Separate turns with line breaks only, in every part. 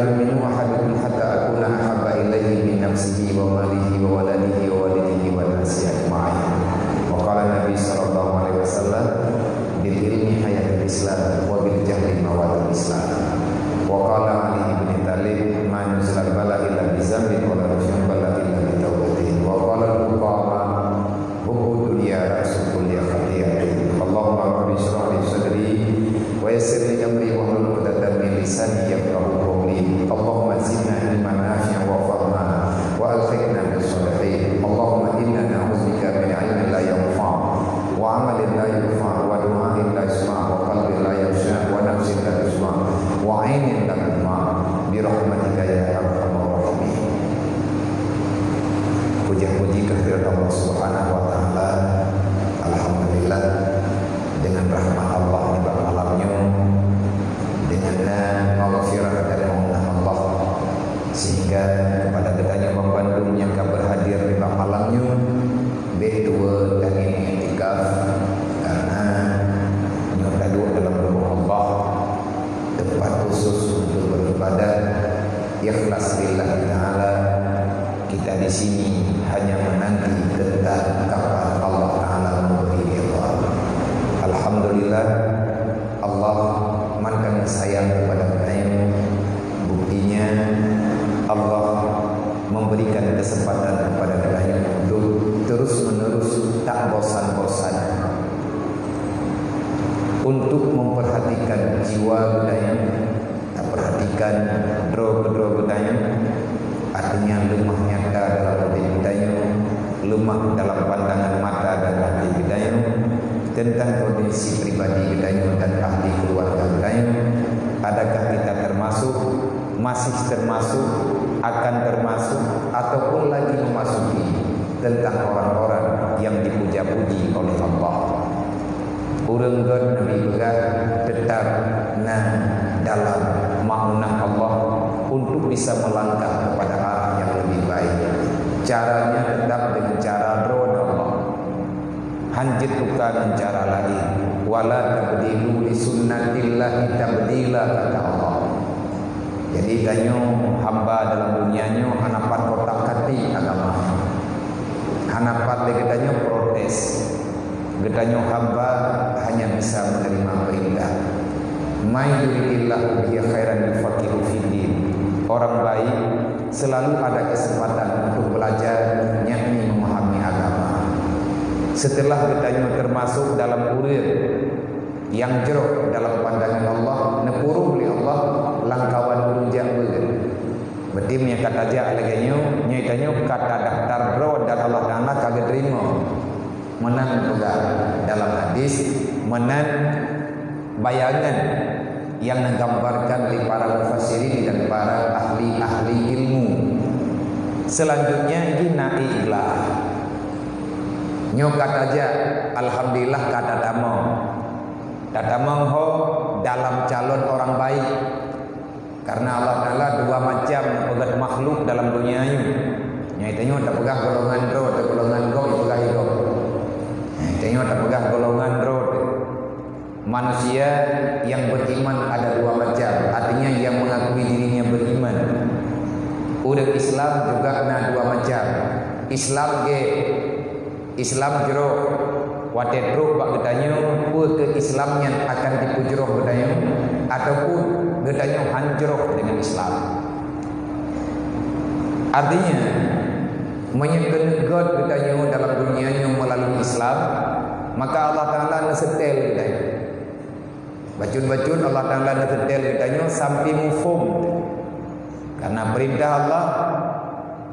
yu'minu ahadukum hatta akuna ahabba ilaihi min nafsihi wa malihi wa waladihi wa walidihi wa nasi ajma'in. Wa qala Nabi sallallahu alaihi wasallam, bil ilmi hayatul Islam wa bil jahli mawatul Islam. Wa qala Ali bin Talib, ma nuzila bala illa bi zambin wa la rujul bala illa bi taubatin. Wa qala al-Qur'an hubbu dunya rasul kulli khati'atin. Allahumma rabbi shrah li sadri wa yassir li amri wa hlul 'uqdatam min lisani yafqahu qawli. Allahumma zidna ilman nafi'an wa fahma wa alhiqna bis salihin. Allahumma inna na'udzubika min 'ilmin la yanfa' wa 'amalin la yanfa' wa du'a'in la yasma' wa qalbin la yakhsha wa nafsin la tasma' wa 'ainin la tadma' bi rahmatika ya arhamar rahimin. Puji-puji kehadirat Allah Subhanahu wa taala. Alhamdulillah, dengan rahmat Allah di bawah alamnya, dengan maghfirah dari Allah, sehingga kepada gedanya Bang Bandung yang berhadir di bawah alamnya berdua dan ini iktikaf karena nyordadu dalam rumah Allah, tempat khusus untuk beribadah ikhlas lillahi taala. Kita di sini hanya menanti tentang kapan Allah taala memberi ridha. Alhamdulillah, Allah makan sayang kepada kita. Buktinya Allah memberikan kesempatan kepada kita untuk terus menerus tak bosan-bosan untuk memperhatikan jiwa kita, tak perhatikan drog kita, artinya lemah nyata dalam hati kita, lemah dalam pandangan mata dan hati kita, tentang kondisi pribadi kita dan ahli keluarga kita. Adakah kita termasuk, masih termasuk, akan termasuk, ataupun lagi memasuki tentang orang-orang yang dipuja-puji oleh Allah. Urang God Nabi juga tetap dalam maunah Allah untuk bisa melangkah kepada arah yang lebih baik. Caranya tetap dengan cara drone Allah. Hanjit bukan cara lain. Wala tabdilu li sunnatillahi tabdila, kata Allah. Jadi ganyo hamba dalam dunianya hanapat kotak kati agama. Hanapat degetanyo protes. Getanyo hamba hanya bisa menerima perintah. May yuridillahu bihi khairan yufaqihu fiddin. Orang baik selalu ada kesempatan untuk belajar, yakni memahami agama. Setelah getanyo termasuk dalam urir yang jeruk dalam pandangan Allah, nepuru oleh Allah, langkawan berunjang beul. Betimnya kata aja alaganyo, nyaitanya kata daftar bro dan Allah Taala kagak terima. Menang juga dalam hadis, menang bayangan yang menggambarkan oleh para mufassirin dan para ahli-ahli ilmu. Selanjutnya ini ikhlas. Nyokat aja alhamdulillah kata damong. Datamong ho dalam calon orang baik. Karena Allah Taala dua macam pegat makhluk dalam dunia ini. Nyaitanya tak pegah golongan ro, tak golongan go, pegah go. Nyaitanya tak pegah golongan ro. Manusia yang beriman ada dua macam, artinya yang mengakui dirinya beriman. Udah Islam juga ada dua macam. Islam jero watedro bak gedanyo ke Islam yang akan dipujroh gedanyo ataupun gedanyo hancur dengan Islam. Artinya menyekel God gedanyo dalam dunianya melalui Islam, maka Allah Taala nesetel gedanyo. Bacun-bacun Allah Taala nesetel gedanyo sampai mufhum. Karena perintah Allah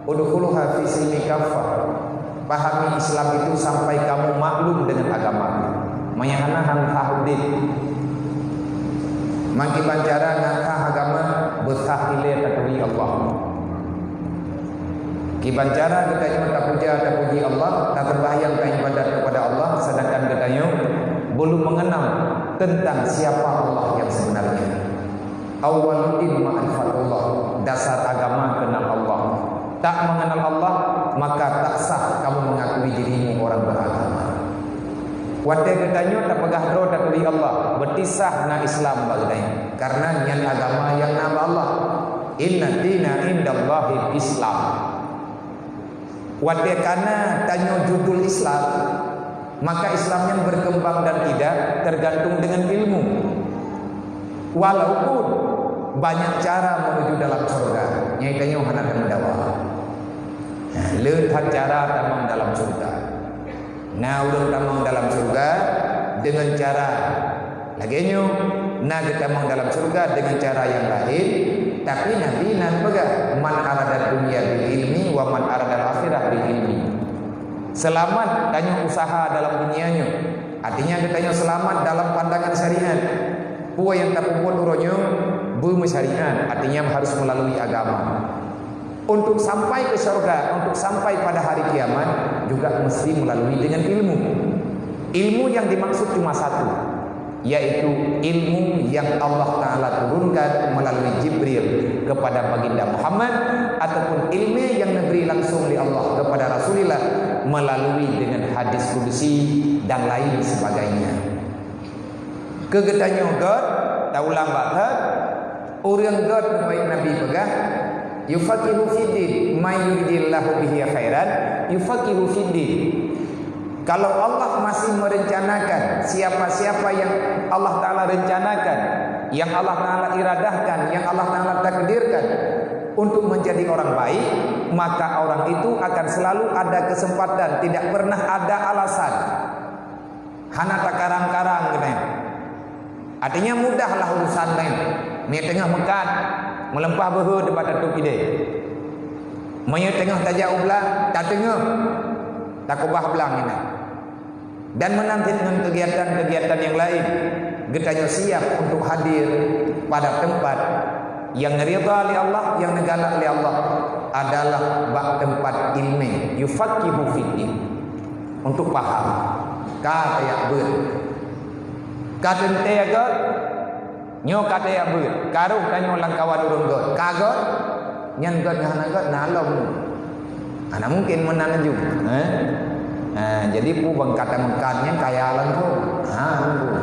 udkhuluha fi silmi kafah. Pahami Islam itu sampai kamu maklum dengan agama. Mayahanahan ahudid. Mangki pancara ngakah agama besah ile tatui Allah. Kibancara kita tak puji Allah, tak terbayang ibadat kepada Allah, sedangkan kita belum mengenal tentang siapa Allah yang sebenarnya. Awwaluddin ma'rifatullah, dasar agama kenal Allah. Tak mengenal Allah, maka tak sah kamu mengakui dirimu orang beragama. Wate getanyo tak pegah ro tak beli Allah, bertisah na Islam bagai. Karena nyan agama yang nama Allah. Inna dina indallahi Islam. Wadekana tanya judul Islam, maka Islamnya berkembang dan tidak tergantung dengan ilmu. Walaupun banyak cara menuju dalam surga, nyai tanya hana mendawa. Nah, lehat cara tamang dalam surga. Nah, ulun tamang dalam surga dengan cara laginya, nah kita tamang dalam surga dengan cara yang lain. Tapi Nabi nan pegah man arada dunia bil ilmi wa man arada akhirah bil ilmi. Selamat tanya usaha dalam dunianya. Artinya katanya selamat dalam pandangan syariat. Puwa yang tak kumpul uronyo bumi syariat, artinya harus melalui agama. Untuk sampai ke surga, untuk sampai pada hari kiamat juga mesti melalui dengan ilmu. Ilmu yang dimaksud cuma satu, yaitu ilmu yang Allah Ta'ala turunkan melalui Jibril kepada baginda Muhammad, ataupun ilmu yang diberi langsung oleh Allah kepada Rasulullah melalui dengan hadis kudusi dan lain sebagainya. Kegetanya God tahu lambat orang God baik Nabi pegah yufaqihu fiddin may yuridillahu bihi khairan yufaqihu fiddin. Kalau Allah masih merencanakan siapa-siapa yang Allah Ta'ala rencanakan, yang Allah Ta'ala iradahkan, yang Allah Ta'ala takdirkan untuk menjadi orang baik, maka orang itu akan selalu ada kesempatan, tidak pernah ada alasan. Hana tak karang-karang gitu. Artinya mudahlah urusan lain. Ni tengah mekat melempah behu depan datuk ide. Maya tengah tajak ulang, tak tengah. Tak kubah belang ini. Dan menanti dengan kegiatan-kegiatan yang lain, getanya siap untuk hadir pada tempat yang ridha oleh Allah, yang negala oleh Allah adalah bak tempat ilmu yufaqihu fiddin, untuk paham kata yang ber kata teagot nyo kata yang ber karu kanyo langkawan urung god kagot nyan god nganagot nalom ana mungkin menang juga jadi pu bang kata mengkatnya kaya lang tu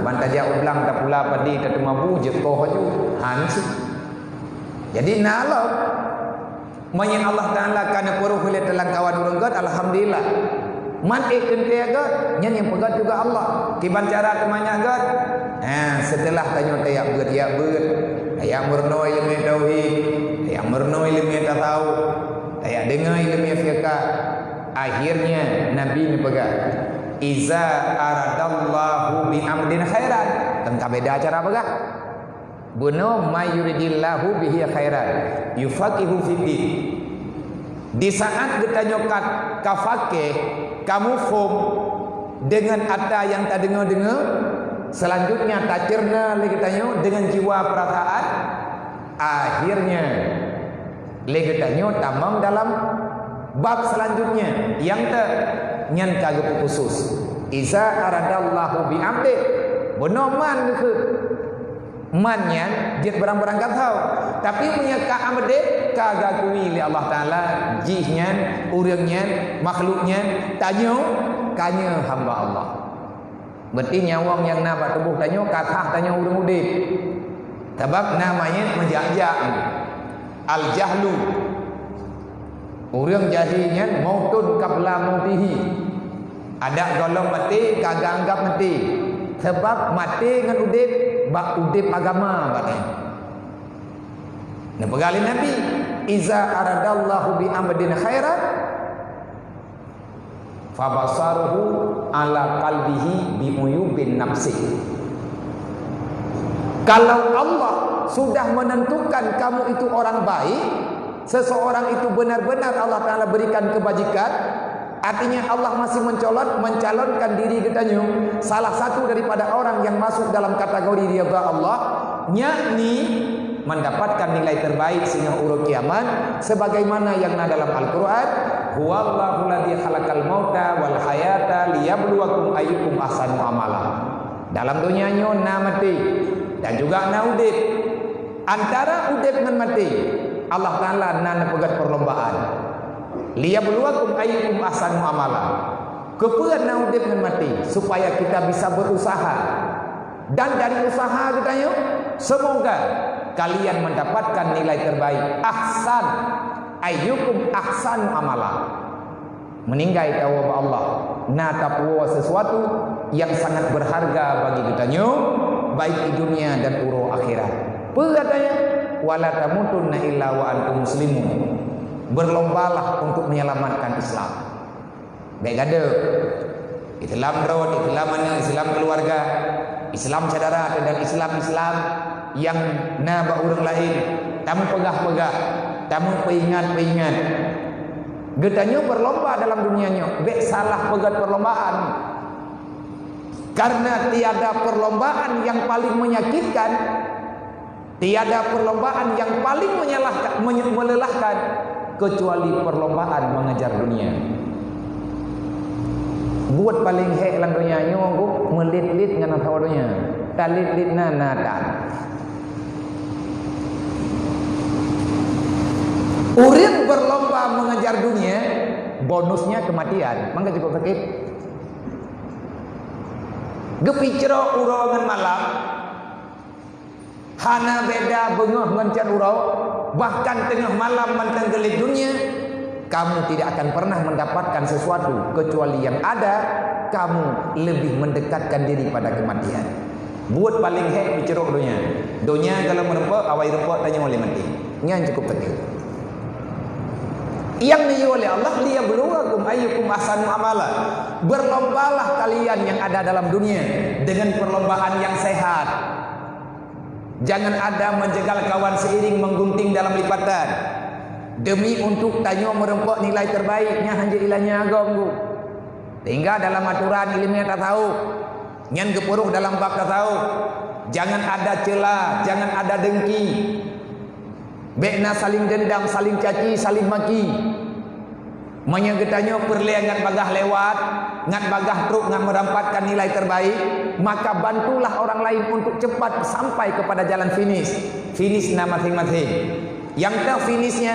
banta dia ulang tak pula padi tak mabu je ko haju hansi. Jadi nalom menyen Allah Taala kana puruh oleh dalam kawan urang god alhamdulillah. Man ikente god nyen yang pegat juga Allah. Kiban cara temanya god. Setelah tanya tayak ber ya ber. Tayak murno ilmu tauhid, tayak murno ilmu tasawuf, tayak dengar ilmu fiqh. Akhirnya Nabi ni pegang iza aradallahu bi amdin khairan. Tengah beda cara pegang. Buno mayuridillahu bihi khairan yufaqihu fiddin. Di saat kita nyokat kafake kamu faham dengan ada yang tak dengar-dengar, selanjutnya tak cerna lagi tanya dengan jiwa perasaan, akhirnya lagi tanya tamam dalam bab selanjutnya yang tak nyan kagak khusus. Iza aradallahu bi amdi buno man ke mannya dia barang-barang tahu, tapi punya ka amde kagak kuwi li Allah Taala jihnya urangnya makhluknya tanya kanya hamba Allah. Berarti nyawang yang napa tubuh tanya kathah tanya urang udip. Sebab namanya menjajak al jahlu. Urang jahilnya mautun qabla mautihi. Ada golong mati kagak anggap mati. Sebab mati dengan udip bak udip agama batnya. Nah pegali Nabi iza aradallahu bi amdin khairan fabasaruhu ala qalbihi bi uyubin nafsi. Kalau Allah sudah menentukan kamu itu orang baik, seseorang itu benar-benar Allah Ta'ala berikan kebajikan, artinya Allah masih mencalonkan diri katanya salah satu daripada orang yang masuk dalam kategori ridha Allah, yakni mendapatkan nilai terbaik sehingga urut kiamat, sebagaimana yang ada dalam Al-Quran, huwallahu ladzi khalaqal mauta wal hayata liyabluwakum ayyukum ahsanu amala. Dalam dunianya na mati dan juga na udip. Antara udip dengan mati Allah Ta'ala na pegat perlombaan. Liyabluwakum ayyukum ahsanu amala. Kepuan na udip dengan mati supaya kita bisa berusaha. Dan dari usaha kita semoga kalian mendapatkan nilai terbaik. Ahsan, ayyukum ahsanu amala. Meninggai tahu Allah. Na tapwa sesuatu yang sangat berharga bagi kita nyo, baik di dunia dan uro akhirat. Apa katanya? Wala tamutunna illa wa antum muslimun. Berlombalah untuk menyelamatkan Islam. Baik ada Islam road, Islam mana, Islam keluarga, Islam saudara dan Islam yang na orang lain. Tamu pegah-pegah, tamu peingat-peingat. Getanya berlomba dalam dunianya. Bek salah pegat perlombaan. Karena tiada perlombaan yang paling menyakitkan, tiada perlombaan yang paling melelahkan kecuali perlombaan mengejar dunia. Buat paling hek dalam dunia nyo melit-lit dengan tawarnya. Talit-lit nanatan. Orang berlomba mengejar dunia, bonusnya kematian. Mangga cukup sakit. Gepicro urongan malam, hana beda bengah ngencan urau, bahkan tengah malam mantang gelik dunia, kamu tidak akan pernah mendapatkan sesuatu kecuali yang ada, kamu lebih mendekatkan diri pada kematian. Buat paling hek picro dunia. Dunia kalau merempak, awai rempak tanya oleh mati. Nyan cukup sakit. Yang diuji oleh Allah, liyabluwakum ayyukum ahsanu amala. Berlombalah kalian yang ada dalam dunia dengan perlombaan yang sehat. Jangan ada menjegal kawan seiring menggunting dalam lipatan demi untuk tanya merempok nilai terbaiknya hanya ilahnya agama. Tinggal dalam aturan ilmiah tak tahu, nyan gepuruh dalam bab tak tahu. Jangan ada celah, jangan ada dengki. Bekna saling dendam, saling caci, saling maki. Menyegetanya perle ngat bagah lewat, ngat bagah truk ngat merampatkan nilai terbaik, maka bantulah orang lain untuk cepat sampai kepada jalan finish. Finish nama masing-masing. Yang tak finishnya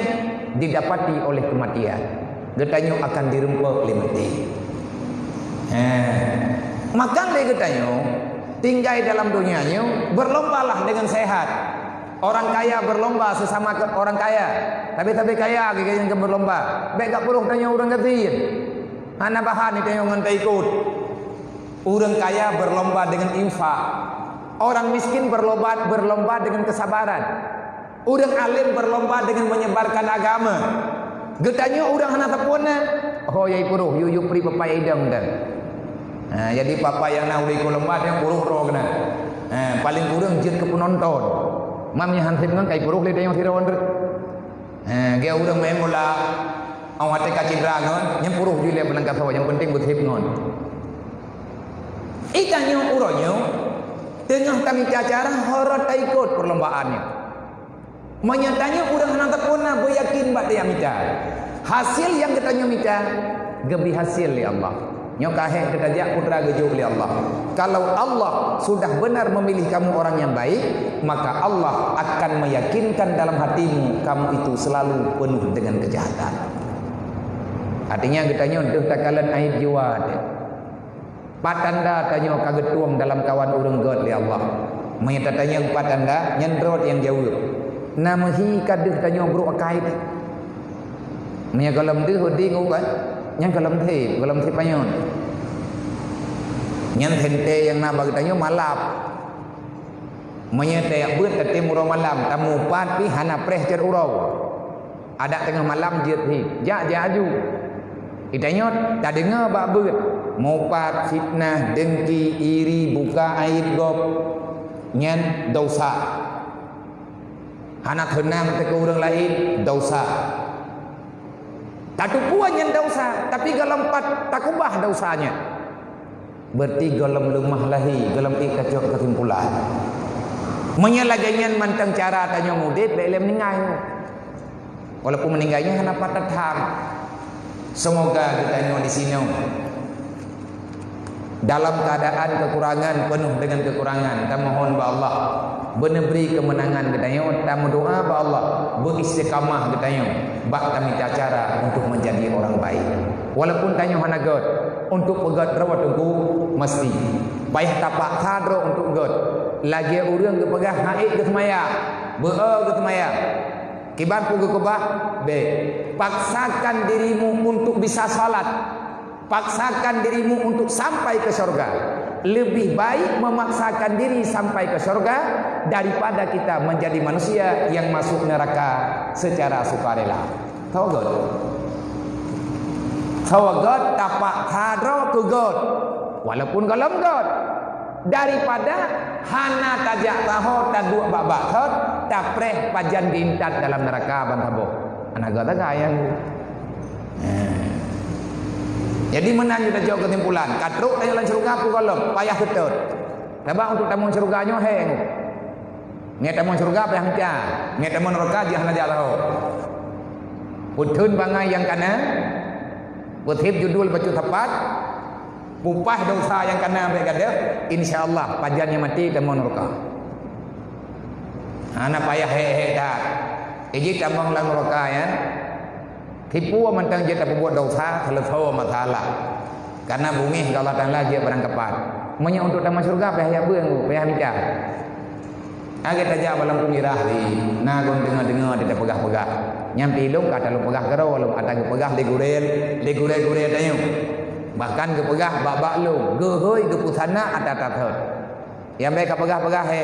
didapati oleh kematian. Getanya akan dirempuk oleh mati. Maka le getanya tinggal dalam dunianya, berlombalah dengan sehat. Orang kaya berlomba sesama orang kaya. Tapi kaya yang berlomba. Baik tak perlu tanya orang kafir. Ana bahan itu yang ngantai ikut. Orang kaya berlomba dengan infak. Orang miskin berlomba dengan kesabaran. Orang alim berlomba dengan menyebarkan agama. Getanya orang hana tapuna. Oh yai puruh yu pri papa idang dan. Jadi papa yang nak uli lomba yang puruh roh kena. Paling kurang jin ke penonton. Mamnya hansip ngan kai puruh le tayong sirawan rek. Dia urang main bola awak teka cindra ngon, yang puruh jule penangkap sawa yang penting berhip ngon. Ikannya uronyo tengah kami acara horot ikut perlombaannya. Menyatanya urang hantar puna yakin bak dia mita. Hasil yang katanya mita gebi hasil ya Allah. Nyokaheh kita jak putra gejuk oleh Allah. Kalau Allah sudah benar memilih kamu orang yang baik, maka Allah akan meyakinkan dalam hatimu kamu itu selalu penuh dengan kejahatan. Artinya katanya untuk takalan aib jiwa. Patanda tanya kaget tuang dalam kawan urang god oleh Allah. Menyatanya patanda nyendrot yang jauh. Namahi kadeh tanya bro akaid. Menyagalam deh hoding kan. Yang galam thi payon. Yang hente yang na bagi tanyo malap. Menyete beut te muro malam tamu pat pi hana preh cer urau. Ada tengah malam jiet hi. Ja aju. Itanyot tak dengar bak beut. Mau pat fitnah, dengki, iri, buka aib gop. Nyen dosa. Hana tenang te ke urang lain dosa. Tak tupuan yang dosa, tapi galam pat takubah dosanya. Berarti galam lemah lahi, galam ikacok kesimpulan. Menyalaganyan mantang cara tanya mudit, belum meninggal. Walaupun meninggalnya hana patah ham. Semoga kita di sini dalam keadaan kekurangan, penuh dengan kekurangan, kita mohon ba Allah beri kemenangan kita tamu doa ba Allah beristiqamah kita bak kami cara untuk menjadi orang baik. Walaupun tanya hana god untuk pegat rawat tunggu mesti payah tapak sadro untuk god lagi urang ke pegah naik ke semaya Ke semaya. Kibar pugu kebah. B. Paksakan dirimu untuk bisa salat. Paksakan dirimu untuk sampai ke surga. Lebih baik memaksakan diri sampai ke surga daripada kita menjadi manusia yang masuk neraka secara sukarela. Tahu god? Tahu god tapak hadro ke god. Walaupun galam god. Daripada hana tajak tahu taduk babak thot tapreh pajan diintat dalam neraka bantabo. Anak god agak yang jadi menang kita jauh kesimpulan. Katruk tanya lan surga aku golong payah betul. Sebab untuk tamu surganya heng. Ngai tamu surga payah hanja. Ngai tamu neraka dia hana jauh. Putun bangai yang kanan. Putip judul baju tepat. Pupah dosa yang kanan mereka ada. InsyaAllah pajannya mati tamu neraka. Anak payah he dah. Iji tamu lan neraka ya. Tipu mentang dia tak buat dosa kalau tahu masalah. Karena bumi kalau Allah dia berangkapan. Menya untuk tamu surga payah beung, payah bicara. Age tajak balam kumirah di nagon dengar-dengar dia pegah-pegah. Nyampi lu kata lu pegah karo lu kata pegah legurel tanya. Bahkan ke pegah bak lu, gehoi ke pusana atat-atat. Yang mereka pegah-pegah he.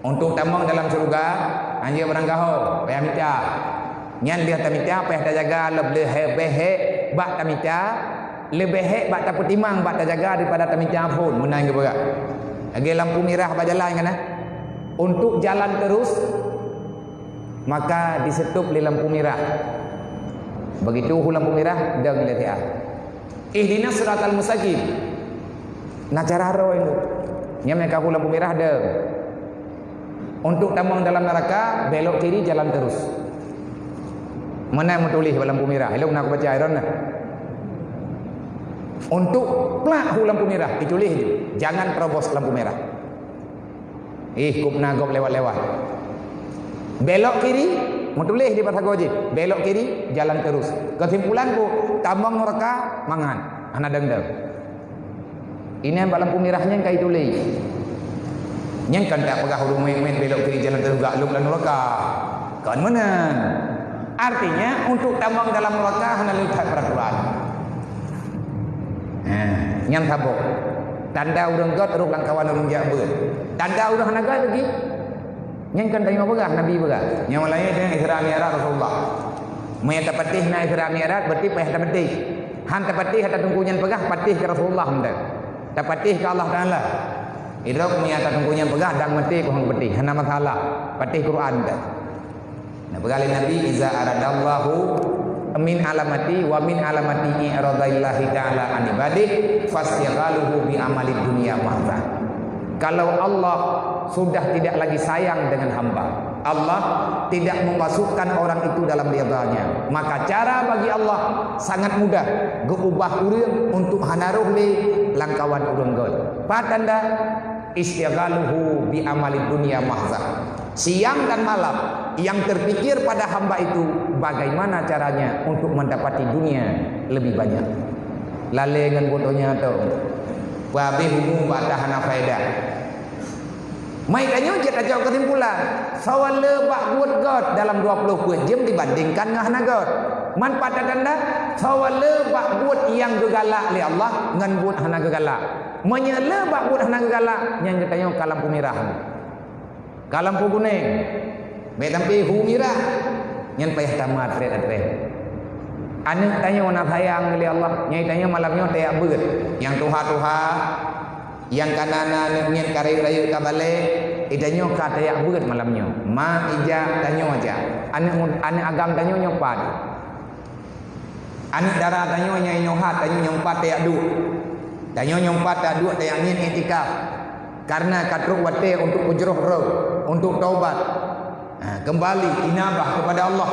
Untuk tamu dalam surga, anjir berangkahau, payah bicara. Nyan lihat tamita payah tak jaga lebih he bak tamita lebih he bak tak petimang bak tak jaga daripada tamita pun menang ke berat. Lagi lampu merah berjalan kan untuk jalan terus maka disetup di lampu merah. Begitu lampu merah dah lihat ya. Ihdinas siratal mustaqim. Nah cara ro itu. Nya mereka lampu merah dah. Untuk tamang dalam neraka belok kiri jalan terus. Mana yang tulis lampu merah? Elok nak baca iron nah. Untuk plak lampu merah ditulis je. Jangan terobos lampu merah. Kup nagop lewat-lewat. Belok kiri, tulis di patah goji. Belok kiri jalan terus. Kesimpulanku, tambang neraka mangan. Ana dengdeng. Ini yang lampu merahnya yang kai tulis. Yang kan tak pegah huruf main belok kiri jalan terus gak luk lan neraka. Kan mana? Artinya untuk tambang dalam neraka hanya lihat peraturan. Yang sabuk. Tanda urang god ruk langkawan urang jabut. Tanda urang naga lagi. Yang kan tanya begah Nabi begah. Yang lain dengan Isra Mi'raj Rasulullah. Maya tapatih na Isra Mi'raj berarti payah tapatih. Han tapatih hatta tungkunyan begah patih ke Rasulullah hendak. Tapatih ke Allah Taala. Idrok maya tungkunyan begah dang mati ku hang patih. Hana masalah. Patih Quran dah. Nah, berkali Nabi iza aradallahu min alamati wa min alamati iradaillahi ta'ala an ibadih fasyaghaluhu bi amalid dunya mahza. Kalau Allah sudah tidak lagi sayang dengan hamba, Allah tidak memasukkan orang itu dalam ridha-Nya, maka cara bagi Allah sangat mudah geubah urang untuk hanaruh li langkawan urang god. Patanda isyaghaluhu bi amalid dunya mahza. Siang dan malam yang terpikir pada hamba itu bagaimana caranya untuk mendapati dunia lebih banyak. Lale dengan bodohnya tu. Wabi hukum batahana faedah. Mai kanyo je tajau kesimpulan. Sawale bak buat god dalam 24 jam dibandingkan dengan god. Manfaat tanda sawale bak buat yang gegalak li Allah ngan buat hana gegalak. Menyele bak buat hana gegalak yang kanyo kalam pumirah. Kalam pu kuning. Be tampi hu mirah. Nyen payah tamat red. Anak tanya mana sayang oleh Allah. Nyai tanya malamnya tayak beut. Yang tuha-tuha, yang kanana nyen karayu-rayu kabale, idanyo ka tayak beut malamnya. Ma ija tanya aja. Anak agam tanya nyopat. Anak darah tanya nyai nyohat, tanya nyompat tayak du. Tanya nyompat tayak du tayak nyen itikaf. Karena katruk wate untuk ujroh roh, untuk taubat. Kembali inabah kepada Allah.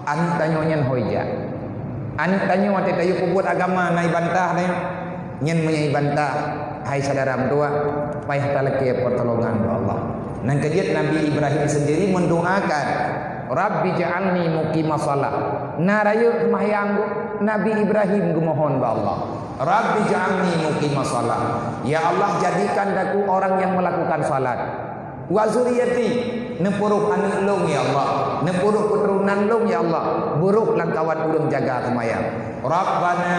Anak tanya nyen hoija. Anak tanya wate tayu kubut agama nai bantah nai nyen menyai bantah. Hai saudara tua, payah talaki pertolongan Allah. Nang kejit Nabi Ibrahim sendiri mendoakan, Rabbi ja'alni muqimah shalah. Narayu mahyang Nabi Ibrahim gumohon ba Allah. Rabbi ja'alni muqimah shalah. Ya Allah jadikan aku orang yang melakukan salat. Wa zuriyati nepuruk anak long ya Allah, nepuruk keturunan long ya Allah, buruk lang kawan ulun jaga semayang. Rabbana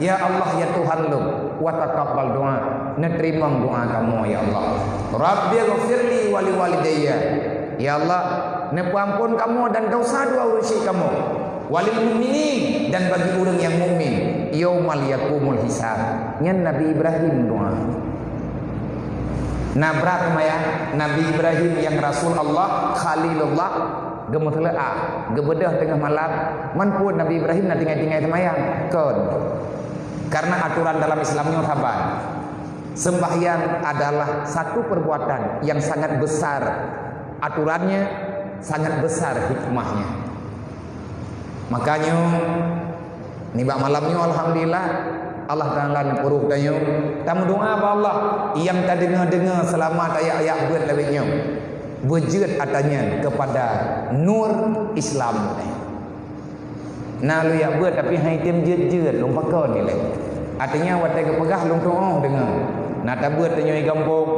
ya Allah ya Tuhan long, wa taqabbal doa, nerima doa kamu ya Allah. Rabbi ghfirli wa liwalidayya, ya Allah nepampun kamu dan dosa dua urusi kamu, walil mukminin dan bagi orang yang mukmin yaumal yaqumul hisab. Nyan Nabi Ibrahim doa. Nabrak maya Nabi Ibrahim yang Rasul Allah Khalilullah gemetle'a gebedah tengah malam manpun Nabi Ibrahim na tinggai-tinggai semayang kon. Karena aturan dalam Islamnya saban. Sembahyang adalah satu perbuatan yang sangat besar. Aturannya sangat besar hikmahnya. Makanya nibak malamnya alhamdulillah Allah Ta'ala nepuruk tanya tamu doa apa Allah yang tak dengar-dengar selamat ayat-ayat buat lebihnya berjerat atanya kepada nur Islam. Nah lu ya buat tapi hai tim jerat long pakon ni leh. Artinya watai kepegah long doa dengar. Nah tak buat tanya gampang,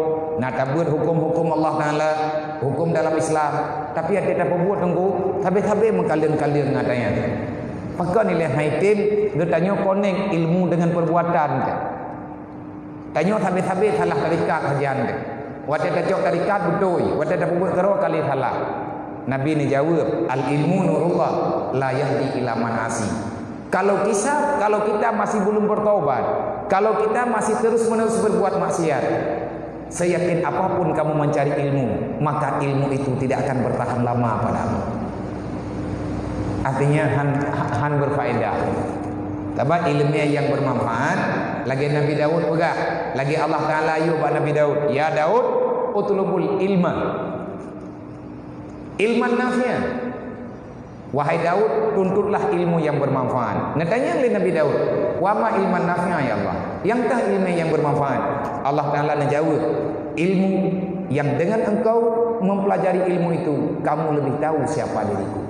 nah tak buat hukum-hukum Allah Ta'ala, hukum dalam Islam. Tapi ada tak buat tunggu, tapi mengkalian-kalian ngatanya. Maka nilai haitim dia tanya koneng ilmu dengan perbuatan ke. Tanya habis-habis salah tarikat hajian ke. Waktu kacau tarikat betul, waktu dah buat karo kali salah. Nabi ni jawab, al ilmu nurullah la yahdi ila man asi. Kalau kita masih belum bertaubat, kalau kita masih terus-menerus berbuat maksiat, saya yakin apapun kamu mencari ilmu, maka ilmu itu tidak akan bertahan lama padamu. Artinya han berfaedah. Tapi ilmiah yang bermanfaat. Lagi Nabi Daud pegah, lagi Allah Taala ayub Nabi Daud. Ya Daud, utlubul ilma. Ilman nafi'an. Wahai Daud, tuntutlah ilmu yang bermanfaat. Natanya oleh Nabi Daud, wa ma ilman nafi'an ya Allah. Yang tah ilmu yang bermanfaat? Allah Taala menjawab, ilmu yang dengan engkau mempelajari ilmu itu, kamu lebih tahu siapa diriku.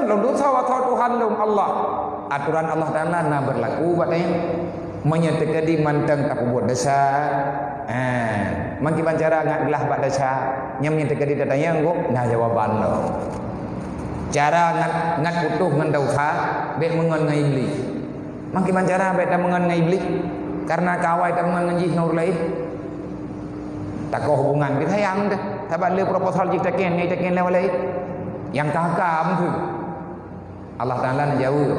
Long dosa wa Tuhan long Allah. Aturan Allah Taala na berlaku batanya menyatakan di mantang tak buat dosa. Mangki bancara ngat gelah bak dosa. Nyam menyatakan di datanya ngok nah jawaban lo. Cara ngat putuh ngan dosa be mengon ngai iblis. Mangki bancara be ta mengon ngai iblis karena kawai ta mengon ngai nur lain. Tak kau hubungan kita yang dah. Tabat le proposal kita ken ni taken lewa lain. Yang kakam tu Allah Ta'ala menjawab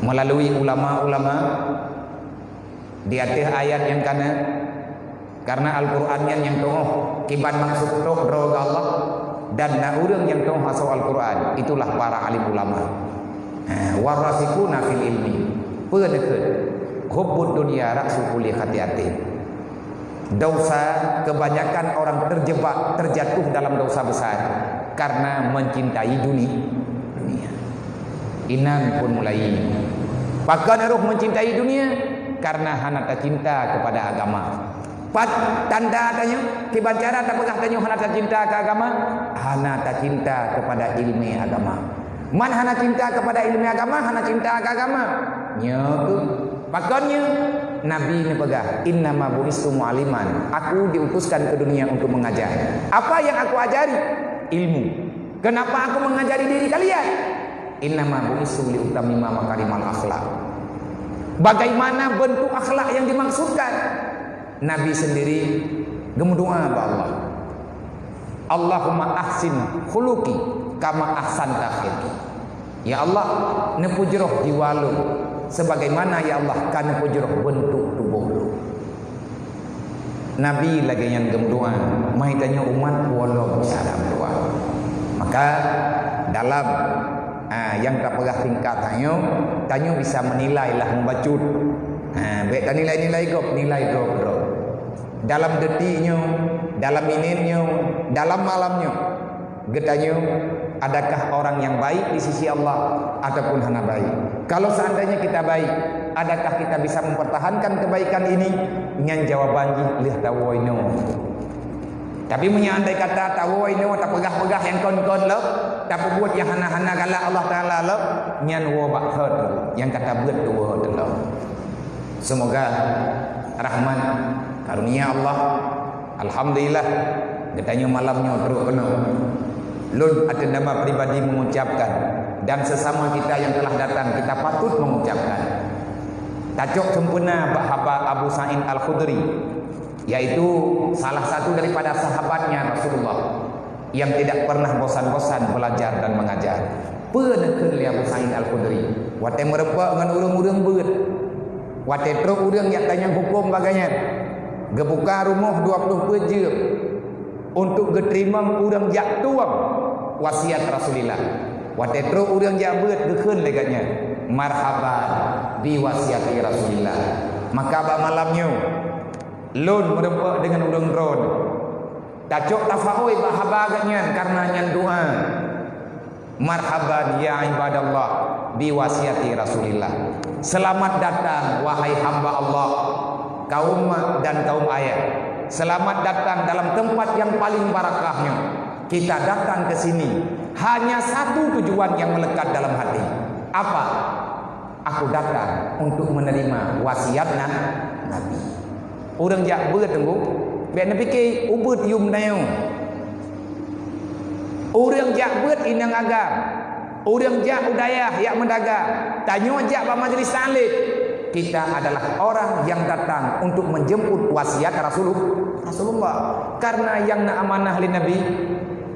melalui ulama-ulama di atas ayat yang karena Al-Quran yang toh kiban maksud toh roga Allah dan naurang yang toh masuk Al-Quran itulah para alim ulama. Warasikuna fil ilmi pedekat hubbud dunia raksu kulli khati'atin. Dosa, kebanyakan orang terjatuh dalam dosa besar karena mencintai dunia. Inan pun mulai. Bahkan roh mencintai dunia karena hana tak cinta kepada agama. Tanda adanya kebancara tak pegah tanya hana tak cinta ke agama, hana tak cinta kepada ilmu agama. Man hana cinta kepada ilmu agama, hana cinta ke agama. Nyaku. Makanya Nabi ini pegah, innama bu'istu mu'aliman. Aku diutuskan ke dunia untuk mengajar. Apa yang aku ajari? Ilmu. Kenapa aku mengajari diri kalian? Innama bu'istu liutamima makarimal akhlak. Bagaimana bentuk akhlak yang dimaksudkan? Nabi sendiri gemudoa kepada Allah. Allahumma ahsin khuluqi kama ahsanta khilqi. Ya Allah, nepujroh jiwalu sebagaimana ya Allah kana pujroh bentuk tubuh. Nabi lagi yang gemdoa, mai tanya umat walau cara berdoa. Maka dalam yang tak pegah tingkat tanya bisa menilai lah membacut. Baik tak nilai-nilai gop, nilai gop. Dalam detiknya, dalam minitnya, dalam malamnya. Getanya adakah orang yang baik di sisi Allah ataupun hana baik. Kalau seandainya kita baik, adakah kita bisa mempertahankan kebaikan ini? Nyan jawaban lih tawoino. Tapi menyandai kata tawoino tak pegah-pegah yang kon-kon lo, tak buat yang hana-hana kala Allah Taala lo, nyan wo bakhot yang kata buat tu wo lo. Semoga rahmat karunia Allah, alhamdulillah getanya malamnya terus penuh. Lun atas nama pribadi mengucapkan dan sesama kita yang telah datang kita patut mengucapkan tajuk sempurna sahabat Abu Sa'id Al-Khudri, yaitu salah satu daripada sahabatnya Rasulullah yang tidak pernah bosan-bosan belajar dan mengajar. Penekan li Abu Sa'id Al-Khudri wate merepak dengan urang-urang beut, wate truk urang yang tanya hukum bagainya gebuka rumah 20 jam untuk geterima urang jak tuang wasiat Rasulullah. Wate truk urang jak beut gekeun leganya marhaban bi wasiati Rasulullah. Maka ba malamnya lun merepak dengan urang drone tajuk tafaoi bahaba agaknya karena nyan doa marhaban ya ibadallah bi wasiati Rasulillah. Selamat datang wahai hamba Allah, kaum dan kaum ayat. Selamat datang dalam tempat yang paling barakahnya. Kita datang ke sini hanya satu tujuan yang melekat dalam hati. Apa? Aku datang untuk menerima wasiat Nabi. Orang jak beut tunggu. Biar nak fikir ubud yum nayo. Orang jak beut inang agam. Orang jak udayah yang mendagang. Tanya jak ba majlis taklim. Kita adalah orang yang datang untuk menjemput wasiat Rasulullah. Karena yang nak amanah li Nabi,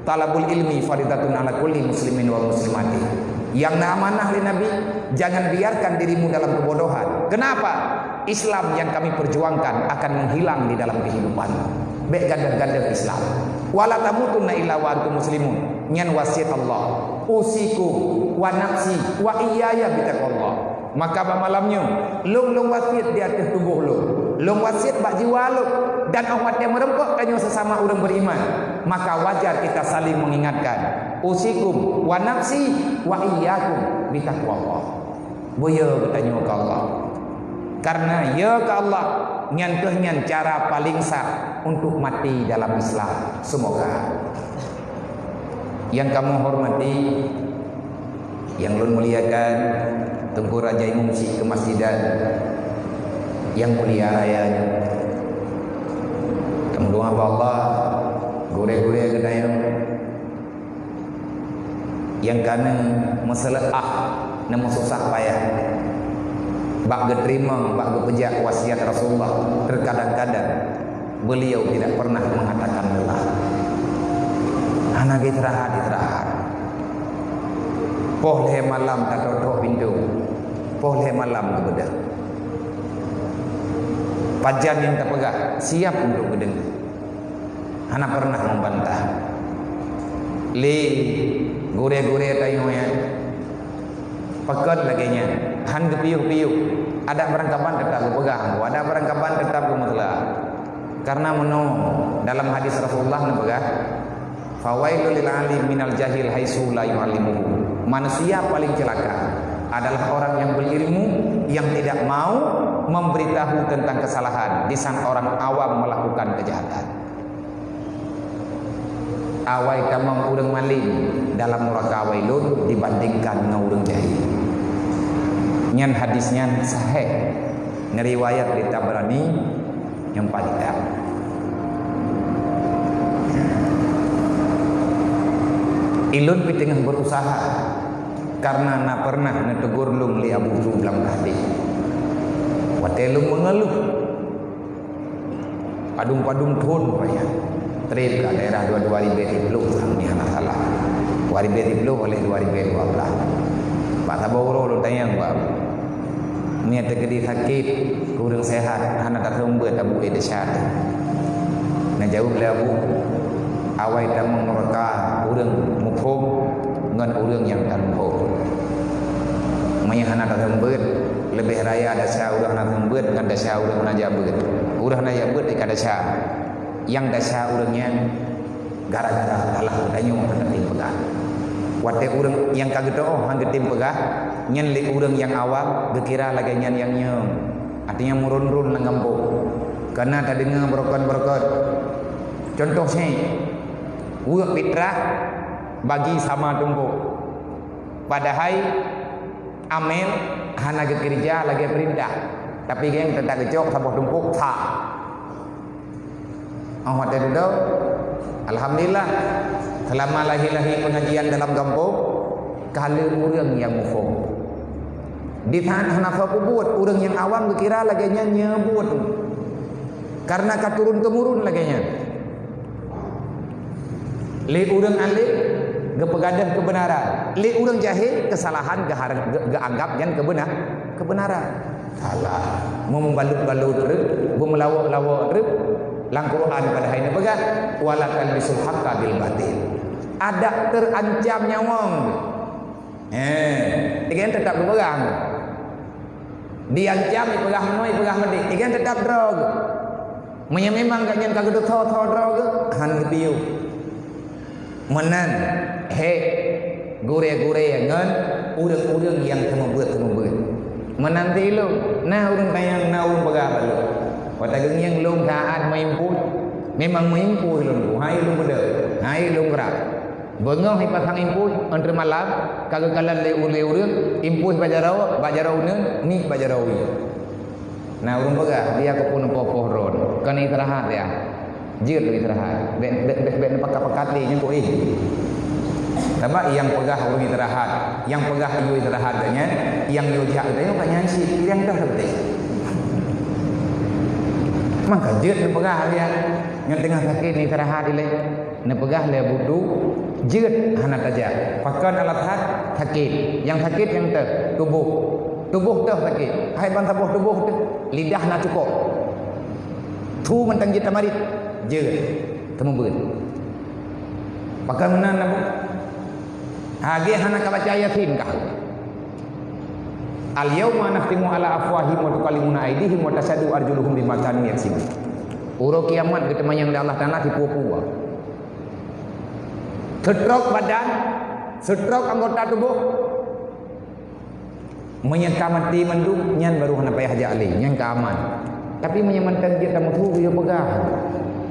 talabul ilmi faridatun ala kulli muslimin wa muslimati. Yang nak amanah li Nabi, jangan biarkan dirimu dalam kebodohan. Kenapa? Islam yang kami perjuangkan akan menghilang di dalam kehidupan. Baik ganda-ganda Islam. Wala tamutunna illa wa antum muslimun. Nyan wasiat Allah. Usikum wa nafsi wa iyaya bitaqwallah. Maka malamnya long wasiat di atas tubuh long wasiat bak jiwa dan awak yang merempok tanya sesama orang beriman. Maka wajar kita saling mengingatkan. Usikum wa nafsi wa iyyakum bitaqwallah. Boya bertanya ke Allah. Karena ya ke Allah nyan cara paling sah untuk mati dalam Islam. Semoga yang kamu hormati, yang lun muliakan, Tengku Raja Mumsi Kemasjidan yang mulia ayahnya. Kemudian Allah gure-gure kedayang yang kana masalah nama susah payah bak geterima bak gepejak wasiat Rasulullah. Terkadang-kadang beliau tidak pernah mengatakan lelah. Anak istirahat. Pohle malam tak tutup pintu. Pohle malam kebedah. Pajan yang terpegang siap untuk kedengar. Anak pernah membantah. Li gure-gure tayunya. Pekat laginya. Han kepiuk-piuk. Ada perangkapan tetap berpegang. Ada perangkapan tetap bermutlak. Karena dalam hadis Rasulullah berpegang. Fawailul lil alim minal jahil haitsu la yu'allimuhu. Manusia paling celaka adalah orang yang berilmu yang tidak mau memberitahu tentang kesalahan di saat orang awam melakukan kejahatan. Awai kamang urang maling dalam neraka wailun dibandingkan dengan urang jahil. Nyan hadisnya sahih. Ngeriwayat di Tabrani yang paling Ilun pi tengah berusaha karena nak pernah ngetegur lum li Abu Jublam tadi. Watelum mengeluh. Padung-padung thun raya. Trip ke daerah 2010 ni anak salah. 2010 oleh 2012. Pak Taboro lu tayang bab. Ni terjadi sakit, kurang sehat, anak tak sembuh Abu Idsyad. Nah jauh le Abu awai tamang mereka urang mukhum dengan urang yang tak mukhum. Mayah anak tak sembut lebih raya ada sya urang nak sembut dengan dasya urang najabut. Urang najabut dekat dasya. Yang dasya urangnya gara-gara kalah tanya orang tim pegang. Wate urang yang kaget hang tim pegang nyen li urang yang awam gekira lagi nyen yang nyem. Artinya murun-run nang kampung. Karena tadi dengar berokot-berokot. Contoh sini Wuk fitrah bagi sama tumpuk. Padahal amil hana kerja lagi perintah. Tapi geng tetap kecok sabah tumpuk tak. Oh ada duduk. Alhamdulillah selama lahir-lahir pengajian dalam kampung kala orang yang mufum. Di tanah Hanafa buat orang yang awam kira laganya nyebut. Karena keturun temurun laganya. Le orang alim gepegadah kebenaran. Le orang jahil kesalahan geanggap yang kebenaran. Salah. Mau membalut-balut rep, mau melawak-lawak rep, lang Quran pada hari ini pegang wala talbisul haqqa bil batil. Ada terancam nyawang. Ikan tetap berpegang. Diancam pegang menoi pegang medik. Ikan tetap drog. Memang gak nyen kagak tho drog han piu. Menan gure-gure ngan urang-urang yang temebeut. Menanti lu, nah urang tayang nah urang pegang lu. Pada yang lung taat maimpun, memang maimpun lu, hai lu beda, hai lu gerak. Bengah hi pasang impuy entre malam kagak kalan le urang impuy bajarau neun ni bajarawi. Nah urang pegang dia kepun popoh ron, kan istirahat ya. Jir istirahat. Ben pakat-pakat ni nyengko Tapi yang pegah urang istirahat, yang pegah ieu istirahat nya, yang yo jak teh kan nyansi, yang dah seperti. Maka jeut pegah dia, yang tengah sakit ni istirahat ile, ne pegah le budu jeut hana tajak. Pakan alat hat sakit, yang sakit yang teh tubuh teh sakit. Hai ban tubuh teh lidah nak cukup. Tu mentang kita marit jeut temu beut. Pakan menan apa? Hage hana ka baca yasin kah? Al yauma naftimu ala afwahihim wa tukallimuna aydihim wa tasadu arjuluhum bima kanu yaksibun. Uro kiamat kita mayang Allah Taala dipua-pua. Setrok badan, setrok anggota tubuh. Menyeka mati mendung nyan baru hana payah jali, nyan keaman. Tapi menyamankan kita mutu dia pegah.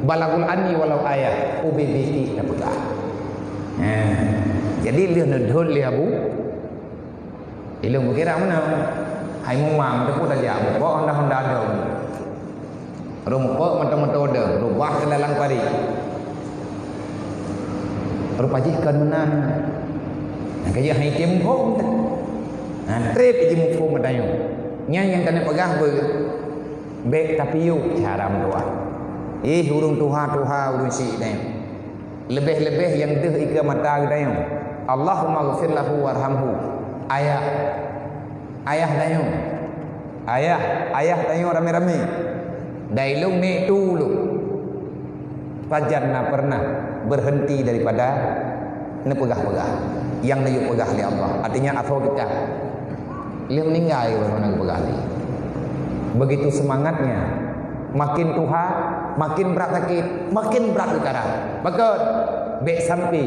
Balagul anni walau ayat UBBI dah pegah. Jadi dia nedhul dia bu. Ilmu kira mana? Hai mumang tu pun aja. Bawa honda dong. Rumput mata-mata rubah ke dalam pari. Rupajikan menan. Kaya hai kempo. Trip je mufu madayo. Yang kena pegah bek tapi yuk cara doa. Urung tuha urung si dah. Lebih-lebih yang deh ika mata dah. Allahumma ghfir lahu warhamhu. Ayah dayo. Ayah dayo rame-rame. Dailung ni dulu. Fajarna pernah berhenti daripada nepegah-pegah. Yang nayu pegah oleh Allah. Artinya atau kita dia meninggal baru nak pegah. Begitu semangatnya. Makin tuha, makin berat sakit, makin berat perkara. Maka bek sampai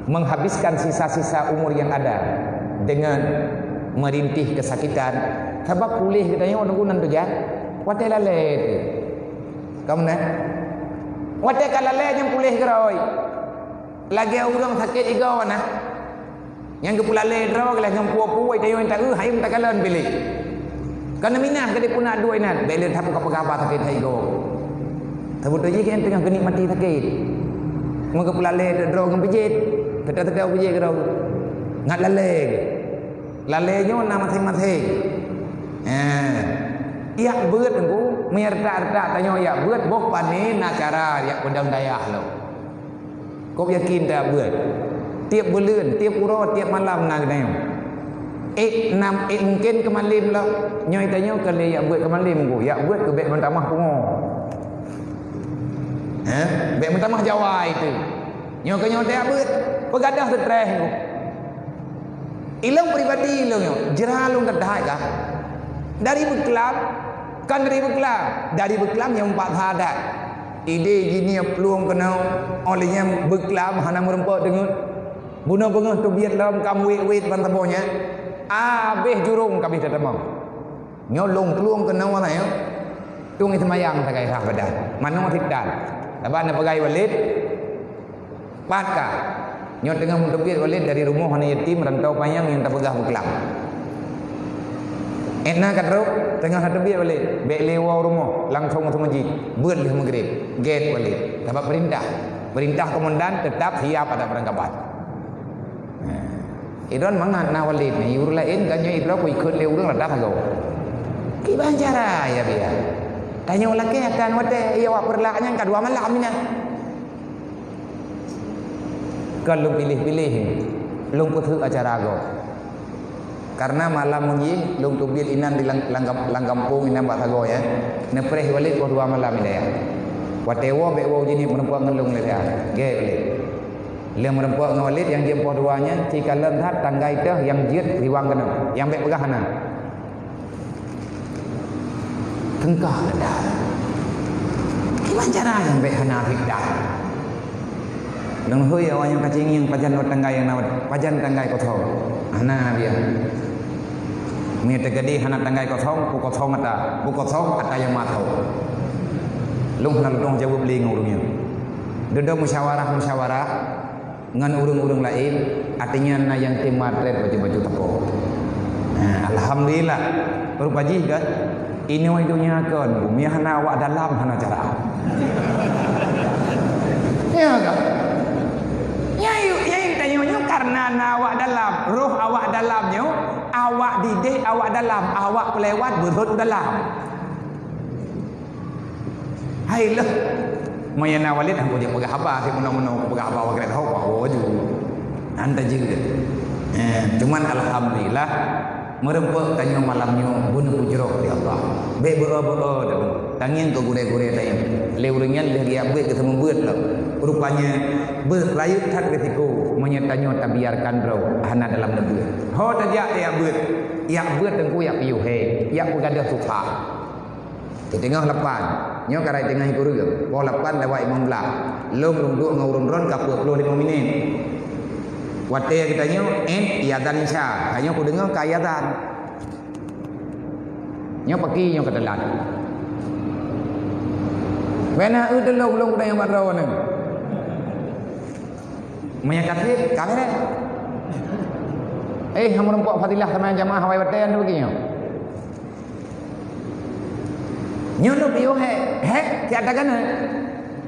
menghabiskan sisa-sisa umur yang ada dengan merintih kesakitan. Sebab pulih katanya orang gunan tu ya. Watai lale tu. Kamu nak? Watai kalale yang pulih geroi. Lagi orang sakit juga mana? Yang kepulale geroi lagi yang puai tayo yang tak hayum tak kalan pilih. Karena minah kadi pun nak dua inat. Bela tak apa sakit tayo. Sebut aja kan tengah kenikmati sakit. Maka pulale geroi ngam pijit. Tetap pijit geroi. Ngat lale. Lalenya nama masing-masing. Ia beut engko merta-rta tanya ya beut bok pane na cara ya pedang dayah lo. Kau yakin tak beut? Tiap bulan, tiap uro, tiap malam na gede. Mungkin ke malam lo. Nyoi tanya kali ya beut ke malam ko. Ya beut ke bek mentamah pungo. Bek mentamah Jawa itu. Nyoi ke nyoi tak beut. Pegadah stres ko. Ilang pribadi ilang jerah lu kedah kah? Dari beklam, kan dari beklam yang empat hadat. Ide gini peluang kena olehnya beklam hana merempok dengan bunuh bengah tu biar dalam kamu wait bantabonya. Abeh jurung kabeh tetemang. Nyolong peluang kena mana ya? Tung itu mayang sakai sah badan. Mana tidak. Lepas nak pegai walid, patka. Nyot tengah mentebir oleh dari rumah anak yatim rantau panjang yang tak pegah beklam. Enak kat rok tengah hadu biar balik. Bek lewa rumah langsung masuk masjid. Buat leh maghrib. Gate balik. Dapat perintah. Perintah komandan tetap siap pada perangkapan. Idron mangan na walid ni urus lain kan nyo idron ku ikut le urang ladak agau. Ki bancara ya biar. Tanya laki akan wate ia wak perlaknya kedua malam ni. Kalau pilih-pilih lung putu acara agau. Karena malam ni lung tubil inan di langkampung inan bak agau ya. Nepreh balik kedua malam ni ya. Wate wo be wo jini perempuan ngelung le ya. Ge balik. Lem perempuan ngawalid yang dia empoh duanya jika lenthat tanggai teh yang jiat riwang kena yang baik pegah hana tengkah dah gimana cara yang baik hana fikdah dong hui awak yang kacing yang pajan wat tanggai yang nawat pajan tanggai kosong hana dia mi tegadi hana tanggai kosong ata yang matau lung hana dong jawab beli ngurungnya duduk musyawarah ngan urung-urung lain artinya na yang timatret baju-baju teko. Nah, alhamdulillah berupaji kan ini wadunya kan bumi hana awak dalam hana cara. Ya kan? Ya tanya karena na awak dalam, roh awak dalamnya, awak didik awak dalam, awak pelewat berhut dalam. Hailah Mayana walid aku dia pegah apa si menang-menang pegah apa wakret hau waju anda juga cuman alhamdulillah merempek tanya malamnya bunuh pujrok di Allah be beo dah tangin ke gure-gure tanya leuringan leh dia be ketemu beut lah rupanya berlayut tak ketiko menyatanya tak biarkan bro hana dalam negeri ho tajak ya beut tengku ya piu he ya pegadah suka di tengah lepan nyo karai tengah iku reueum po lepan lewat 15 lom runduk ngurun-run ka 25 minit wate kita nyo iadan isya hanya ku dengar ka iadan nyo pergi nyo ke dalam bena udelong yang badraw nang menyakati kamera hamur empok fadilah sama jamaah hawai wate anu begini nyono piu he tiada kana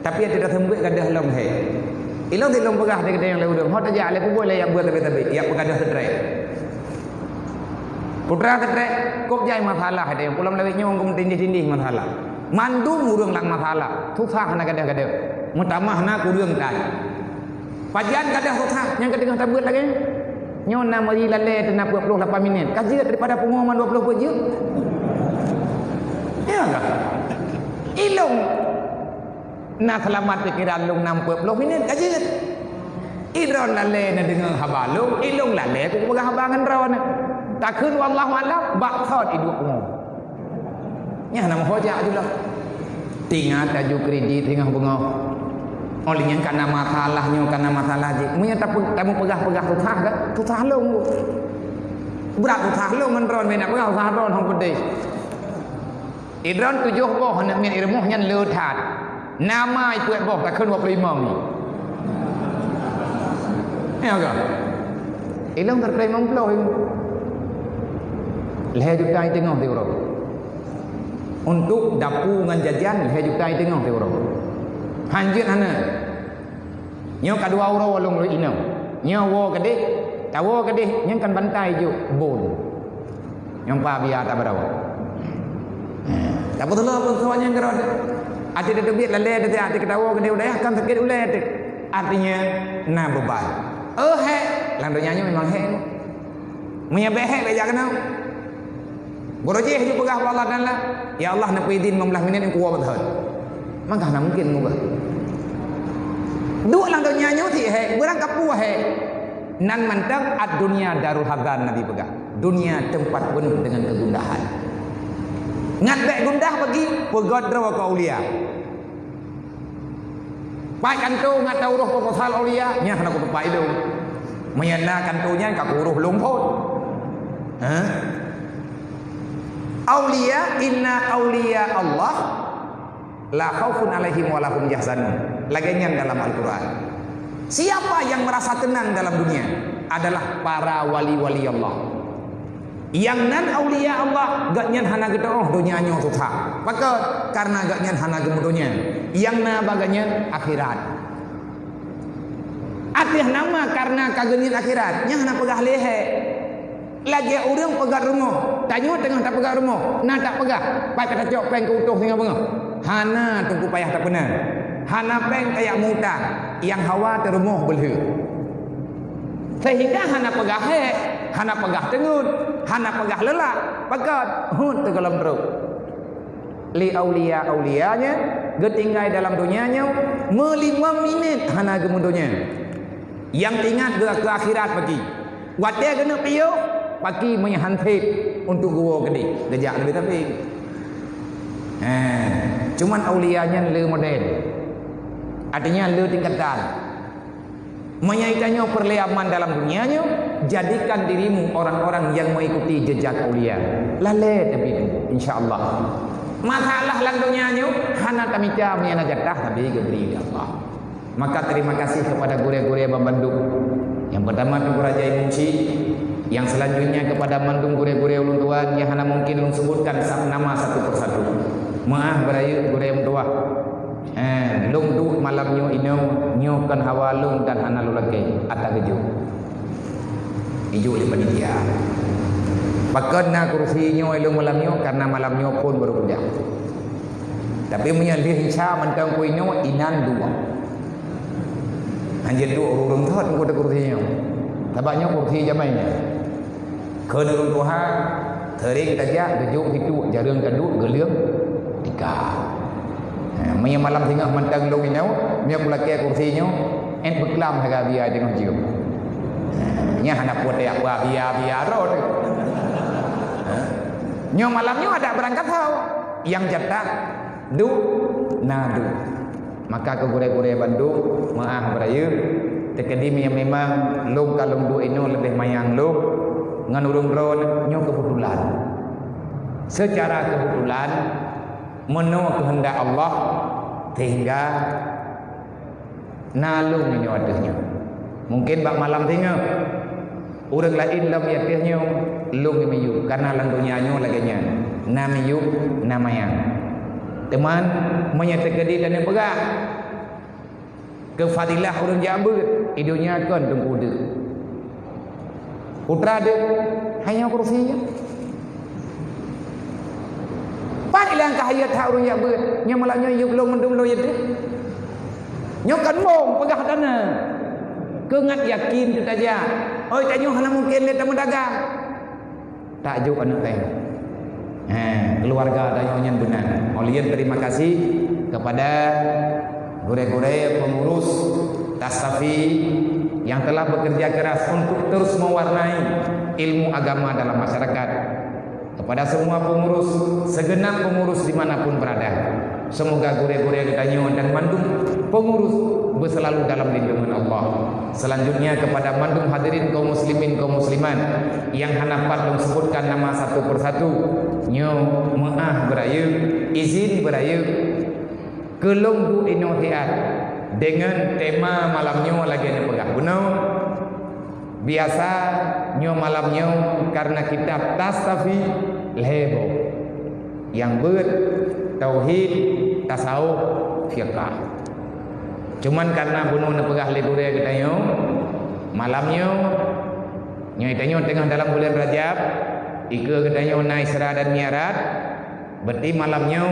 tapi ada sembut gadah long he ilong di long pegah de yang leudung hot aja ale ku boleh yang buat lebih ya pegadah sedrai putra sedrai kok jai masalah ada yang pulang lewat nyong kum tindih masalah mandu murung lang masalah susah na gadah mutamah na kurang tai pajan gadah susah yang kedengah tabut lagi nyon na mari lale tena 28 minit kaji daripada pengumuman 20 je ya enggak ilung na selamat pikiran lung 60 minit aja idron lale na dengan habalung ilung lale ku pegah habangan rawan tak kun wallahu alam bakhot hidup umum nya nama hoja adulah tinggal taju kredit tengah bunga olehnya karena masalah je munya tamu pegah susah dah susah lung berat susah lung menron nak pegah susah ron hang pedih idron 7 boh nak mian ilmu nyan leutat nama itu boh tak kun 25 ni ya ke ilmu terpelai memploh leh juta tengok di orang untuk dapu ngan jajan leh juta tengok di orang hanjut hana nyo kadua euro walung lu ino nyo wo gede tawo gede nyang kan bantai ju bon nyang pa biar tak berapa tak betul apa semuanya gerod ada debit lale ada ketawa gede udah kan sakit ulah artinya na beban he landonya memang he punya behe beja kenal boroje hidup pegah Allah dan lah ya Allah nak idin 15 minit yang kuat betul maka nak mungkin ngubah dua landonya ti he berang kapu he nan mantap ad dunia darul hadan nabi pegah dunia tempat penuh dengan kegundahan ngat baik gundah bagi pegodra wa kaulia pai kanto ngat tau roh proposal aulia nya hana ku pai do menyana kantonya ka kuruh lumput aulia inna aulia Allah la khaufun alaihim wa lahum yahzanun laginya dalam Al-Qur'an siapa yang merasa tenang dalam dunia adalah para wali-wali Allah Yang nan aulia Allah gak nyan hana gitu oh dunia nyo susah. Maka karena gak nyan hana gemudunya. Yang na baganya akhirat. Atih nama karena kagenin akhirat. Nya hana pegah lehe. Lagi orang pegat rumah. Tanya tengah tak pegat rumah. Nah tak pegah. Pai kata cok peng ke utuh tinggal bengah. Hana tunggu payah tak benar. Hana peng kayak muta. Yang hawa te rumah belhe. Sehingga hana pegah he. Hana pegah tengun. Hana pegah lelak. Pegat. Te dalam perut. Li aulia-aulianya. Getinggai dalam dunianya. 5 minit hana gemudunya. Yang ingat ke akhirat bagi. Wadah kena piyo. Pagi menyahantit untuk gua gede. Gejak lebih tapi. Cuman aulianya le model. Artinya le tingkatan. Menyaitannya perliaman dalam dunianya. Jadikan dirimu orang-orang yang mengikuti jejak aulia. Lale tapi itu insya-Allah. Masalah lang dunianya hana tamika menyana jatah tapi geberi Allah. Maka terima kasih kepada gure-gure Bandung. Yang pertama Tengku Raja Imunci. Yang selanjutnya kepada mandung gure-gure ulun tuan yang hana mungkin ulun sebutkan nama satu persatu. Maaf berayu gure ulun tua. Lung du malam nyo ino nyo kan hawa lung dan hana lulake atak geju. Ijo li panitia. Pakana kursi nyo ilung malam nyo karena malam nyo pun baru kerja. Tapi menyalih insya mentang ku ino inan dua. Anjir dua urung thot ku kursi nyo. Tabaknya kursi jamainya. Kenurun Tuhan tering tajak gejuk hitu jarang kaduk geliang tiga. Maya malam tengah mentang long inau mia pulake kursinya en beklam haga biar dengan jiu. Nya hana puat ya biar rod. Nyo malamnya ada berangkat tau yang jatah du nadu. Maka ke gure-gure Bandung maaf berayu tekedim yang memang long kalung du ino lebih mayang long ngan urung ron nyo kebetulan. Secara kebetulan menurut kehendak Allah sehingga nalung ini adanya. Mungkin bak malam tinggal urang lain lam yatihnya lung miyu karena lang dunianya laginya namiyu namanya. Teman menyatakan dan yang pegah kefadilah urang jambut idunya kan tunggu de. Putra dia hanya kursinya. Panilang kahayat haru ya ber. Nya malanya yuk long mendum lo yede. Nyokan mong pegah dana. Kengat yakin tu saja. Oi tanyo hana mungkin le tamu dagang. Tak juk anak teh. Keluarga tanyo nyan benar. Olian terima kasih kepada gure-gure pengurus Tasafi yang telah bekerja keras untuk terus mewarnai ilmu agama dalam masyarakat. Kepada semua pengurus, segenap pengurus dimanapun berada, semoga gure-gure Gedanyo dan mandung pengurus berselalu dalam lindungan Allah. Selanjutnya kepada mandung hadirin kaum muslimin kaum musliman yang hanapat menyebutkan nama satu persatu, nyo maaf berayu, izin berayu kelong du inotiat dengan tema malamnya lagi ni pegah gunau. Biasa nyo malamnya karena kitab Tasafi lebo yang ber tauhid tasawuf fiqh. Cuman karena bunuh na pegah legure kita nyo malamnya nyo itanyo tengah dalam bulan Rajab ika kita nyo na Isra dan Mi'raj, berarti malamnya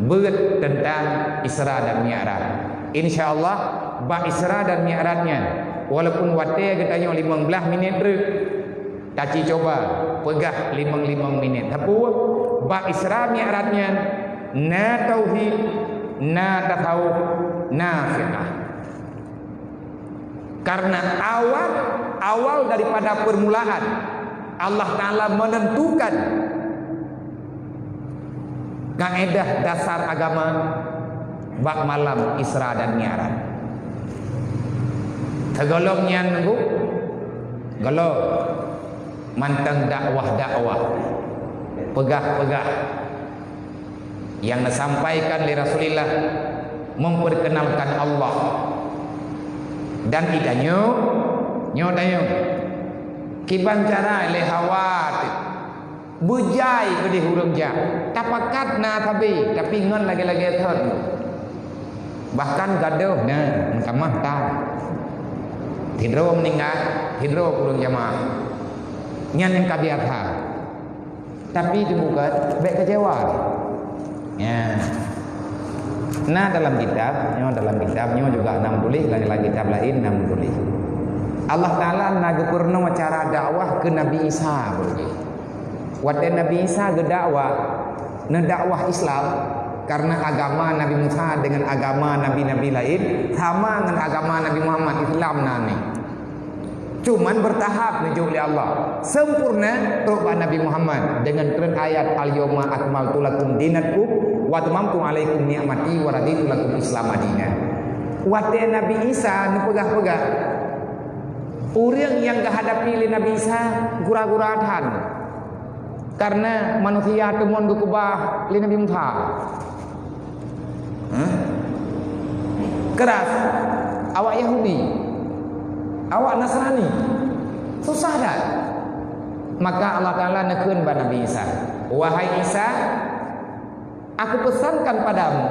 ber tentang Isra dan Mi'raj. Insyaallah bab Isra dan Mi'rajnya walaupun wate katanya 15 minit rek taci coba pegah 5 minit tapi bab Isra Mi'rajnya na tauhid na tasawuf na fiqh. Karena awal daripada permulaan Allah Ta'ala menentukan kaedah dasar agama bab malam Isra dan Mi'raj. Tegolongnya nunggu galo mantang dakwah pegah yang disampaikan oleh Rasulullah memperkenalkan Allah dan idanyo kiban cara le hawat bujai ke di hurung ja tapakat na tapi ngan lagi-lagi thot bahkan gaduh nah sama ta hidro meninggal hidro hurung jamaah nyan yang kabiatha tapi itu bukan baik kecewa ya. Nah dalam kitabnya juga nam tulis dalam kitab lain nam tulis Allah Ta'ala nagepurna cara dakwah ke Nabi Isa begitu. Waktu Nabi Isa ke dakwah Islam karena agama Nabi Musa dengan agama nabi-nabi lain sama dengan agama Nabi Muhammad Islam nani. Cuman bertahap menuju oleh Allah. Sempurna terhadap Nabi Muhammad dengan keren ayat al-yawma akmaltu lakum dinakum wa tamamtu alaikum ni'mati wa raditu lakum Islam madinah. Waktu Nabi Isa nepegah-pegah orang yang kehadapi oleh Nabi Isa gura-guratan karena manusia temuan gukubah oleh Nabi Musa keras awak Yahudi awak Nasrani susah dah maka Allah Ta'ala nekeun pada Nabi Isa wahai Isa aku pesankan padamu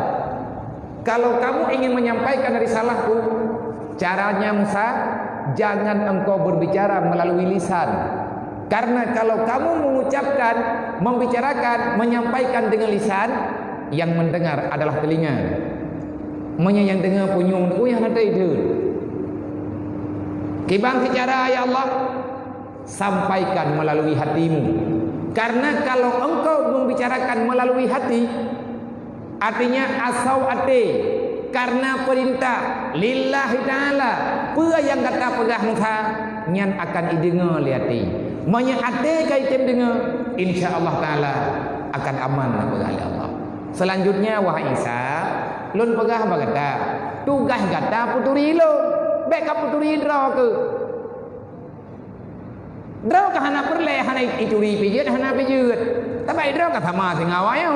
kalau kamu ingin menyampaikan risalahku caranya Musa jangan engkau berbicara melalui lisan karena kalau kamu mengucapkan membicarakan menyampaikan dengan lisan yang mendengar adalah telinga yang dengar punyung yang ada itu kibang secara ya Allah sampaikan melalui hatimu karena kalau engkau membicarakan melalui hati artinya asau ate karena perintah lillahi ta'ala pua yang kata pegah muka nyan akan idengar liati manya ate kaitem dengar insyaallah ta'ala akan aman pegah Allah. Selanjutnya wahai Isa lun pegah bagata tugas kata puturi lo beka puturi draw ke draw ka hana perle hana ituri pijit hana pijit tapi draw ka sama sing awaya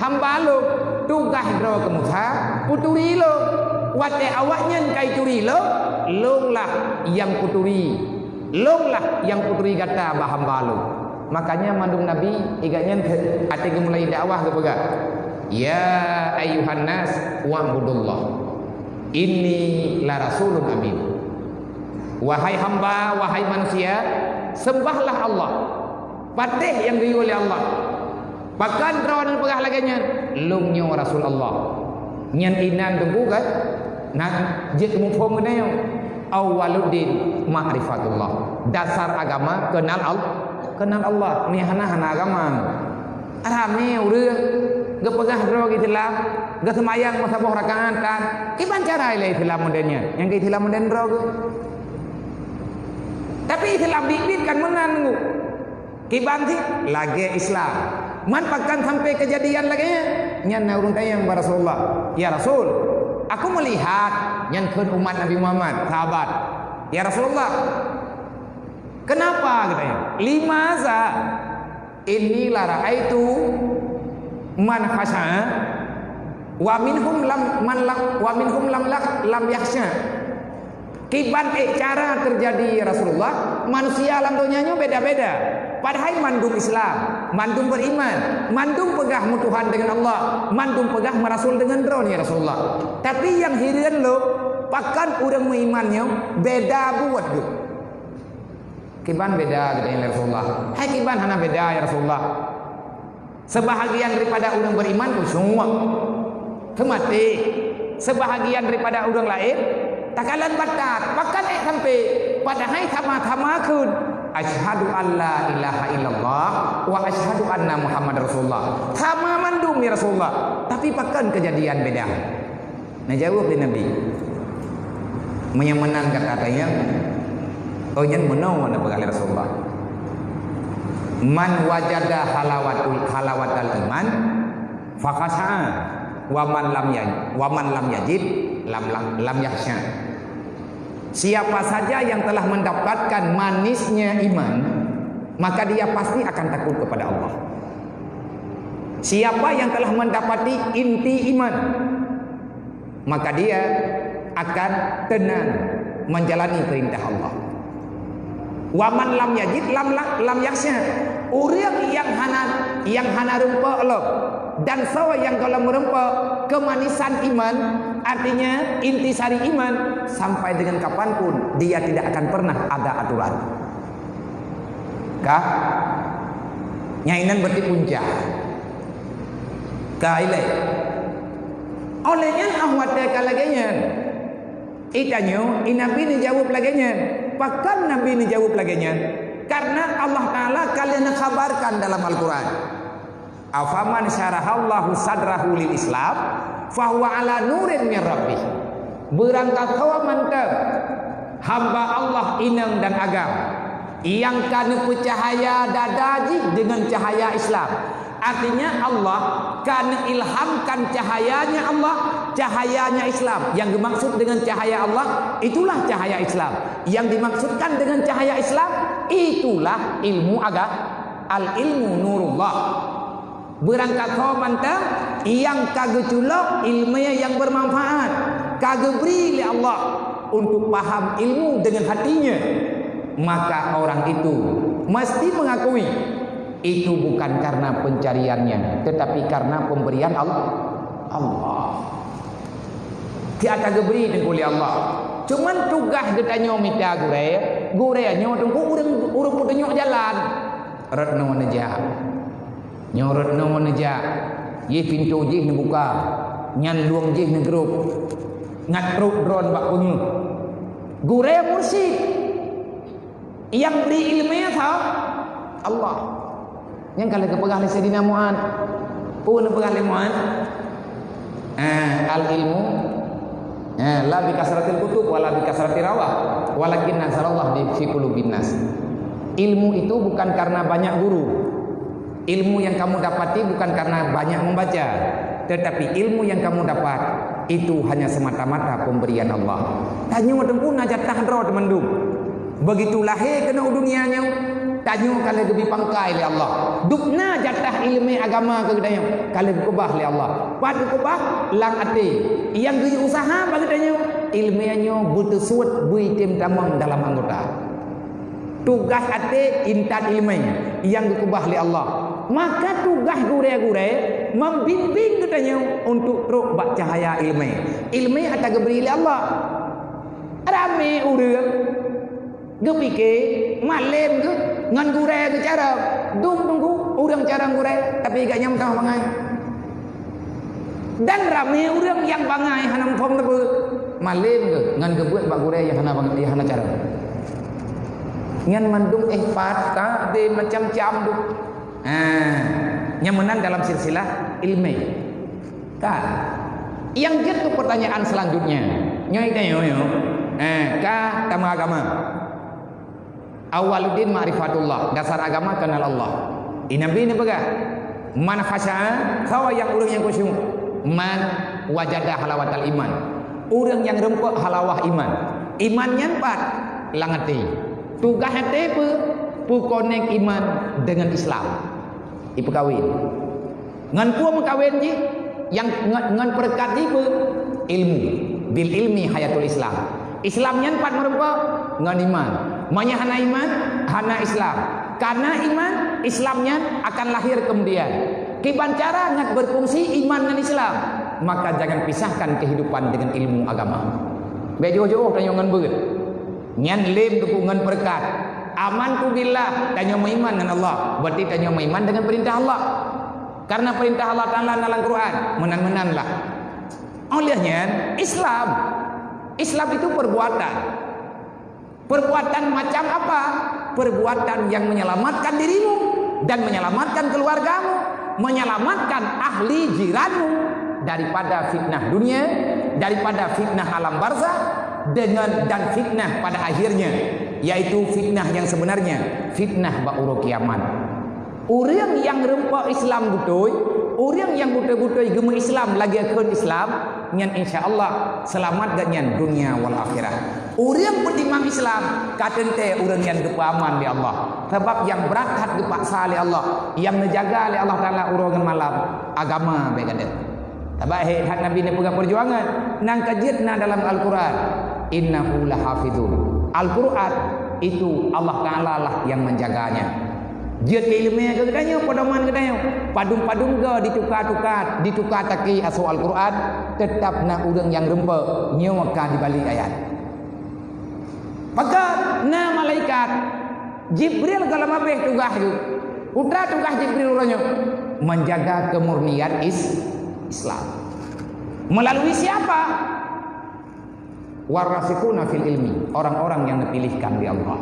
hamba lo tugas draw ke muka puturi lo wate awaknya kai curi lo longlah yang puturi kata hamba lo makanya mandung Nabi iganya ate mulai dakwah ke pegak ya ayuhan nas wa'budullah inni la rasulun amin wahai hamba wahai manusia sembahlah Allah patih yang diri oleh Allah bahkan rawan pegah laganya lungnyo Rasulullah nyan inan tunggu kan nak jik mufhum kenayo awaluddin ma'rifatullah dasar agama kenal Allah ni hana agama arame urang gepegah draw gitu lah gak semayang masa boh rakaat kan kiban cara ile Islam modennya yang ke Islam moden draw tapi Islam dikit kan menang kiban sih lagi Islam manfaatkan sampai kejadian lagi nyan urang tayang ba Rasulullah ya Rasul aku melihat nyankeun umat Nabi Muhammad sahabat ya Rasulullah kenapa katanya limaza inilah raaitu man khasha wa minhum lam yakhsha kiban cara terjadi ya Rasulullah manusia alam dunianya beda-beda padahal mandum Islam mandum beriman mandum pegah Tuhan dengan Allah mandum pegah merasul dengan drone ya Rasulullah tapi yang hirian lo pakan urang meimannya beda buat tu kiban beda gitu ya Rasulullah hai kiban hana beda ya Rasulullah sebahagian daripada orang beriman tu semua kemati sebahagian daripada orang lain takalan batat bahkan sampai padahal sama-sama kun asyhadu alla ilaha illallah wa asyhadu anna Muhammad Rasulullah sama mandum ya Rasulullah tapi bahkan kejadian beda nah jawab di Nabi menyemenan katanya oh yang menau mana berkali Rasulullah man wajada halawatal iman fakasa wa man lam yajid lam yakhsha siapa saja yang telah mendapatkan manisnya iman maka dia pasti akan takut kepada Allah siapa yang telah mendapati inti iman maka dia akan tenang menjalani perintah Allah Waman lam yajid lam yaksya. Orang yang hana rupa Allah dan sawa yang kalau merempa kemanisan iman, artinya intisari iman, sampai dengan kapanpun dia tidak akan pernah ada aturan. Kah? Nyainan berarti puncak. Kailai. Olehnya ahwate kalagenya. Itanyo, Nabi ni jawab laganya. Pakan Nabi ni jawab laganya. Karena Allah Ta'ala kalian kabarkan dalam Al-Quran. Afaman syarahallahu sadrahu lil Islam fahuwa ala nurin min rabbih. Berangkat kawa mantap hamba Allah inang dan agam yang kana cahaya dadaji dengan cahaya Islam. Artinya Allah kana ilhamkan cahayanya Islam. Yang dimaksud dengan cahaya Allah itulah cahaya Islam. Yang dimaksudkan dengan cahaya Islam itulah ilmu agama. Al ilmu nurullah. Berangkat kau mantap yang kageculok ilmunya yang bermanfaat. Kageberi oleh Allah untuk paham ilmu dengan hatinya. Maka orang itu mesti mengakui itu bukan karena pencariannya, tetapi karena pemberian Allah. Dia akan diberi oleh Allah. Cuman tugas kita nyomita gure tunggu urang punya jalan. Retno neja. Nyorotno neja. Ye pintu je ni buka. Nyan luang je ni grup. Ngatruk dron bak punyu. Gure mursyid. Yang beri ilmunya tahu Allah. Yang kalau kepegang Sayyidina Mu'ad pun pegang Mu'ad al ilmu la bi kasratil kutub wala bi kasratir rawah walakin nazalallahu fi qulubin nas. Ilmu itu bukan karena banyak guru. Ilmu yang kamu dapati bukan karena banyak membaca, tetapi ilmu yang kamu dapat itu hanya semata-mata pemberian Allah. Tanya dengku najatah dro temendung. Begitu lahir kena dunianya tanya kalau lebih pangkai oleh Allah. Dukna jatah ilmu agama ke gedanya kalau kubah oleh Allah. Padu kubah lang ati. Yang gaya usaha bagi tanya ilmunya butuh suat bui tim tamang dalam anggota. Tugas ati intat ilmu yang dikubah oleh Allah. Maka tugas gure-gure membimbing katanya untuk terus bak cahaya ilmu. Ilmu akan diberi oleh Allah. Rame urang gepike malem ke ngan gure ke cara dung tunggu urang cara gure tapi gak nyam tau bangai. Dan rame urang yang bangai hanam pom tebu malem ke ngan gebuat bak gure yang hana bangai hana cara. Ngan mandung patah de macam-macam tu. Nyamanan dalam silsilah ilmi. Kan? Yang gitu pertanyaan selanjutnya. Nyoi tanya yo. Ka tamu agama. Awaluddin ma'rifatullah, dasar agama kenal Allah. Nabi ini pegang. Man khasya'a, sawa yang orang yang khusyuk. Man wajada halawatal iman. Orang yang rempuk halawah iman. Imannya 4, langati. Tugas hati pu konek iman dengan Islam. Ipu kawin. Ngan pu mengkawin ji yang ngan perkat ji ilmu. Bil ilmi hayatul Islam. Islamnya 4 merempuk ngan iman. Manya hana iman, hana Islam. Karena iman, Islamnya akan lahir kemudian. Kiban cara ngat berfungsi iman dan Islam. Maka jangan pisahkan kehidupan dengan ilmu agama. Bejo-jo tanya ngan beut. Nyan lem dukungan berkat. Amantu billah tanya iman dengan Allah. Berarti tanya iman dengan perintah Allah. Karena perintah Allah Ta'ala dalam Quran menan-menanlah. Olehnya Islam itu perbuatan. Perbuatan macam apa? Perbuatan yang menyelamatkan dirimu dan menyelamatkan keluargamu, menyelamatkan ahli jiranmu daripada fitnah dunia, daripada fitnah alam barzah dan fitnah pada akhirnya, yaitu fitnah yang sebenarnya, fitnah ba'uro kiamat. Orang yang rempah Islam betul, orang yang betul-betul gema Islam lagi akun Islam, nyan insyaallah selamat ganyan dunia wal akhirah. Orang beriman Islam kata teh orang yang gepaman di Allah. Sebab yang berangkat gepaksa oleh Allah, yang menjaga oleh Allah Taala urangan malam agama begade. Tabah hat Nabi ni pegang perjuangan nang kajiatna dalam Al-Qur'an. Innahu lahafizun. Al-Qur'an itu Allah Ta'ala lah yang menjaganya. Dia ilmu ke katanya, pedoman katanya, padung-padung ke ditukar taki asal Al-Quran, tetap nak urang yang rempa nyawa di balik ayat. Maka na malaikat Jibril kalau mabeh tugas itu, udah tugas Jibril orangnya menjaga kemurnian Islam. Melalui siapa? Warasikuna fil ilmi, orang-orang yang dipilihkan di Allah.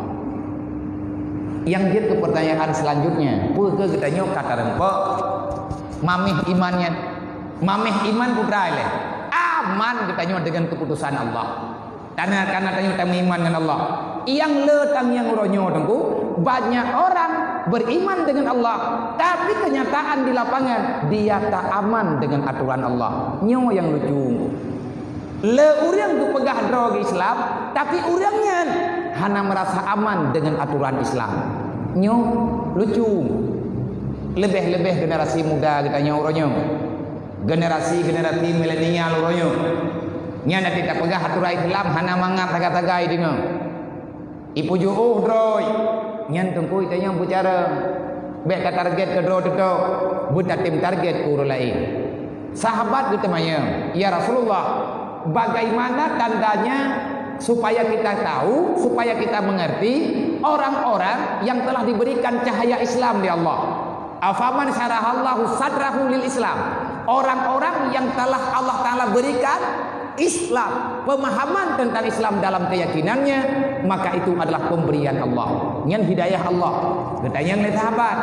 Yang dia ke pertanyaan selanjutnya, puke katanya kata rempok, mamih imannya, mamih iman putra ile, aman katanya dengan keputusan Allah. Karena tanya tamu iman dengan Allah. Yang letang yang uronyo tengku, banyak orang beriman dengan Allah, tapi kenyataan di lapangan dia tak aman dengan aturan Allah. Nyo yang lucu. Le urang tu pegah drog Islam, tapi urangnya hana merasa aman dengan aturan Islam. Nyo lucu. Lebih-lebih generasi muda katanya orangnya. Generasi milenial orangnya. Nya nanti tak pegah aturan Islam hana mangat tagai-tagai dengar. Ipu juuh droy. Nyan tengku itanya bicara bek ka target ke dro teto. Buta tim target ku lain. Sahabat kita maya, ya Rasulullah, bagaimana tandanya supaya kita tahu, supaya kita mengerti orang-orang yang telah diberikan cahaya Islam di Allah. Afaman syarahallahu sadrahu lil Islam. Orang-orang yang telah Allah Ta'ala berikan Islam, pemahaman tentang Islam dalam keyakinannya, maka itu adalah pemberian Allah. Yang hidayah Allah. Katanya oleh sahabat,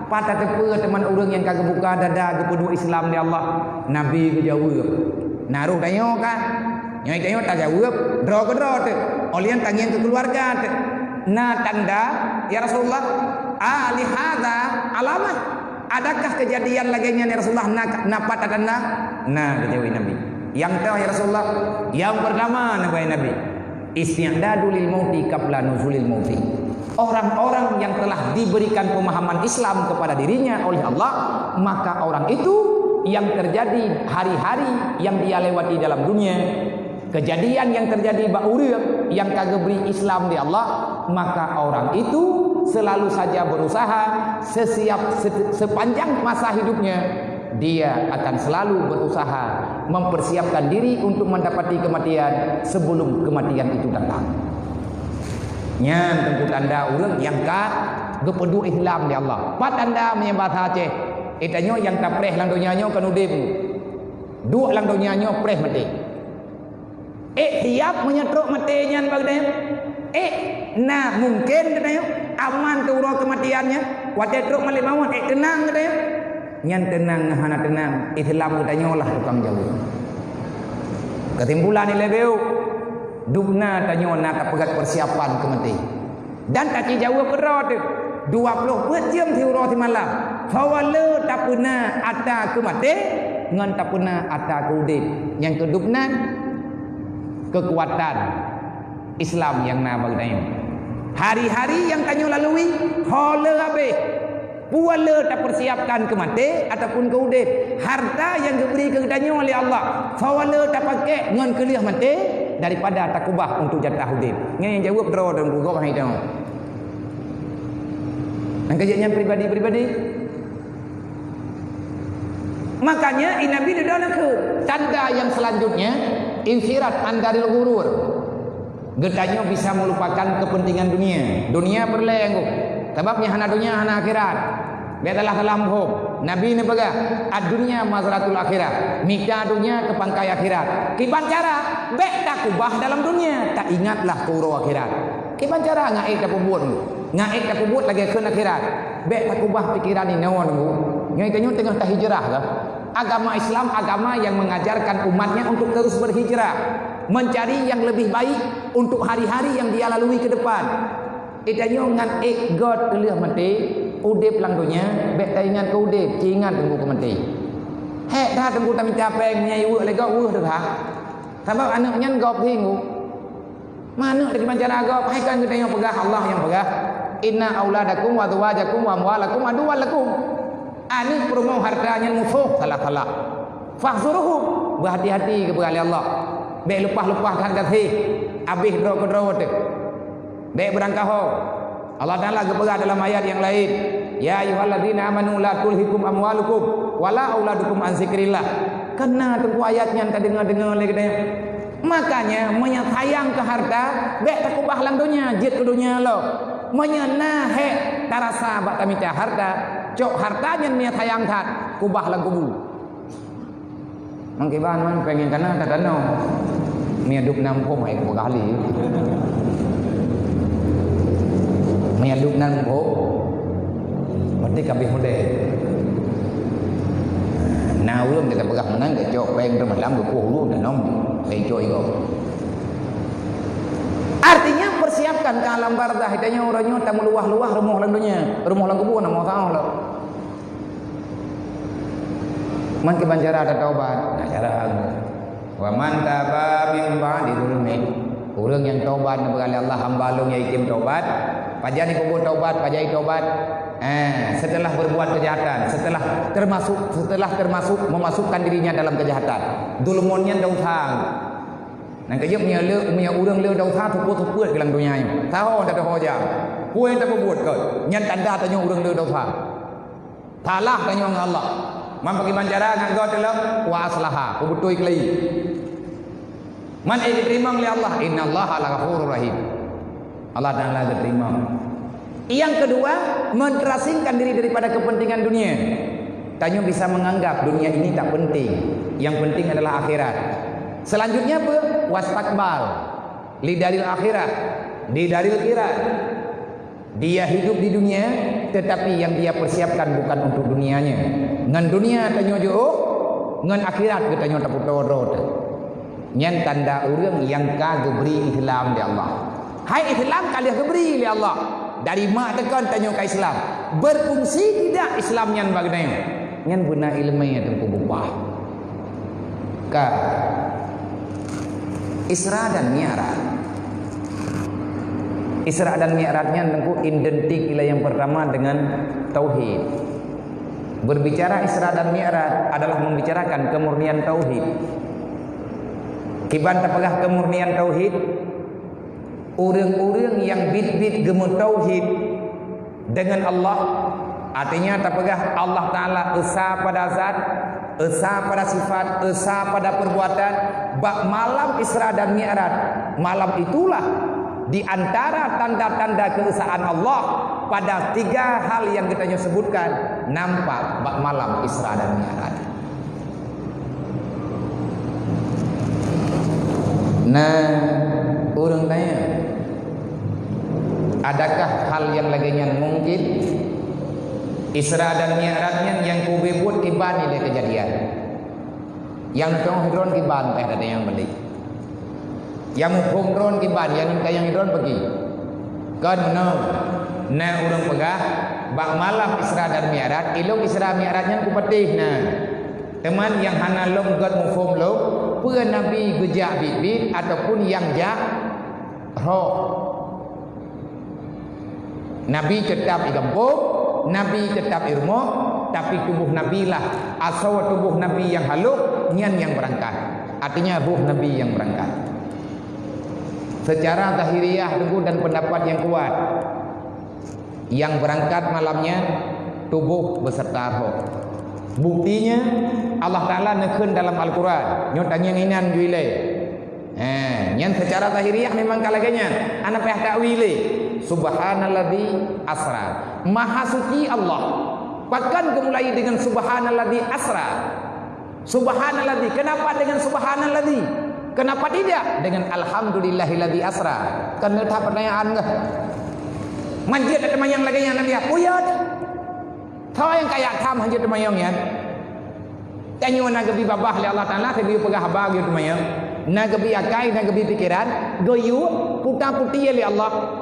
pada tepe teman orang yang kagak buka dada kepada Islam di Allah, Nabi ke jawab. Naruh tanya kan, yang tanya tak jawab, draw ke draw tu. Olian tanya ke keluarga tu. Nah tanda, ya Rasulullah, lihada alamat. Adakah kejadian laginya ya Rasulullah napat tanda? Nah kejawab Nabi. Yang tahu ya Rasulullah, yang pertama Nabi, isti'dadu lil mauti qabla nuzulil mauti. Orang-orang yang telah diberikan pemahaman Islam kepada dirinya oleh Allah, maka orang itu yang terjadi hari-hari yang dia lewati dalam dunia, kejadian yang terjadi ba'uriyah yang kagak beri Islam di Allah, maka orang itu selalu saja berusaha sepanjang masa hidupnya dia akan selalu berusaha mempersiapkan diri untuk mendapati kematian sebelum kematian itu datang. Nyan tentu tanda orang yang kepedu Islam di Allah. Pat tanda menyembah Aceh. Itanya yang tak preh lang dunianya kan udip. Dua lang dunianya preh mati. Siap menyetruk mati nyan bagdanya. Nah mungkin katanya aman tu roh kematiannya. Wadah truk malik mawon. Tenang katanya. Nyan tenang hana tenang. Islam katanya lah tukang jauh. Ketimpulan ini lebih. Dubna tanya nak pegat persiapan ke mati. Dan tak jawab berot 20 jam tiuro ti malam. Fawala tak puna ata ke mati ngan tak puna ata ke udip. Yang kedupna kekuatan Islam yang na bagdanya. Hari-hari yang tanya lalui hola habis. Puala tak persiapkan ke mati ataupun ke udip. Harta yang diberi ke tanya oleh Allah. Fawala tak pakai ngan kelih mati daripada takubah untuk jatah udip. Ini yang jawab draw dan gugur hai tengok. Dan kejadian pribadi-pribadi. Makanya Nabi dah ke tanda yang selanjutnya infirat andaril ghurur. Getanya bisa melupakan kepentingan dunia. Dunia berlenggu. Sebabnya hana dunia hana akhirat. Betalah dalam hukum. Nabi ni pegang ad-dunya mazratul akhirat. Mika dunia ke pangkai akhirat. Kiban cara bek tak kubah dalam dunia, tak ingatlah kuro akhirat. Kiban cara ngaik tak kubut. Ngaik tak kubut lagi ke akhirat. Bek tak kubah pikiran ni nawan tu. Yang itu tengah tak hijrah ke? Agama Islam agama yang mengajarkan umatnya untuk terus berhijrah, mencari yang lebih baik untuk hari-hari yang dia lalui ke depan. Itanya ngan God kelih mati, udip lang dunia, bek tak ingat ke udip, ingat tunggu ke mati. Hek dah tunggu tak minta peng nyai wuk lagi wuk dah. Sebab anaknya gop hingu. Mana dari cara gop hai kan kita yang pegah Allah yang pegah. Inna auladakum wa azwajakum wa amwalakum aduwwan lakum. Anak promo hartanya musuh salah-salah. Fahzuruhum, berhati-hati kepada Allah. Bek lupa-lupa kan kasih. Habis draw tu.
Dek berangkaho. Allah Ta'ala berpegang dalam ayat yang lain. Ya ayyuhalladzina amanu la tulhikum amwalukum wala auladukum an zikrillah. Kena tunggu ayatnya enta dengar-dengar lagi katanya. Makanya menyayang ke harta, dek tak kubah lang dunia, jit ke dunia lo. Menyana he tarasa bak tamita harta, cok hartanya niat hayang tat, kubah lang kubu. Mangkiban man pengen kana tak no. Mia duk nampung ai ku kali. Mia duk nampung. Mesti kabeh hode. Nào luôn kita pegang menang ke cok peng termalam ke kuhu dan nom leco iko. Artinya persiapkan ke alam barzah. Hitanya orangnya tak meluah-luah rumah lang dunia, rumah lang kubu nak mau tahu lo. Man ke banjara ada taubat, nah cara wa man taba min ba'di dzulmi. Orang yang taubat kepada Allah hamba long yang ikim taubat, pajani kubur taubat, pajai taubat. Setelah berbuat kejahatan, setelah termasuk memasukkan dirinya dalam kejahatan, dulumonnya dah utang. Nang kejap punya orang le dah utang tupu-tupu ke dalam dunia ni. Tahu tak tahu aja. Puan tak buat ke? Nyan tanda tanya orang le dah utang. Talah tanya dengan Allah. Man bagi manjara ngak god dalam wa aslaha, kubutui kelai. Man diterima oleh Allah, innallaha laghafurur rahim. Allah Ta'ala diterima. Yang kedua, menterasingkan diri daripada kepentingan dunia. Tanya bisa menganggap dunia ini tak penting. Yang penting adalah akhirat. Selanjutnya apa? Wastakbal. Li dalil akhirat, di dalil akhirat. Dia hidup di dunia, tetapi yang dia persiapkan bukan untuk dunianya. Ngan dunia tanya jo, ngan akhirat kita tanya tak putar. Nyan tanda orang yang kagak beri Islam di Allah. Hai Islam kalian beri oleh Allah. Dari mak tekan tanya ke Islam. Berfungsi tidak Islam nyan bagaimana? Nyan guna ilmu yang tempuh bupah. Ka Isra dan Mi'raj. Isra dan Mi'rajnya tentu identik ila yang pertama dengan tauhid. Berbicara Isra dan Mi'raj adalah membicarakan kemurnian tauhid. Kiban tapagah kemurnian tauhid. Orang-orang yang bit-bit gemuk tauhid dengan Allah, artinya tapagah Allah Ta'ala esa pada zat, esa pada sifat, esa pada perbuatan. Bak malam Isra dan Mi'raj, malam itulah di antara tanda-tanda keesaan Allah pada tiga hal yang kita sebutkan nampak bak malam Isra dan Mi'raj. Nah, orang tanya, adakah hal yang laginya mungkin Isra dan Mi'rajnya yang kubebut kiban ini kejadian? Yang tong hidron kiban ada yang beli. Yang mumpung drone kiban yang kayang hidron pergi. Kan menang. Nah orang pegah bak malam Isra dan Mi'raj, ilung Isra Mi'rajnya ku petih nah. Teman yang hana long god mufum long, pun Nabi gejak bibit ataupun yang jak roh. Nabi tetap igampung, Nabi tetap ilmu, tapi tubuh Nabi lah asal tubuh Nabi yang halus, nyan yang berangkat. Artinya ruh Nabi yang berangkat. Secara zahiriyah teguh dan pendapat yang kuat, yang berangkat malamnya tubuh beserta roh. Buktinya Allah Ta'ala nekun dalam Al-Quran nyotanya nginan juile. Yang secara zahiriyah memang kalaganya anak payah takwile. Subhanalladzi asra, maha suci Allah. Bahkan dimulai dengan subhanalladzi asra. Subhanalladzi, kenapa dengan subhanalladzi? Kenapa tidak dengan alhamdulillahilladzi asra? Kan ada pertanyaan enggak? Manjir ada mayang lagi yang Nabi puyat. Tahu yang kayak kam hanya temayangnya. Tanya naga bi babah li Allah Taala tapi pegah habag gitu mayang. Naga bi akai naga bi pikiran, goyu puta-puti li Allah.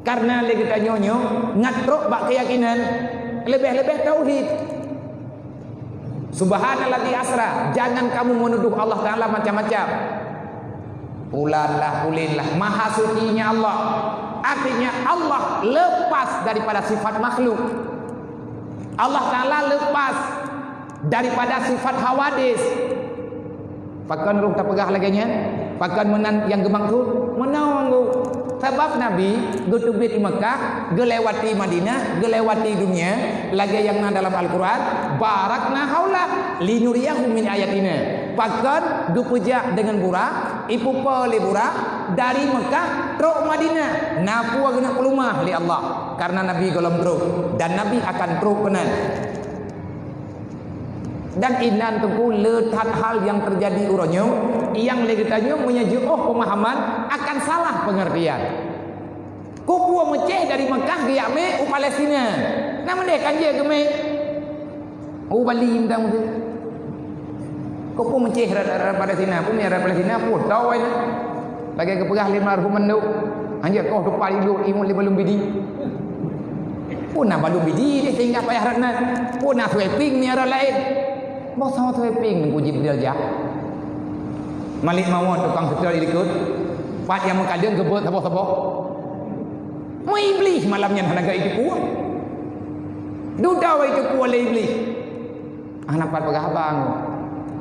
Karena lagi kita nyonyo ngatrok bak keyakinan lebih-lebih tauhid. Subhanalladzi asra, jangan kamu menuduh Allah Taala macam-macam. Ulallah ulillah, maha sucinya Allah. Artinya Allah lepas daripada sifat makhluk. Allah Ta'ala lepas daripada sifat hawadis. Pakan ruh tak pegah laginya. Pakan menan yang gemang tu menawang tu. Sebab Nabi getubit di Mekah, gelewati Madinah, gelewati dunia, lagi yang dalam Al-Quran, barakna haula linuriyahu min ayatina. Bahkan dupejak dengan burak, ipu pele burak dari Mekah terus Madinah. Napu agak pelumah li Allah karena Nabi golong terus dan Nabi akan terus penan. Dan inan tunggu letak hal yang terjadi uronyo yang legitanyo menyejuh pemahaman akan salah pengertian. Kupu meceh dari Mekah ke Yame u Palestina. Nama deh kan je ke me. U Bali ndang tu. Kupu meceh dari Palestina, punya dari Palestina pun tahu ini. Bagi kepegah 5 argumen tu. Hanya kau depan dulu imun belum bidi. Puna belum bidi dia sehingga payah ratna. Puna sweeping ni orang lain. Bos sama sweeping ku Jibril jah. Malik mawon tukang setel ikut. Pat yang mengkadeun gebet sabok-sabok. Mu iblis malamnya hanaga itu kuat. Duda wa itu kuat le iblis. Anak pat pegah abang.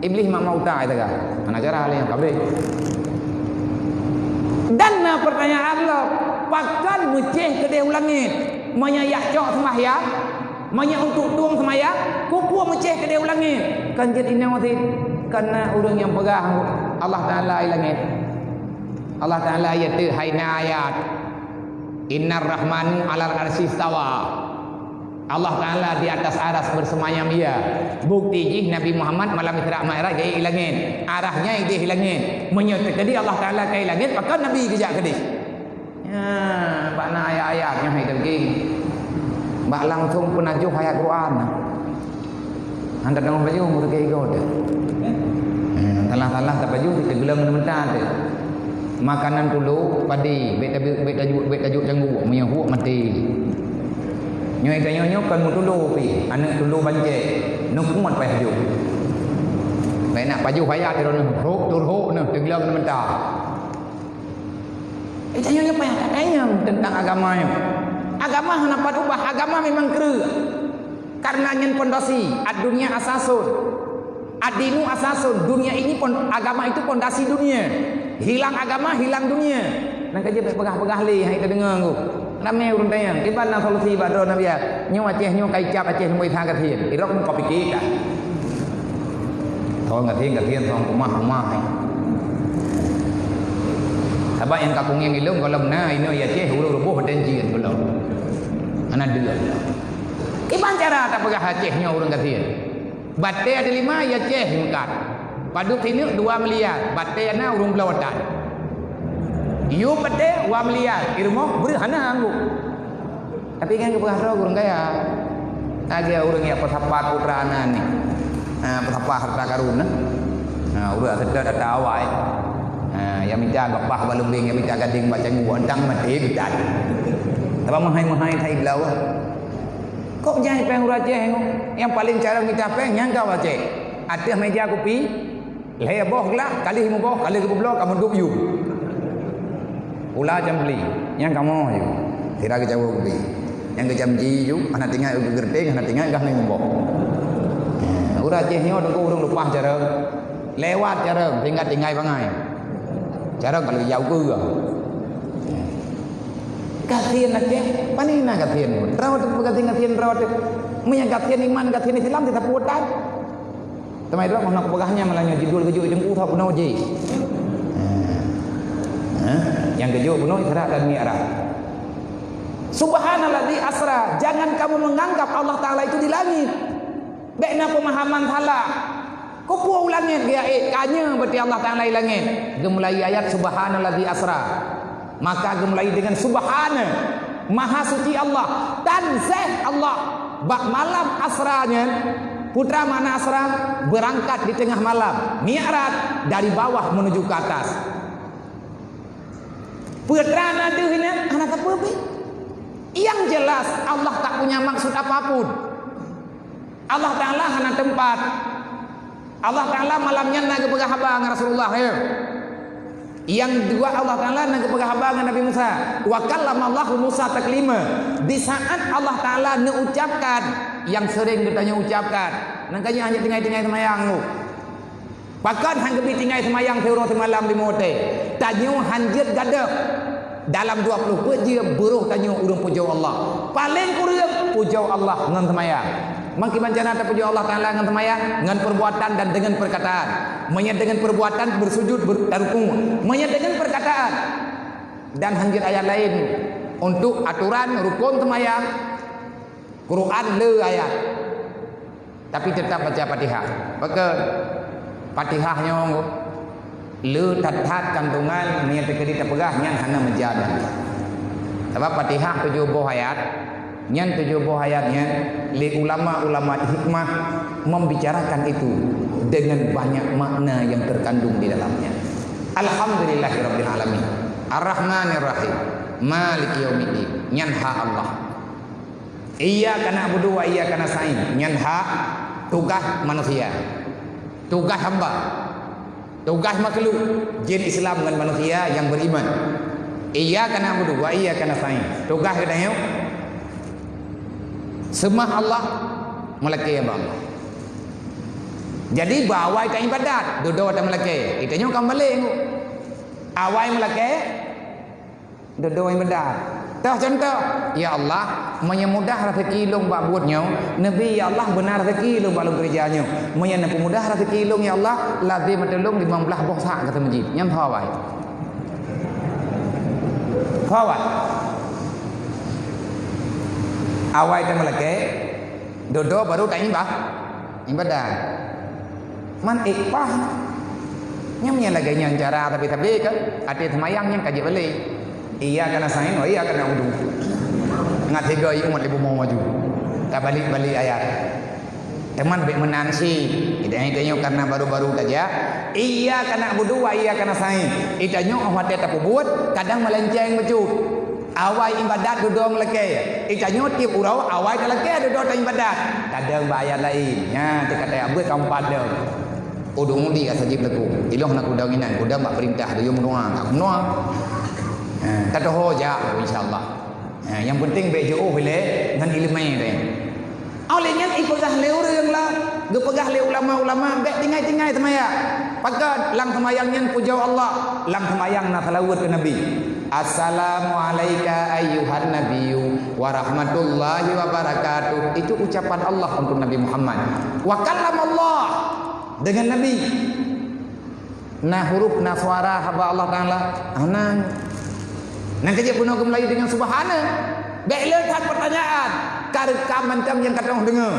Iblis mak mau tak itu kan. Anak cara le yang kabeh. Dan pertanyaan Allah, pakkan meceh ke dia ulangit. Menyayak cok sembahyang, menyak untuk tuang sembahyang, kupu meceh ke dia ulangit. Kan jadi nawati karena orang yang pegang Allah Taala ilangit. Allah Taala ayat tu haina ayat. Innar rahmanu 'alal arsy istawa. Allah Taala di atas aras bersemayam ia. Bukti jih Nabi Muhammad malam Isra Mi'raj dia hilangin. Arahnya dia hilangin. Menyertai jadi Allah Taala kai langit, maka Nabi kejak kedis. Ya, makna ayat-ayatnya hai terging. Mbak langsung penajuh ayat Quran. Anda dengan baju murid ke ikut. Salah-salah tak baju tergelam mental tu. Makanan dulu padi, bet tajuk canggu, punya huak mati. Nyoi tanya kan mu dulu pi, anak dulu banjek. Nuk kuat payah ju. Baik nak baju ayat dia nak turhuk nak tergelam mental. Tanya payah tanya tentang agamanya. Agama hendak ubah, agama memang kera. Karena nyen pondasi, dunia asasun. Adinu asasun, dunia ini agama itu pondasi dunia. Hilang agama, hilang dunia. Nang kerja pegah-pegah li hai terdengar aku. Ramai urun tanya, di mana solusi badro Nabi ya? Nyo Aceh nyo kai cap Aceh mui thang kathian. Irok mun kopi kita. Thong kathian thong kumah hai. Sebab yang kakung yang ilung kalau na ino ya Aceh huru-huru dan jian belum. Anak dulu. Iban cara tak pegah Acehnya urang kathian. Batte ada 5 ya Aceh mengkat. Paduk sini 2 miliar. Batte ana urang belawatan. Yu batte 2 miliar. Irmo berhana anggu. Tapi kan kepegah ro urang kaya. Agak urang ya petapa putrana ni. Petapa harta karuna. Urang sedar ada awai. Yang minta gapah balung ling, yang minta gading baca nguan tang mati bidan. Tapi mahai thai belau. Kok jangan peng Aceh yang paling cara minta peng yang kau Aceh. Ada meja kopi, leh boh gelap, kali himu boh, kali himu blok kamu duk yu. Ulah jam beli, yang kamu yu. Tira ke jauh kopi. Yang ke jam ji yu, anak tinggal ke gerteng, anak tinggal gah himu boh. Urang Aceh ni orang urang lupa cara. Lewat cara tinggal bangai. Cara kalau jauh ke kasihan Aceh, panina kasihan. Rawat kasihan rawat. Punya kasihan iman, kasihan Islam kita puatan. Temai itu nak pegahnya malahnya judul kejuk jengku tak puno je. Yang kejuk puno Isra dan Mi'raj. Subhanalladzi asra, jangan kamu menganggap Allah Taala itu di langit. Bekna pemahaman salah. Kau puau langit dia kanya berarti Allah Taala di langit. Gemulai ayat subhanalladzi asra. Maka gemulai dengan subhana, maha suci Allah, tanzih Allah. Bak malam asranya, putra mana asra berangkat di tengah malam. Mi'raj dari bawah menuju ke atas. Putra nadu ini anak apa? Yang jelas Allah tak punya maksud apapun. Allah Taala hanya tempat. Allah Taala malamnya nak kepegah abang Rasulullah ya. Yang dua Allah Taala nak kepegah abang Nabi Musa. Wa kallamallahu Musa taklima. Di saat Allah Taala nak ucapkan yang sering ditanya ucapkan. Nangkanya hanya tinggal-tinggal semayang tu. Pakat hang kebi tinggal semayang teuro semalam di mote. Tanyo hanjit gadap. dalam 20 pet dia beruh tanya urang puja Allah. Paling kurang puja Allah dengan semayang. Mangki bancana ta puja Allah Taala dengan semayang, dengan perbuatan dan dengan perkataan. Manya dengan perbuatan bersujud berrukuk, manya dengan perkataan. Dan hanjir ayat lain untuk aturan rukun semayang, Quran le ayat. Tapi tetap baca Fatihah. Maka Fatihahnya le tat-tat kandungan niat tekedi terpegah nyan hana menjadi. Sebab Fatihah 70 ayat, nyan 70 ayatnya li ulama-ulama hikmah membicarakan itu dengan banyak makna yang terkandung di dalamnya. Alhamdulillahirabbil alamin. Ar-Rahmanir-Rahim. Maliki yaumiddin. Nyan ha Allah. Iyyaka na'budu wa iyyaka nasta'in. Nyan ha tugas manusia. Tugas hamba. Tugas makhluk jin Islam dengan manusia yang beriman. Iyyaka na'budu wa iyyaka nasta'in. Tugas katanya sembah Allah melaki Allah. Jadi bawa ikan ibadat duduk atas melaki. Itanya kan balik. Awai melaki duduk ibadat. Tahu contoh, ya Allah menyemudah rezeki long bak buatnya. Nabi ya Allah benar rezeki long bak long kerjanya. Menyen pemudah rezeki long ya Allah lazim matulung 15 bosak kata masjid. Nyam hawai. Hawai. Awai tu melake duduk baru tak ibadah. Man ikpah. Nyam nya lagi yang cara tapi kan ada semayang yang kaji balik. Iya kena sain, oh iya kena udu. Ngat tiga umat ibu mau maju. Tak balik ayat. Teman bek menansi. Idanya karena baru-baru saja. Iya kena udu, iya kena sain. Idanya awak tak buat, kadang melenceng becut. Awai ibadat duduk leke. Idanya tiap urau awai leke duduk tak ibadat. Kadang bayar lain. Ya, kata abut kampat dah. Udung di asajib laku. Iloh nak udang inan, udang mak perintah dia menua, tak menua. Kata hoja insyaallah. Yang penting baik jauh boleh dengan ilmu dia. Olehnya ipegah le urang lah, gepegah le ulama-ulama baik tinggai-tinggai semaya. Pakat lang semayangnya puja Allah, lang semayang na salawat ke Nabi. Assalamu alayka ayyuhan nabiyyu wa rahmatullahi wa barakatuh. Itu ucapan Allah untuk Nabi Muhammad. Wa kallamallah dengan Nabi. Nah huruf nah suara haba Allah Taala. Anan nak kerja penuh ke Melayu dengan subhana. Baiklah tak pertanyaan. Karekam macam yang kata orang dengar.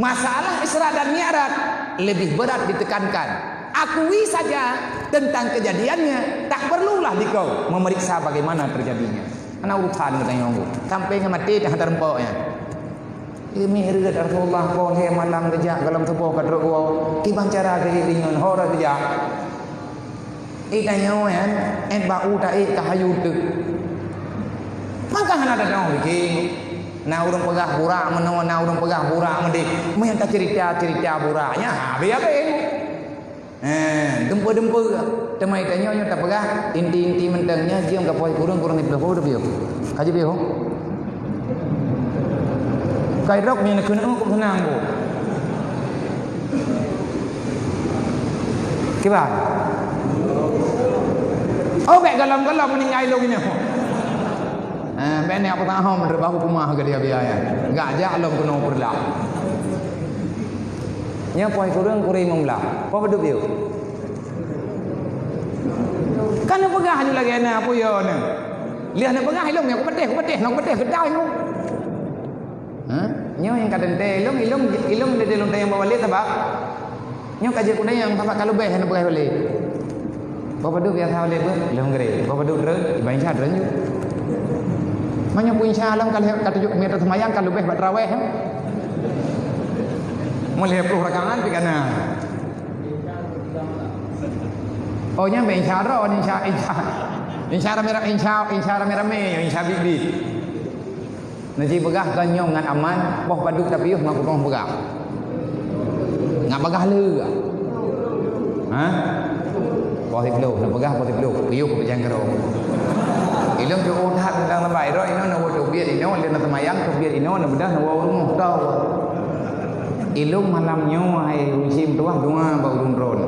Masalah Isra dan Mi'raj lebih berat ditekankan. Akui saja tentang kejadiannya. Tak perlulah dikau memeriksa bagaimana terjadinya. Anak urusan katanya orang. Sampai mati dah hantar empoknya. Ini rigat Rasulullah kau he malam kerja dalam tubuh kadro kau. Kibang cara keiringan hora kerja. Ikanya kan, bau tak kahayu tu. Maka hana ada orang bikin. Na urang pegah burak menawa na urang pegah burak mende. Mayan tak cerita buraknya. Biar apa dempa-dempa. Temai tanya tak pegah inti-inti mentangnya jiang ka poi kurang di belah dah biar. Kaji biar. Kai rok ni nak kena ko senang ko. Kiba? Oh baik galam-galam meninggal lagi ni. Bene apa tahu menurut bahu rumah ke dia biaya. Enggak aja alam kena perlah. Nya poi kurang membelah. Apa beduk dia? Kan pegah hanya lagi ana apa ya ni. Lihat nak pegah ilung aku pedih, nak pedih kedai tu. Nyo yang kata ilung dia dalam yang bawa balik sebab nyo kaji kuna yang bapak kalau beh nak pegah balik. Bapa duk biasa balik ber, ilung gere. Bapa duk re, ibain syah renyu. Manya pun insya-Allah kalau kata juk meter semayang kalau lebih buat tarawih. Mulai 10 rakaat pikana. Oh nya insya Allah insya rame-rame insya bibi. Nanti pegah kanyong ngan aman, boh paduk tapi yuh ngaku tong pegah. Ngak pegah le. Positif lu, nak pegah positif lu, piuh ke jangan kero. Ilung tu udah tentang lembai roh ino nak buat biar ino dia nak semayang tu biar ino nak bedah nak bawa rumah tau. Ilung malamnya hai musim tuah dua bau ron.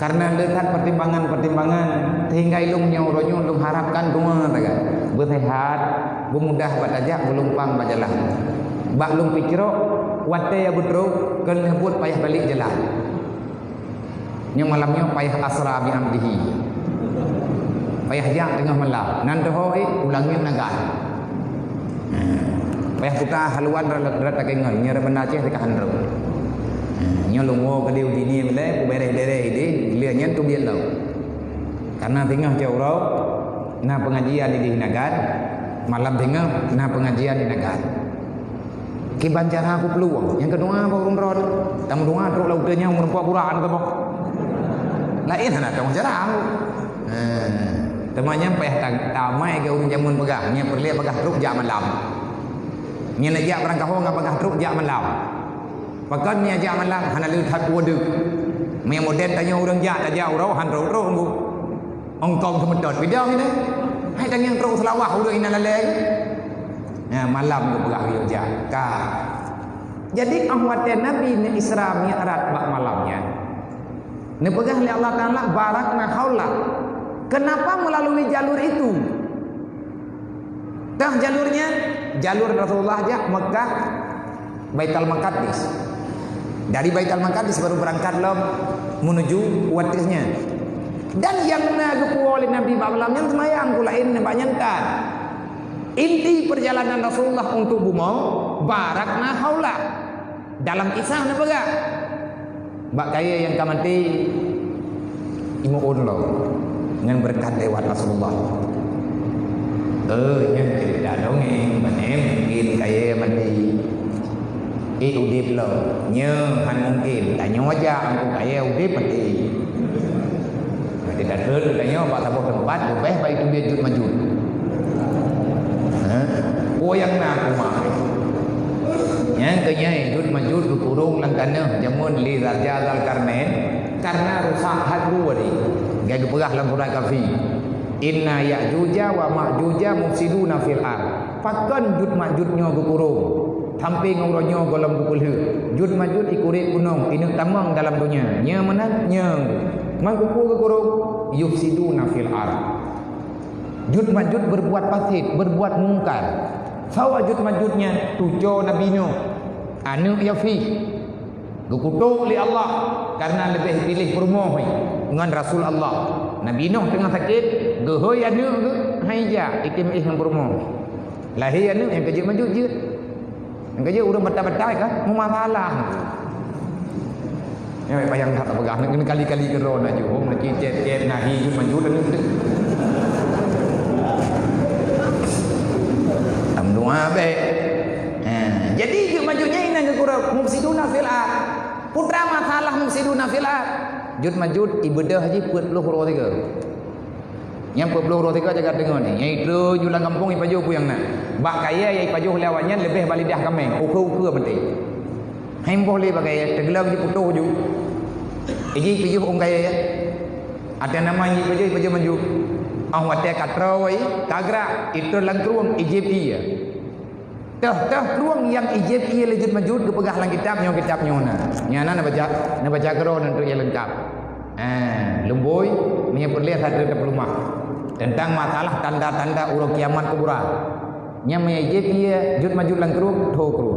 Karena lihat pertimbangan-pertimbangan sehingga ilmu nyauronyo lum harapkan dua taga. Bersehat, bermudah buat ajak belumpang bajalah. Bak lum pikiro wate ya betruk kena buat payah balik jalan. Nya malamnya payah asra bi amdihi. Payah jak tengah malam. Nan dohoi ulangnya nagan. Payah kita haluan rat kengal nya benar ceh dekat handro. Nya lungo ke diu dini mele bereh-dereh ini lianya tu biar lau. Karena tengah jauh rau na pengajian di nagan malam tengah na pengajian di nagan. Ki bancara aku peluang. Yang kedua apa urun rod. Tam dua truk lautnya merempuak kuraan ke boh. Lain anak tong jarang. Temannya payah tamai ke urun jamun pegah. Nya perli pegah truk jak malam. Nya nak jak barang kahong ngap pegah truk jak malam. Pakan ni ajak malam hana lu tak wadu. Me model tanya orang jak tak jauh rau han rau ngu. Ongkong semedot bidang ini. Hai tanya terus selawah urang ina lalai. Ya malam tu pegah dia jak. Ka. Jadi ahwatan Nabi ni Isra Mi'raj bak malamnya. Ni pegah oleh Allah Taala barakna haula. Kenapa melalui jalur itu? Dah jalurnya jalur Rasulullah jak Mekah Baitul Maqdis. Dari Baitul Maqdis baru berangkat lom menuju watisnya. Dan yang nagu oleh Nabi malamnya semayang pula ini banyakkan. Inti perjalanan Rasulullah untuk bumau barakna haula. Dalam kisah ni pegak. Bak kaya yang kamati imuun lo dengan berkat lewat Rasulullah. Yang cerita dongeng manem mungkin kaya mati. Udip lo nya han mungkin tanya aja aku kaya udip mati. Tidak terus tanya pak sabuk tempat lebih baik itu dia jut majud. Oh yang nak rumah. Yang kenya jut majud ke kurung langkana jamun li raja Zal Karnain karena rusak hadu wadi. Gaya perah dalam Quran Kafi. Inna ya'juja wa ma'juja mufsiduna fil ard. Pakan jut majudnya ke kurung. Hampir ngauronyo golong kupulhu. Jud majud ikurit gunung ini tamang dalam dunia. Nya menang nya. Mangkupu ke kurung yufsiduna fil ard. Jud majud berbuat fasid, berbuat mungkar. Sawa jud majudnya tujo Nabi Nuh. Anu yafi. Gukutuk li Allah karena lebih pilih permoh dengan Rasul Allah. Nabi Nuh tengah sakit, gehoy anu ke haija itim yang permoh. Lahir anu yang kerja majud je. Yang kerja urang betal-betal kan mau masalah. Ya bayang tak pegang ni kali-kali geron aja. Oh nak cecet nahi jud majud ni. Doa baik. Jadi jud majudnya ini ke kurang mufsiduna fil ard. Putra masalah mufsiduna fil ard. Jud majud ibadah haji 40 huruf 3. Yang 40 huruf 3 jaga dengar ni. Yang itu julang kampung ipajo pu yang nak. Bak kaya yang ipajo lewatnya lebih balidah kami. Ukur penting. Haim boleh pakai tegelam je putuh ju. Iji pijuh orang kaya ya. Ada nama ipajo maju. Awak dia katroi kagra itu langkruang ijib iya. Dah ruang yang ijib ia lejut majud ke pegah lang kitabnya na. Nyana nak baca keron untuk yang lengkap. Lemboi punya perlihat hadir ke rumah tentang masalah tanda-tanda urang kiamat kuburan. Nya ijib ia jud majud langkrung thokru.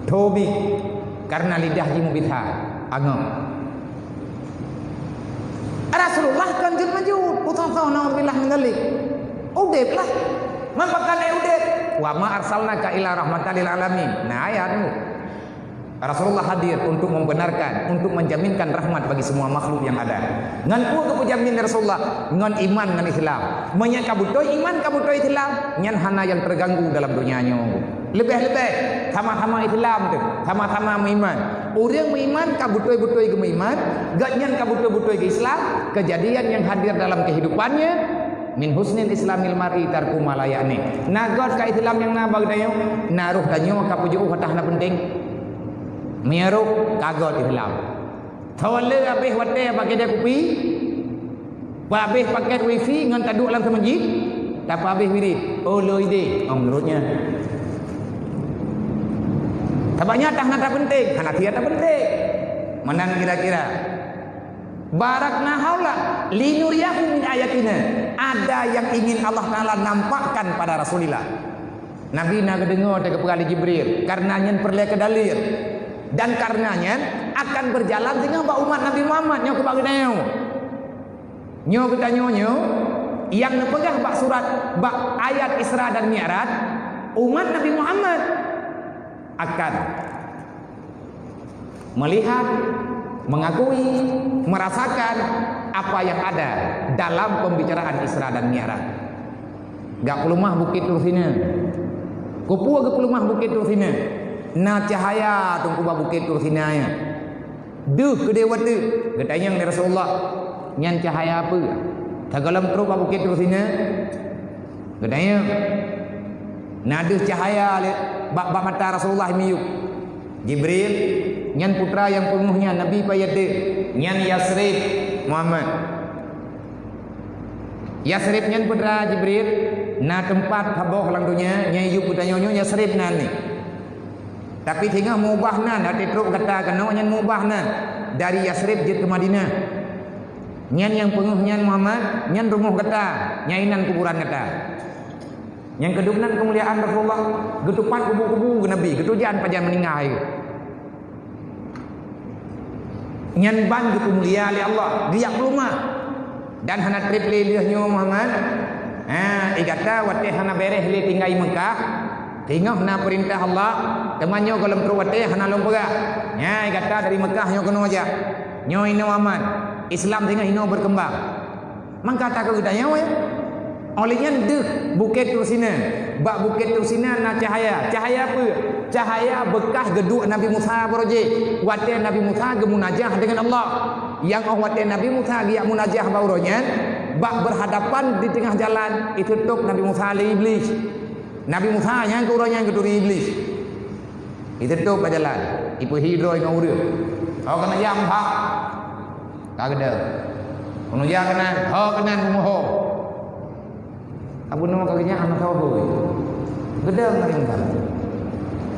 Thobi karena lidah jimu bidha agam. Rasulullah kan jud majud putus-putus naudzubillah min dzalik. Udep lah. Mampakan udep. Wa ma arsalnaka ila rahmatan lil alamin. Nah ayat itu. Rasulullah hadir untuk membenarkan, untuk menjaminkan rahmat bagi semua makhluk yang ada. Ngan ku kepujamin Rasulullah, ngan iman ngan Islam. Menyak kabutoi iman kabutoi Islam, nyan hana yang terganggu dalam dunianya. Lebih-lebih sama-sama Islam tu, sama-sama beriman. Orang beriman kabutoi-butoi ke beriman, gak nyan kabutoi-butoi ke Islam, kejadian yang hadir dalam kehidupannya min husnil islamil mar'i tarku malayani. Nagot ka Islam yang nabag dayo, naruh danyo ka puju hatahna penting. Miaruk kagot Islam. Tawale habis wate pakai dia kopi. Habis paket wifi ngan taduk dalam masjid. Tak habis wirid. Oh lo ide. Menurutnya. Tabaknya tak nak penting, hana dia tak penting. Mana kira-kira? Barakna haula linuriyahu min ayatina. Ada yang ingin Allah Taala nampakkan pada Rasulullah. Nabi nak dengar dari kepala Jibril karenanya perlu ke dalil dan karenanya akan berjalan dengan umat Nabi Muhammad nyo ke baginda nyo kita nyo yang nepegang bak surat bak ayat Isra dan Mi'raj umat Nabi Muhammad akan melihat, mengakui, merasakan apa yang ada dalam pembicaraan Isra dan Mi'raj. Gak pelumah bukit Tursina. Kupua ke pelumah bukit Tursina. Na cahaya tungku bukit Tursina ya. Duh kedewa tu. Katanya yang Rasulullah. Nyan cahaya apa? Tagalam teruk bukit Tursina. Katanya naduh cahaya bak mata Rasulullah miyuk. Jibril nyan putra yang penguhnya Nabi payade nyan Yasrib Muhammad. Yasrib nyan putra Jibril na tempat haboh lang dunia nyai yu putra nyonyo Yasrib nan ni. Tapi tinggal mubah nan hati teruk kata kena nyan mubah nan dari Yasrib je ke Madinah. Nyan yang penguh nyan Muhammad nyan rumuh kata nyainan kuburan kata. Yang kedudukan kemuliaan Rasulullah getupan kubu-kubu ke Nabi getujan pajan meninggal. Nyan ban gitu mulia oleh Allah dia pelumah dan hana triple liahnya Muhammad igata wate hana bereh li tinggai Mekah tinggal hana perintah Allah temannya kalau terwate hana lompega igata dari Mekah nyo kena aja nyo ino Muhammad Islam tinggal ino berkembang mangkata ke gedanya we olehnya deh bukit Tursina bak bukit Tursina na cahaya apa cahaya bekas geduk Nabi Musa beroje wate Nabi Musa gemunajah dengan Allah yang wate Nabi Musa dia munajah bauronya bak berhadapan di tengah jalan itu tok Nabi Musa li iblis Nabi Musa yang kurangnya keduri iblis itu tok jalan ipu hidro yang urut kena jam hak tak ada kena jam kena kena rumoh Abu nama kakinya anak tahu gedang ringkan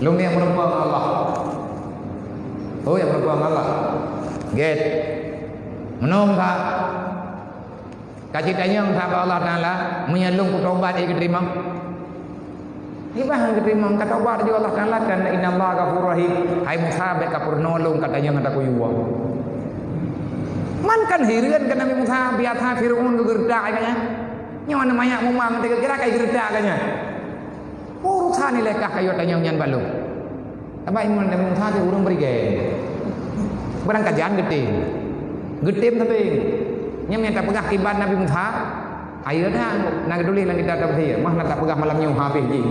lu ni yang menumpang Allah yang menumpang Allah get menungkak kacitanya yang sahabat Allah Ta'ala menyelung kutobat yang keterima ibah yang keterima kata obat juga Allah Ta'ala kan inna Allah ghafur rahim hai Musa beka purnolong katanya ngata kuyuwa man kan hirian kan Nabi Musa biasa Fir'aun gegerdak kayaknya nyawa namanya mumang kira kayak gerdak kayaknya urusan ni lekah kayu tanya nyan balu apa iman Nabi Musa tu urang berigen barang kajian getim tapi nyam yang tak pegah kibat Nabi Musa ayo dah nak duli lang kita tak dia mah nak tak pegah malam nyu habis ji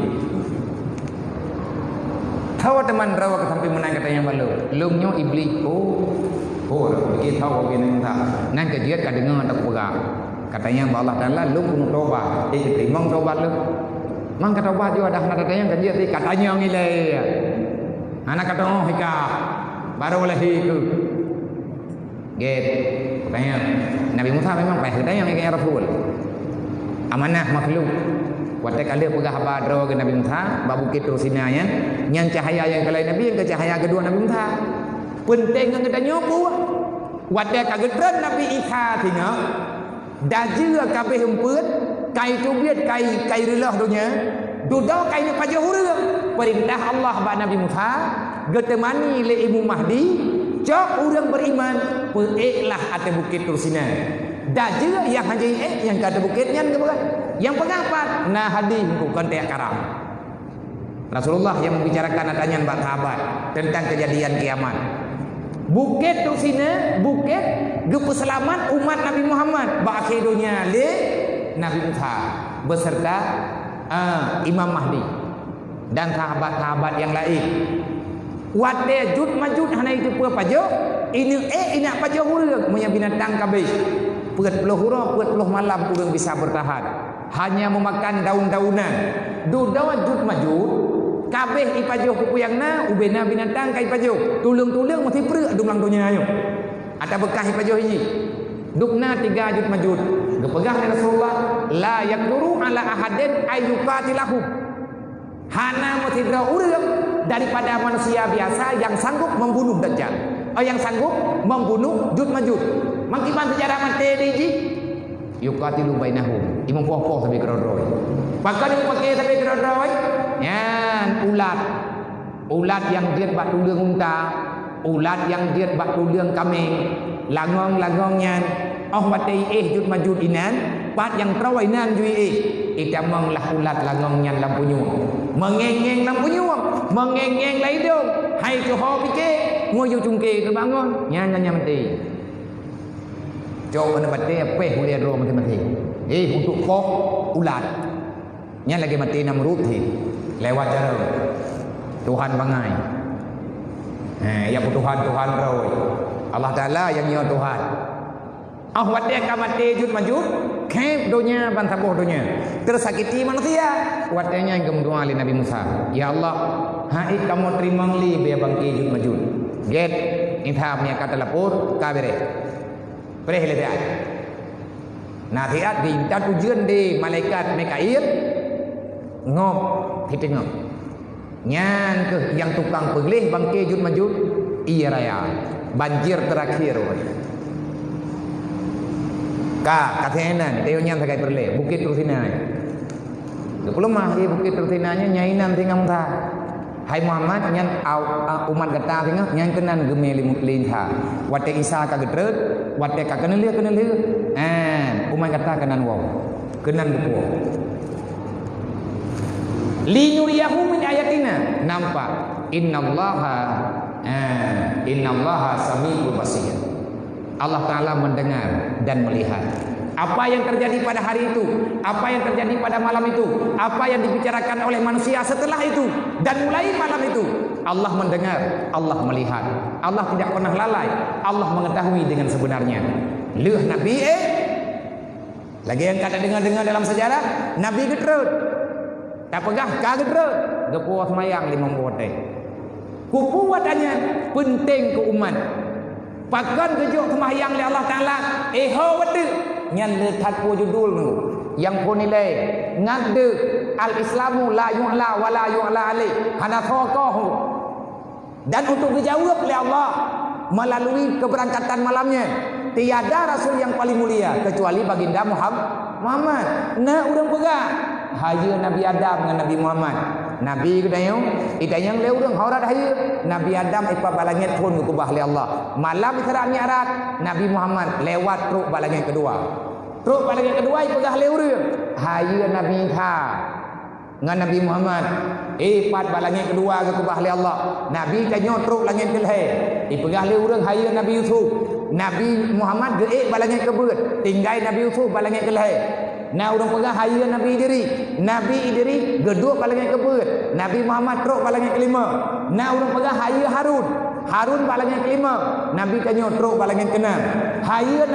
tahu teman rawa ke sampai menang katanya balu lung nyu iblis begitu tahu begini Musa nan kejiat ka dengar tak pegah katanya Allah Taala lu pun tobat terima tobat lu mang kata tobat juga dah nak katanya kejiat katanya ngilai anak kata oh hika baru boleh hiku get katanya Nabi Musa memang baik katanya yang Rasul amanah makhluk waktu kali pegah badro ke Nabi Musa babukit Tursina yang cahaya yang kali Nabi yang cahaya kedua Nabi Musa penting yang katanya apa waktu kagetran Nabi Isa tinggal dah jira kabeh hemput kai tubiat kai relah dunia dudau kai ni pajah hurang perintah Allah ba Nabi Musa getemani le Ibu Mahdi cok urang beriman peiklah ate bukit Tursina dah jira yang haji yang kata bukitnya yang pengapat nah hadis bukan tek karam Rasulullah yang membicarakan adanya bak sahabat tentang kejadian kiamat bukit Tursina bukit gepu selamat umat Nabi Muhammad bak dunia le Nabi Musa beserta Imam Mahdi dan sahabat-sahabat yang lain wate jud majud hana itu pe pajo ini inak pajo hurang punya binatang kabeh peut puluh hurang peut puluh malam urang bisa bertahan hanya memakan daun-daunan dudau jud majud kabeh ipajo kupuyangna ubena binatang kai pajo tulung-tulung mesti preu dumlang dunia ayo ada bekah ipajo hiji dukna 3 jud majud gepegah ni Rasulullah la yaqduru ala ahadin ayyukatilahu hana mesti urang daripada manusia biasa yang sanggup membunuh Dajjal yang sanggup membunuh Jud Majud. Mengkiban sejarah mati di yuqatilu bainahum. Imam popo sampai kerodoi. Pakai yang pakai sampai kerodoi. Yan ulat yang dia bak tulung unta, ulat yang dia bak tulung kambing, langong-langongnya. Wati Jud Majud inan, pat yang terawai nan jui itamang lah ulat langongnya lampu nyuang. Mengengeng lampu nyuang, mengengeng lah hidung. Hai tu ho pikir, ngoyo cungke ke bangun, nyanyi mati. Jauh mana mati, apa boleh roh mati. Untuk kok ulat, nya lagi mati Namrud lewat jalan Tuhan bangai. Ya Tuhan roh. Allah Taala yang nyo Tuhan. Wati mati Jud Majud, kep donya bantabuh donya. Tersakiti manusia. Watinya yang gemdoa li Nabi Musa. Ya Allah, hai kamu terima li be bangki Jud Majud. Get inthamnya kata lapor kabere. Preh le dia. Nah tiat diinta tujuan di malaikat Mikail ngop hitengop. Nyan ke yang tukang peglih bangki Jud Majud iya raya. Banjir terakhir. Katanya dia yang terkait perle Bukit Tursinai. Belum masih Bukit Tursinanya nyainan tinggal ta. Hai Muhammad nyan umat kata tinggal nyan kenan gemeli lintha. Wate Isa ka gedret, wate ka keneli. Umat kata kenan wow. Kenan bepo. Li nuriyahu min ayatina. Nampak innallaha samiul basir. Allah Ta'ala mendengar dan melihat apa yang terjadi pada hari itu, apa yang terjadi pada malam itu, apa yang dibicarakan oleh manusia setelah itu, dan mulai malam itu Allah mendengar, Allah melihat, Allah tidak pernah lalai, Allah mengetahui dengan sebenarnya. Leuh Nabi lagi yang kata dengar-dengar dalam sejarah, Nabi getrut tak pegah ka getrut gepuah semayang 5 bote kupu watanya penting ke umat. Pakan kejuk sembahyang oleh Allah Ta'ala wadu nyan letak po judul yang po nilai ngade al-islamu la yu'la wa la yu'la alaih hana thokohu. Dan untuk dijawab oleh Allah melalui keberangkatan malamnya, tiada rasul yang paling mulia kecuali baginda Muhammad. Nah urang pegang haya Nabi Adam dengan Nabi Muhammad. Nabi idayang leurang haurat haya Nabi Adam ipa balangit pun kubah oleh Allah. Malam Isra Mi'raj Nabi Muhammad lewat truk balangit kedua. Truk balangit kedua ipegah leurang haya Nabi Isa dengan Nabi Muhammad. Ipat balangit kedua ke kubah oleh Allah. Nabi kanyo truk langit kelhe ipegah leurang haya Nabi Yusuf. Nabi Muhammad geek balangit kebut tinggai Nabi Yusuf balangit kelhe. Nah urang pegang haya Nabi Idris geduk balangit kebut. Nabi Muhammad truk balangit kelima. Nah urang pegang haya Harun balangit kelima. Nabi kanyo truk balangit keenam. Haya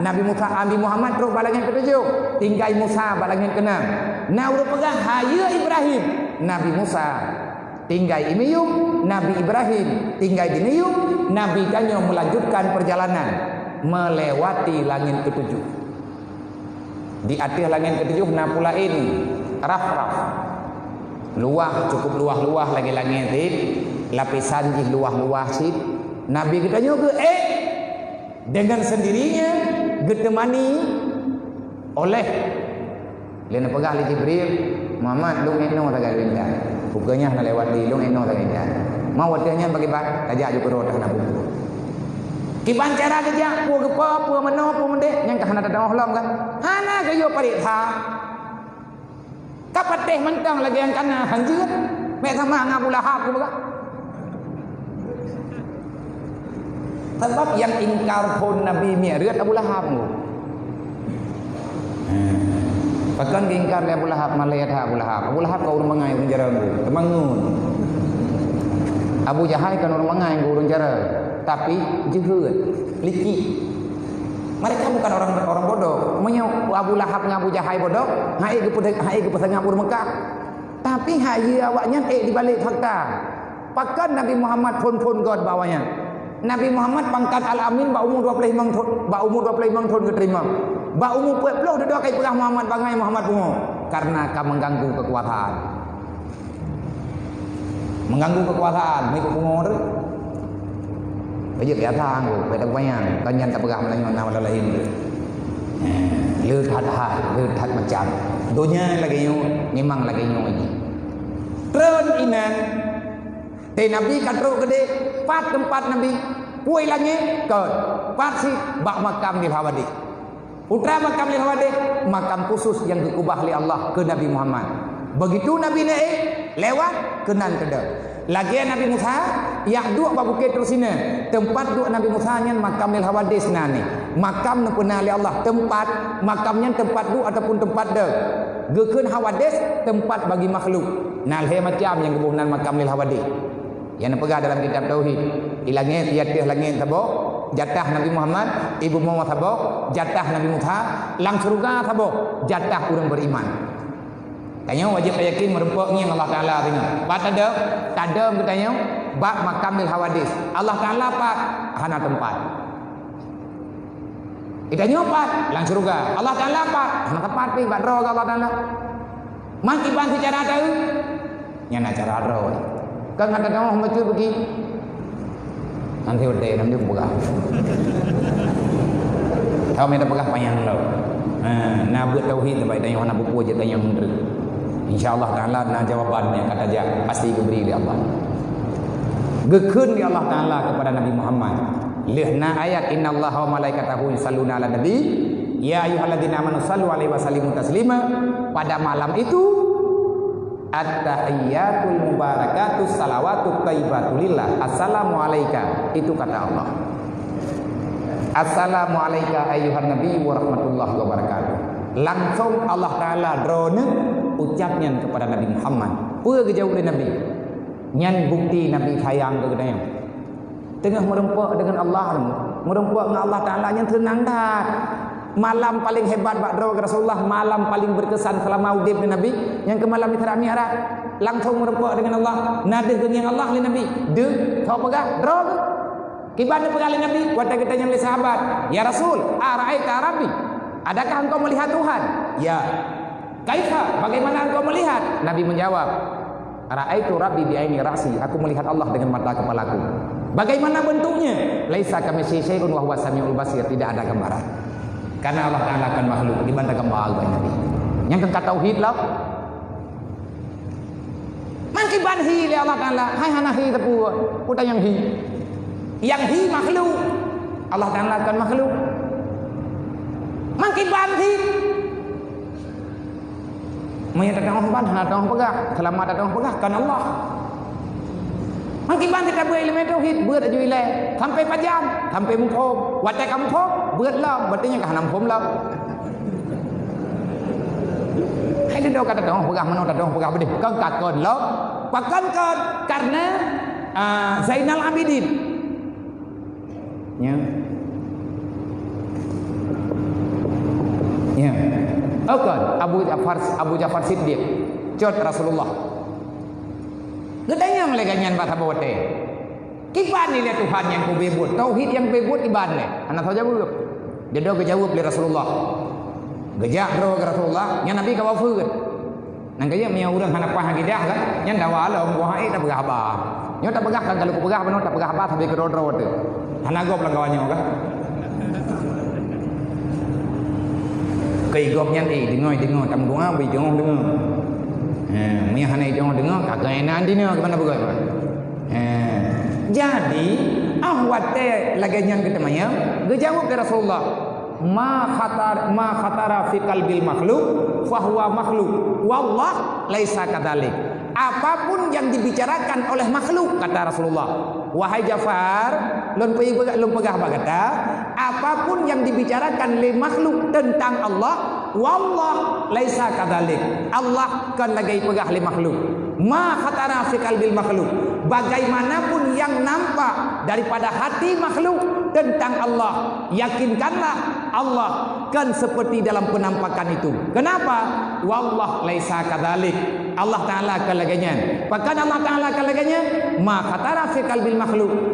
Nabi Muhammad truk balangit ketujuh. Tinggai Musa balangit keenam. Nah urang pegang haya Ibrahim. Nabi Musa tinggai imiyum, Nabi Ibrahim tinggai diniyum. Nabi kanyo melanjutkan perjalanan melewati langit ketujuh. Di atas langit ketujuh na pula ini raf-raf cukup luah lagi langit lapisan jih luah sip. Nabi kita juga dengan sendirinya ditemani oleh lena pegah li Jibril Muhammad lu eno tagay winda bukanya na lewat di lu eno tagay winda mau wadahnya bagi bak tajak juga rodah na buku kiban cara kerja pu gepa pu meno pu mendek yang kahana dadang holom kan hana gayo paritha kapat teh mentang lagi yang kana hanjut mek sama ngabu lahap ku baka sebab yang ingkar pun Nabi Mi'raj Abu Lahab ku bahkan ingkar Abu Lahab malayat Abu Lahab kau urang mangai penjara ku temangun Abu Jahal kan urang mangai ku urang jara tapi jehud, licik. Mereka bukan orang bodoh. Abu Lahab dengan Abu Jahal bodoh, hai ke ngabur Mekah. Tapi hai awaknya di balik fakta. Pakan Nabi Muhammad pun god bawanya. Nabi Muhammad pangkat al-amin ba umur 25 tahun keterima. Ba umur 40 dua kali pegang Muhammad bangai Muhammad bungo karena kamu mengganggu kekuasaan. Mengganggu kekuasaan, mai bungo Bây giờ cái thang của cái đồng bayang kan yang tak pegang melanyong nama lain. Lut hat macam. Dunia lagi yo memang lagi yo ini. Tren inan. Te Nabi katro gede pat tempat Nabi. Puai langit ke pat si bak makam di Hawadi. Putra makam di Hawadi, makam khusus yang diubah oleh Allah ke Nabi Muhammad. Begitu Nabi naik lewat kenan kedek. Lagi Nabi Musa yang dua bukit terus ini tempat dua Nabi Musa yang makam el Hawadis nani makam nu pernah oleh Allah tempat makamnya tempat dua ataupun tempat dek gekeun Hawadis tempat bagi makhluk nah he macam yang kebunan makam el Hawadis yang pegah dalam kitab tauhid ilangnya tiada langit sabo jatah Nabi Muhammad ibu Muhammad sabo jatah Nabi Musa lang surga sabo jatah orang beriman. Tanya wajib yakin merempaknya Allah Ta'ala tengok. Pak tadam katanya bak makam lil Hawadis. Allah Ta'ala pak hana tempat. Itanya pak lang surga. Allah Ta'ala pak hana tempat pi bak ro Allah Ta'ala. Maki ban secara tahu. Nya cara ro. Kan kata kamu macam pergi. Nanti udah namanya buka. Tahu meda pegah panjang lo. Nah buat tauhid baik tanya mana buku aja tanya mundur. InsyaAllah Ta'ala nah jawabannya kata dia pasti diberi oleh Allah. Gekun di Allah Ta'ala kepada Nabi Muhammad. Lihna ayat innallaha wa malaikatahu yusalluna ala nabi ya ayyuhalladzina amanu sallu alaihi wa sallimu taslima. Pada malam itu at-tahiyyatul mubarakatus salawatut thayyibatulillah. Assalamu alayka itu kata Allah. Assalamu alayka ayyuhan nabi wa rahmatullahi wa barakatuh. Langsung Allah Ta'ala drone ucapnya kepada Nabi Muhammad. Apa kejauh dari Nabi? Nyan bukti Nabi sayang ke dia. Tengah merempak dengan Allah, merempak dengan Allah Ta'ala yang tenang dah. Malam paling hebat bak draw ke Rasulullah, malam paling berkesan selama hidup Nabi, yang ke malam Isra Mi'raj, langsung merempak dengan Allah. Nadah dengan Allah oleh Nabi. De, kau pegah draw ke? Kiban pegah oleh Nabi, kata katanya oleh sahabat, "Ya Rasul, ara'aita Rabbi? Adakah engkau melihat Tuhan?" "Ya." "Kaifa? Bagaimana engkau melihat?" Nabi menjawab, "Ra'aitu Rabbi bi aini ra'si." Aku melihat Allah dengan mata kepalaku. "Bagaimana bentuknya?" "Laisa kamitslihi syai'un wa huwas samiul basir." Tidak ada gambaran. Karena Allah Ta'ala akan makhluk dibantah gambar Nabi. Yang kata tauhid lah. Mangkiban hi li Allah Ta'ala. Hai hana hi tapu. Uta yang hi. Yang hi makhluk. Allah Ta'ala akan makhluk. Mangkiban hi. Menyatakan orang ban, hana orang pegah, selamat datang orang pegah kan Allah. Mangkiban kita buat elemen tauhid, buat aja ilai sampai pajam, sampai mungkom, watai kamu kom, buat lah, berarti kah nam kom lah. Hai dia kata orang pegah mana orang pegah bedih, kau takkan lah, bahkan kan karena Zainal Abidin, ya. Akan Abu Ja'far Siddiq jod Rasulullah gedanya meleganyan bahasa bawate kiban ni Tuhan yang ku bebut tauhid yang bebut iban ni anak saja jawab dia dah jawab oleh Rasulullah gejak bro Rasulullah yang Nabi kau furut nang kaya punya orang anak pah gidah kan yang dawa lah buah ai tak pegah apa nyo tak pegah kan kalau ku pegah benar tak pegah apa sampai ke ro-ro tu anak gop lang kawannya kan cây gom nhân thì dengar tam gua bi dengar mi hanai dengar kagak enak di ni gimana begitu jadi ahwate laganya kita maya gejawab ke Rasulullah ma khatara fi qalbil makhluk fa huwa makhluk wallah laisa kadzalik apapun yang dibicarakan oleh makhluk kata Rasulullah wahai Ja'far lun pegah bagata apapun yang dibicarakan oleh makhluk tentang Allah wallah laisa kadzalik Allah kan lagi pegah oleh makhluk ma khatara fi qalbil makhluk bagaimanapun yang nampak daripada hati makhluk tentang Allah yakinkanlah Allah kan seperti dalam penampakan itu kenapa wallah laisa kadzalik Allah Ta'ala akan laganya bahkan Allah Ta'ala akan laganya ma khatara fi qalbil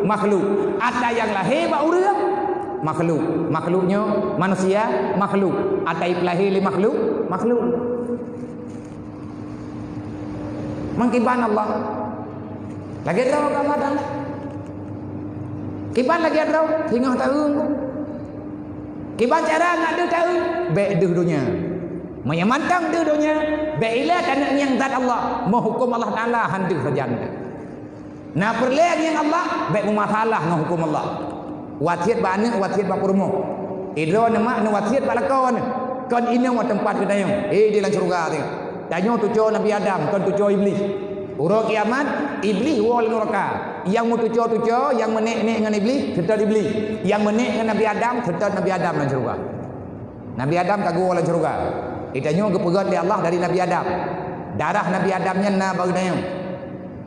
makhluk ada yang lahir ba urang makhluknya manusia makhluk ada lahir li makhluk mangkiban Allah lagi tahu Allah Ta'ala Kiban lagi ada tengah tahun. Kiban cara nak ada tahu baik dunia. Menyamantang dunia baik ilah tanah yang zat Allah, menghukum Allah Taala handu saja. Nah perleh yang Allah baik masalah dengan hukum Allah. Wasiat ba anak wasiat ba perumo. Idro nama nu wasiat ba lakon. Kon ina wa tempat kita yang di dalam surga tengok. Tanya tujuh Nabi Adam, kon tujuh iblis. Urang kiamat iblis wal neraka. Yang mu tujuh yang menek-nek dengan iblis, tetap iblis. Yang menek dengan Nabi Adam, tetap Nabi Adam dalam surga. Nabi Adam kagak dalam surga. Ditanya ke pegat oleh Allah dari Nabi Adam. Darah Nabi Adamnya na bagi tanya.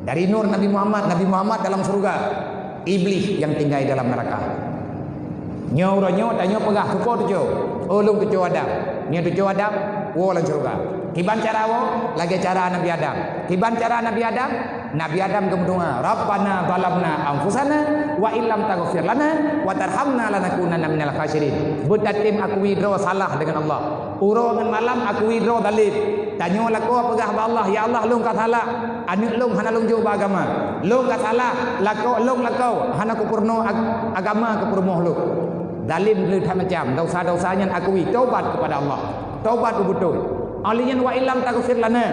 Dari nur Nabi Muhammad dalam surga. Iblis yang tinggal dalam neraka. Nyo tanya pegah suko tujuh. Ulung tujuh Adam. Ni tujuh Adam dalam surga. Kiban cara wo lagi cara Nabi Adam. Kiban cara Nabi Adam, Nabi Adam kemudian Rabbana zalamna anfusana wa illam taghfir lana wa tarhamna lanakunanna minal khasirin. Betatim aku withdraw salah dengan Allah. Urang malam aku withdraw dalil. Tanya laku pegah ba Allah, ya Allah lung ka salah. Anak lung hana lung jauh agama. Lung ka salah, laku lung laku hana ku purno agama ke purmoh lu. Dalil lu macam dosa-dosanya aku taubat kepada Allah. Taubat betul. Aliyan wa illam taghfir lana.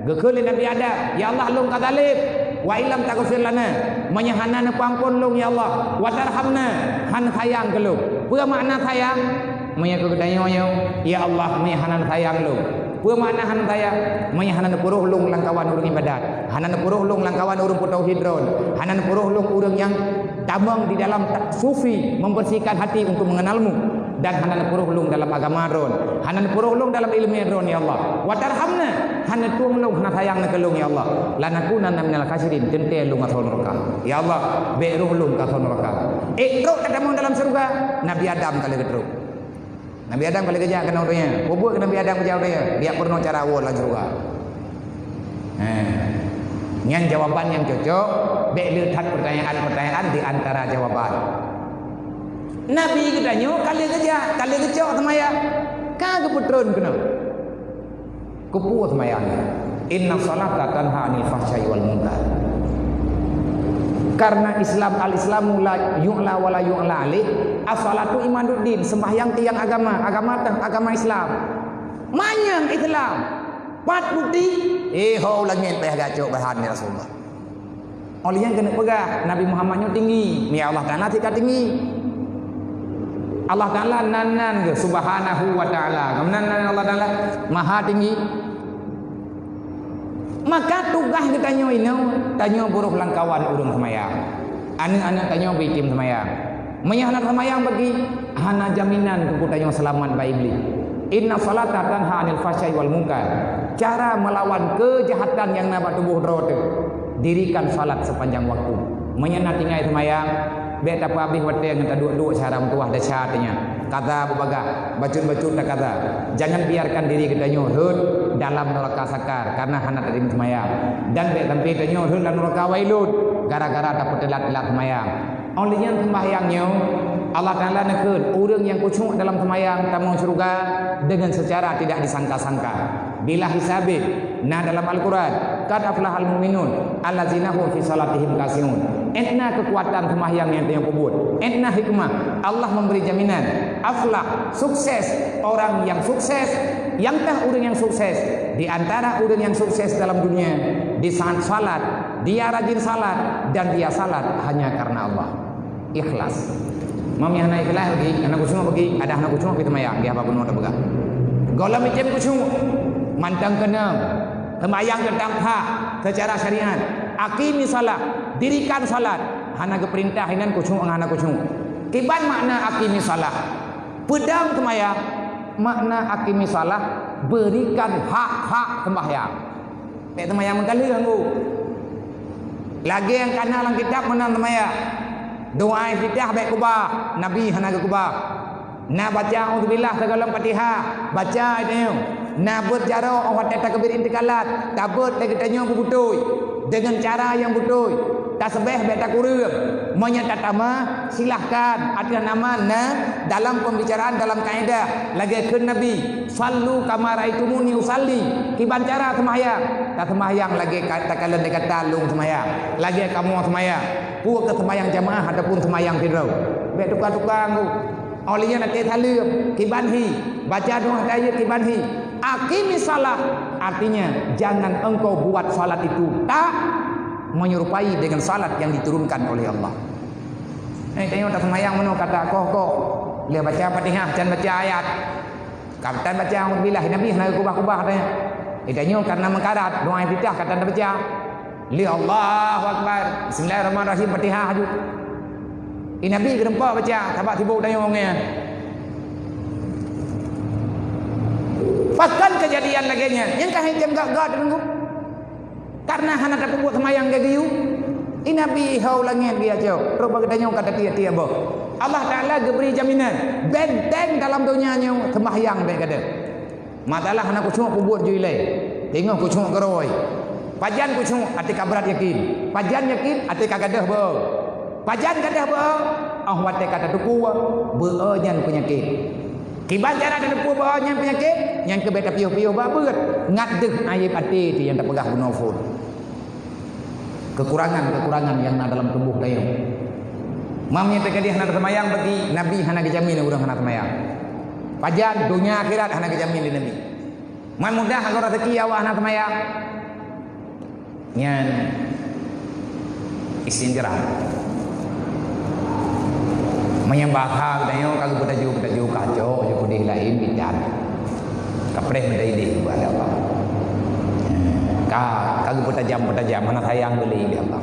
Gekeli Nabi Adam, ya Allah lung ka dalil. Wa illam taghfir lana. Menyahana pampun lung ya Allah. Wa tarhamna han sayang ke lung. Apa makna sayang? Menyaka kedanyonya, ya Allah menyahana sayang lung. Apa makna han sayang? Menyahana puruh lung langkawan urang ibadat. Hanan puruh lung langkawan urang tauhid ron. Hanan puruh lung urang yang tamang di dalam sufi membersihkan hati untuk mengenalmu. Dan hanan puruh lung dalam agama ron, hanan puruh lung dalam ilmu ron ya Allah. Wa tarhamna hanan tuang lung hana sayang nak lung ya Allah. Lanakunanna minal khasirin tente lung asal neraka. Ya Allah, be ruh lung asal neraka. Teruk ketemu dalam surga Nabi Adam kali keteruk. Nabi Adam kali kerja kena orangnya. Bubuk Nabi Adam kerja orangnya. Dia pernah cara awal dalam surga. Yang jawaban yang cocok, be lihat pertanyaan di antara jawaban. Nabi katanya kali kerja semaya. Kagak putron kena. Kupu semaya. Inna salata tanha 'anil fahsya'i wal munkar. Karena al-Islamu la yu'la wa la yu'la alih. As-salatu imaduddin, sembahyang tiang agama Islam. Manyang Islam. Pat bukti ho langit peh gacok bahan ni Rasulullah. Oleh yang kena pegah Nabi Muhammadnya tinggi, ni Allah Taala tingkat tinggi. Allah Ta'ala nanan ke subhanahu wa ta'ala. Kemudian Allah Ta'ala maha tinggi. Maka tugas kita tanya buruh langkawan urung semayang. Anak-anak tanya bikin semayang. Menyahanak semayang bagi hana jaminan untuk tanya selamat by iblis. Inna salata tanha 'anil fahsya'i wal munkar. Cara melawan kejahatan yang nabat tubuh rote. Dirikan salat sepanjang waktu. Menyenat tinggal semayang. Bek tak habis waktu yang kita dua cara mentuah dah syaratnya. Kata berbaga, bacut-bacut tak kata. Jangan biarkan diri kita nyuhud dalam neraka sakar karena hana tadi semayang. Dan bek sampai kita nyuhud dalam neraka wailud gara-gara dapat telat-telat semayang. Olehnya sembahyangnya Allah Ta'ala nekun orang yang kucuk dalam semayang tamu surga dengan secara tidak disangka-sangka. Bila hisabih, nah dalam Al-Quran, qad aflahal mu'minun allazina hum fi salatihim khashi'un. Entna kekuatan sembahyang yang kubur. Entna hikmah. Allah memberi jaminan. Aflah, sukses orang yang sukses. Yangkah orang yang sukses? Di antara orang yang sukses dalam dunia, di saat salat, dia rajin salat dan dia salat hanya karena Allah. Ikhlas. Mami hana ikhlas bagi anak kucing bagi ada anak kucing kita mayang dia apa pun ada begal. Golam macam kucing mantang kena sembahyang tentang hak secara syariat. Aqimi salat, dirikan salat. Hana ke perintah hinan kucing hana kucing. Kiban makna aqimi salat. Pedang sembahyang makna aqimi salat berikan hak-hak sembahyang. Nek sembahyang mengkali anggu. Lagi yang kana dalam kitab mana sembahyang. Doa iftitah baik kubah Nabi hana ke kubah. Na baca auzubillah segala Fatihah, baca itu. Na buat cara awak takbir intikalat, tabut lagi tanya betul dengan cara yang betul. tasbih beta kurang menyatatama silahkan ada nama dalam pembicaraan dalam kaidah lagi ke Nabi sallu kama raitumuni usalli kiban cara sembahyang tak sembahyang lagi katakan dekat talung sembahyang lagi kamu sembahyang puak ke sembahyang jamaah ataupun sembahyang tidur bet tukang-tukang olehnya nanti thalum kibanhi baca doa ayat kibanhi aqimi salat artinya jangan engkau buat salat itu tak menyerupai dengan salat yang diturunkan oleh Allah. Tengok tak semayang mana kata kok dia baca Fatihah dan baca ayat. Kata baca alhamdulillah Nabi nak kubah-kubah katanya. Tengok karena mengkarat doa iftitah kata baca li Allahu akbar bismillahirrahmanirrahim Fatihah aju. Nabi gerempak baca tabak sibuk tengok orangnya. Bahkan kejadian laginya yang kah jam gak tengok karena hana tak buat semayang gagiu Nabi hau langit dia jauh roba katanya kata dia boh Allah Taala beri jaminan benteng dalam dunianya sembahyang baik kata masalah hana kucuk kubur juilai tengok kucuk geroi pajan kucuk ati kabrat yakin pajan yakin ati kagadah boh pajan gadah boh wate kata tuku beu nyan penyakit kiban cara ada tuku beu nyan penyakit yang ke beta piuh-piuh babut ngadeh aib ati yang tak pegah gunofun kekurangan yang ada dalam tubuh kayu. Mamnya terkadih hana semayang bagi Nabi hana dijamin orang hana semayang. Pajan dunia akhirat hana dijamin di Nabi. Man mudah kalau rezeki awak hana semayang. Nyan istinjara. Menyembah hak dayo kalau betaju kacau yo kudih lain bidan. Kapreh medai di ada apa. Kagak petajam mana sayang beli dia Allah.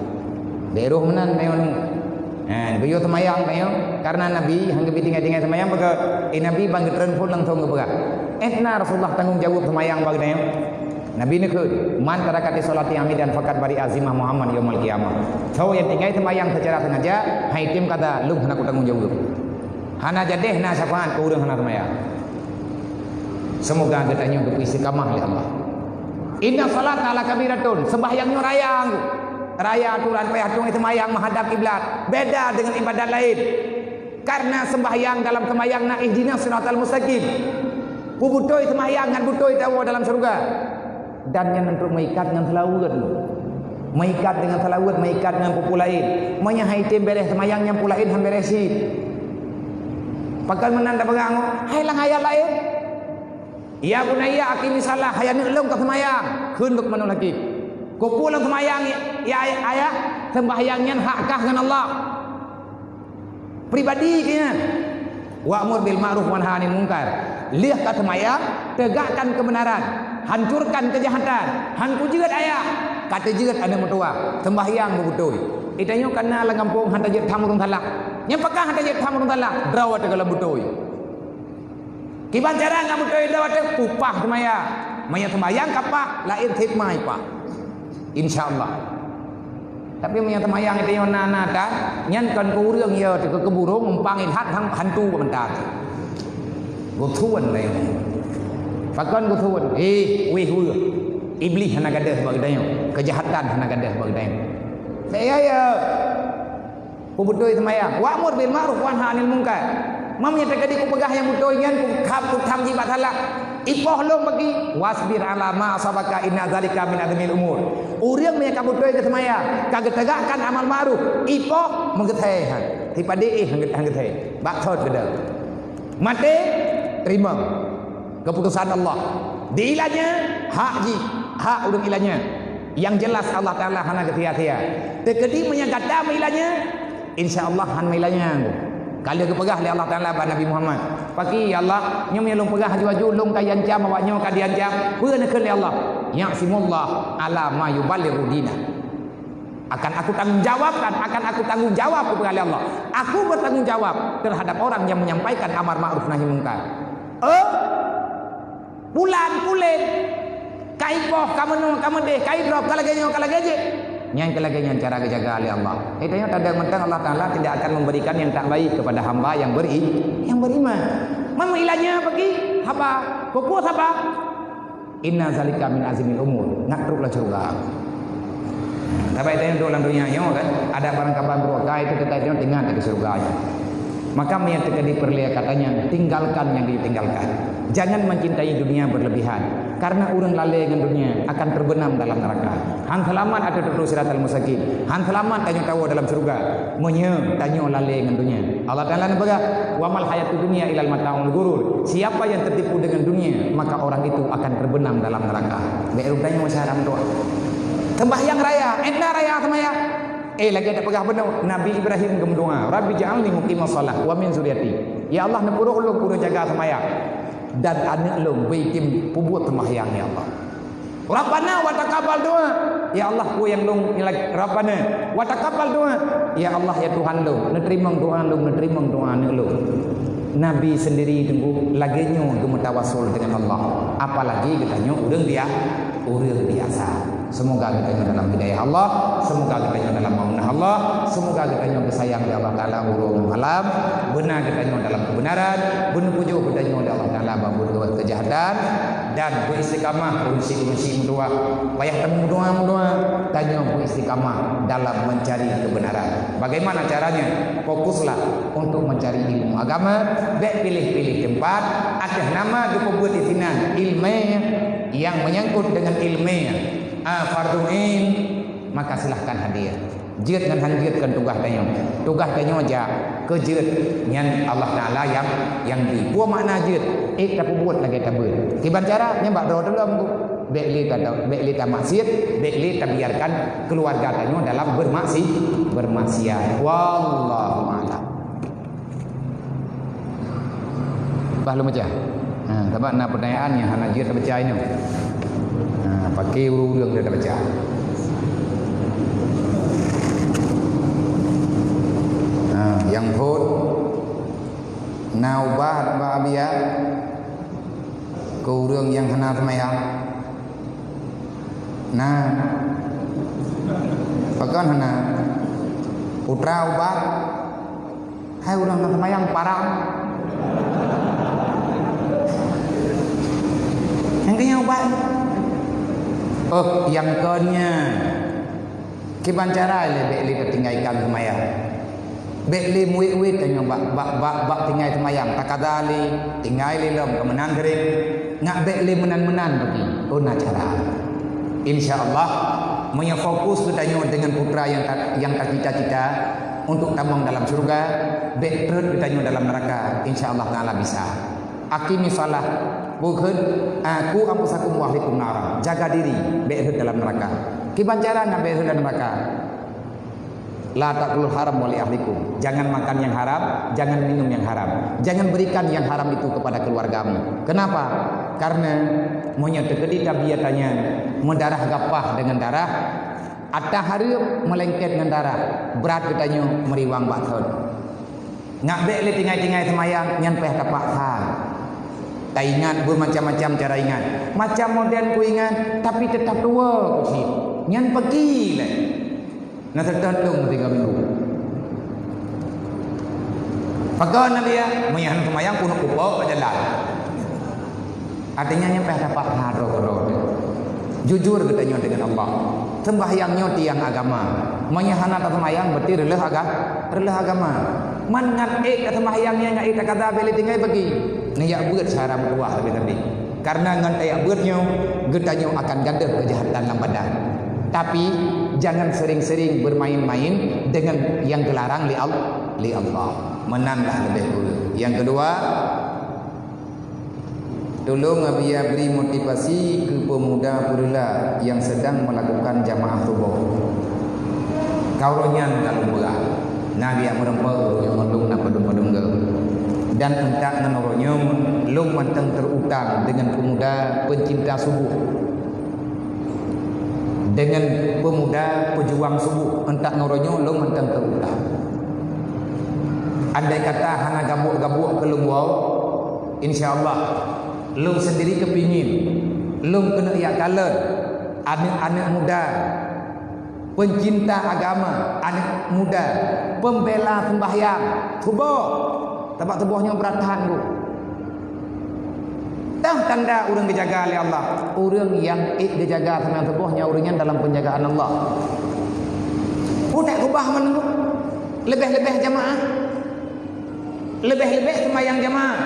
Beruh menan mayon. Geyo semayang mayon karena Nabi hangge tinggal semayang baga Nabi bang pun langsung ke baga. Etna Rasulullah tanggung jawab semayang baga dayo. Nabi ni ke man tarakati salati amidan fakat bari azimah Muhammad yaumul qiyamah. So yang tinggal semayang secara sengaja hai tim kata lu hana ku tanggung jawab. Hana jadeh na syafaat ku urang hana semayang. Semoga katanya untuk istiqamah oleh Allah. Inna salat ala kabiratun sembahyangnya raya aturan payatung semayang menghadap kiblat beda dengan ibadat lain karena sembahyang dalam sembahyang na ihdinas siratal mustaqim pubutoi sembahyang ngan butoi tawa dalam surga dan yang untuk mengikat dengan selawat mengikat dengan pupu lain menyahai tim beres sembahyang yang pulain hamberesi pakai menanda pegang hai lang ayat lain. Ya bunaya akimi salah hayane elong ka semayang keun bek manu lagi ko pulang semayang ya ayah sembahyangnya hakkah dengan Allah pribadi kena wa'mur bil ma'ruf wa nahi anil munkar liah ka semayang tegakkan kebenaran hancurkan kejahatan hanku jeut ayah kata jeut ada mutua sembahyang bebutoi itanya kana la ngampung hanta jeut thamurung talak nyapakah hanta jeut thamurung talak drawat tegala butoi kiban cara ngam betul dah waktu upah semaya maya sembayang kapah lain hikmah pak insyaallah tapi maya sembayang itu yang nana ta nyan kan ku rương ya thì ke burung umpangin hat hang hantu bentar go thuan lai pakon go thuan weh hu iblis hana gadah bagdayo kejahatan hana gadah bagdayo saya ya ku betul sembayang wa'mur bil ma'ruf wa nahi anil munkar mamnya terkadi ku pegah yang betul nyan ku tham jibat halak ipoh long bagi wasbir ala ma asabaka inna zalika min azmil umur urang me ka betul ke semaya kagak tegakkan amal ma'ruf ipoh mengeteh daripada hanggeteh bak thot gede mate terima keputusan Allah diilahnya hak urang ilahnya yang jelas Allah Taala hana ketia-tia terkadi menyangkata ilahnya insyaallah han ilahnya kalau kepegah oleh Allah Taala pada Nabi Muhammad. Pagi ya Allah, nyum yang pegah haju-haju long kayan jam awaknya kadian jam. Pun ke Allah. Ya'simullah ala ma yuballighu dina. Akan aku tanggung jawab kepada Allah. Aku bertanggung jawab terhadap orang yang menyampaikan amar ma'ruf nahi munkar. Bulan pulen kaipoh kamu deh kaidrop kalagaje. Yang kelaganya cara kejaga oleh Allah. Itu yang tanda mentang Allah Taala tidak akan memberikan yang tak baik kepada hamba yang beriman. Mana ilahnya bagi hamba? Pupus apa? Inna zalika min azmil umur. Nak teruklah curga. Tapi itu dalam dunia kan ada barang kabar berkah itu kita tinggal di surga aja. Maka yang terjadi perlihat katanya tinggalkan yang ditinggalkan. Jangan mencintai dunia berlebihan. Karena orang lalai dengan dunia akan terbenam dalam neraka. Han selamat ada di siratal mustaqim. Han selamat tanya tahu dalam surga. Menye tanya lalai dengan dunia. Allah Taala berkata, "Wa mal hayatud dunya ilal mata'ul ghurur." Siapa yang tertipu dengan dunia, maka orang itu akan terbenam dalam neraka. Baik rupanya masyarakat doa. Sembahyang raya, entah raya semaya. Lagi ada pegah benar. Nabi Ibrahim berdoa, Rabbi ja'alni muqimas shalah wa min zuriyati. Ya Allah, nepuruk lu kudu jaga sembahyang dan anak lu bikin pubut sembahyang ya Allah. Rabbana wa taqabbal doa. Ya Allah, ku yang lu Rabbana wa taqabbal doa. Ya Allah ya Tuhan lu, nerima doa lu, nerima doa lu. Nabi sendiri tunggu laginya gemetawasul dengan Allah. Apalagi katanya urang biasa. Semoga kita dalam hidayah Allah, semoga kita dalam maunah Allah, semoga kita disayang oleh Allah Taala urung malam, benar kita dalam kebenaran, benar pujuk kita oleh Allah Taala berbuat kejahatan dan beristiqamah urus doa. Payah temu doa tanya beristiqamah dalam mencari kebenaran. Bagaimana caranya? Fokuslah untuk mencari ilmu agama, pilih-pilih tempat, ada nama dibuat di sini ilmiah yang menyangkut dengan ilmiah. Fardu'in, maka silahkan hadir. Jid dengan hanjitkan tugas tanya aja kejid yang Allah Taala yang di. Buah makna jid, tak buat lagi tabur. Tiba cara nyembah doa dalam ku. Bekli tak maksiat, bekli tak biarkan keluarga tanya dalam bermaksiat. Wallahu a'lam. Belum baca. Sebab nak pertanyaan yang hana jid baca ini. Pakai urung dia dah baca. Yang hot naubat babia ke urang yang hana semayang. Nah, pakan hana putra ubat. Hai urang hana semayang parang. Yang kaya ubat. Yang konnya kibancara le bekli ketinggalkan semayang. Bekli muit-muit tanya bak tinggal semayang. Takadali tinggal lom kemenan gerik. Ngak bekli menan-menan bagi. Nak cara. Insyaallah punya fokus kita dengan putra yang tak cita-cita untuk tambang dalam surga, bek perut kita dalam neraka. Insyaallah Taala bisa. Akimi salah bukan aku ampusakum wa ahlikum nar. Jaga diri bek dalam neraka. Kiban cara nak bek dalam neraka. La taqul haram wa li ahlikum. Jangan makan yang haram, jangan minum yang haram. Jangan berikan yang haram itu kepada keluargamu. Kenapa? Karena monyet terkedi tabiatannya mendarah gapah dengan darah, atau harap melengket dengan darah, berat katanya meriwang bathon. Ngak bek le tinggal semayang nyan peh tapak hal. Tak ingat bermacam-macam cara ingat. Macam modern ku ingat, tapi tetap tua ku sih. Nyan pergi le. Nak tertentung 3 minggu. Pakai Nabi ya, menyan semayang kuno kupok ke jalan. Artinya nyampe dapat haro. Jujur katanya dengan Allah. Sembahyangnya tiang agama. Menyahana tak sembahyang berarti relah agama. Man ngat sembahyangnya ngat tak kata beli tinggal pergi. Ni ya buat cara berbuah lebih tadi. Karena ngan ayak buatnya getanya akan ganda kejahatan dalam badan. Tapi jangan sering-sering bermain-main dengan yang dilarang li Allah. Menanlah lebih dulu. Yang kedua, tolong biar beri motivasi ke pemuda pula yang sedang melakukan jamaah subuh. Kauronyan kalau berat. Nabi yang merempau yang mendung nak padung-padung ke. Dan entah menurutnya lung manteng terutang dengan pemuda pencinta subuh. Dengan pemuda pejuang subuh, entah menurutnya lung manteng terutang. Andai kata hana gabuk-gabuk ke lung wau, insya-Allah lung sendiri kepingin lung kena ia kalah anak-anak muda pencinta agama, anak muda pembela sembahyang subuh tempat tubuhnya beratahan tu. Tahu tanda orang dijaga oleh Allah. Orang yang dijaga sembahyang subuhnya orangnya dalam penjagaan Allah. tak kubah menunggu. Lebih-lebih jamaah. Lebih-lebih sembahyang jamaah.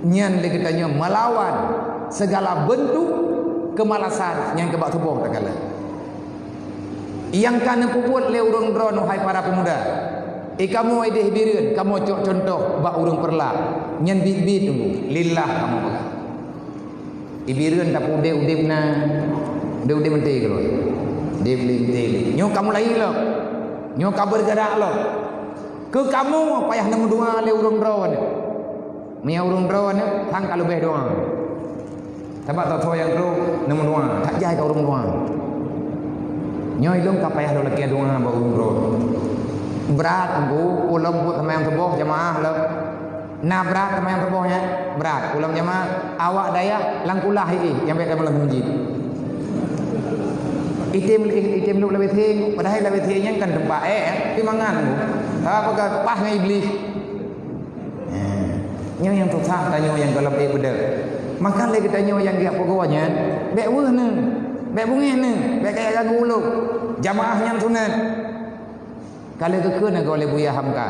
Nyan lagi tanya melawan segala bentuk kemalasan yang kebak tubuh tak kala. Yang kana puput le urang dron hai para pemuda. Kamu ideh bireun, kamu cok contoh bak urang perla. Nyan bit-bit tunggu. Lillah kamu pegang. Ibireun tak udip na. Udip menti kalau. Dibeli. Nyo kamu lain lo. Nyo kabar gerak lo. Ke kamu payah nemu dua le urang dron. Mia urang dron hang kalau beh doang. Sebab tak yang tu nemu dua. Tak jai ka urang dua. Nyo ilung ka payah lo laki dua ba urang dron. Berat bu, ulam buat teman tubuh jamaah lo. Nah berat teman tubuhnya berat. Ulam jamaah awak daya langkulah ini yang baik dalam masjid. Itim lu lebih tinggi, padahal lebih tinggi kan tempat di mangan bu. Apa ke pas dengan iblis. Nyo yang susah tanya yang dalam beda. Makan lagi tanya yang dia pokoknya. Baik weh ne, baik bungih ne, baik kayak gagu uluk. Jamaahnya sunat. Kalau kekeh nak oleh Buya Hamka.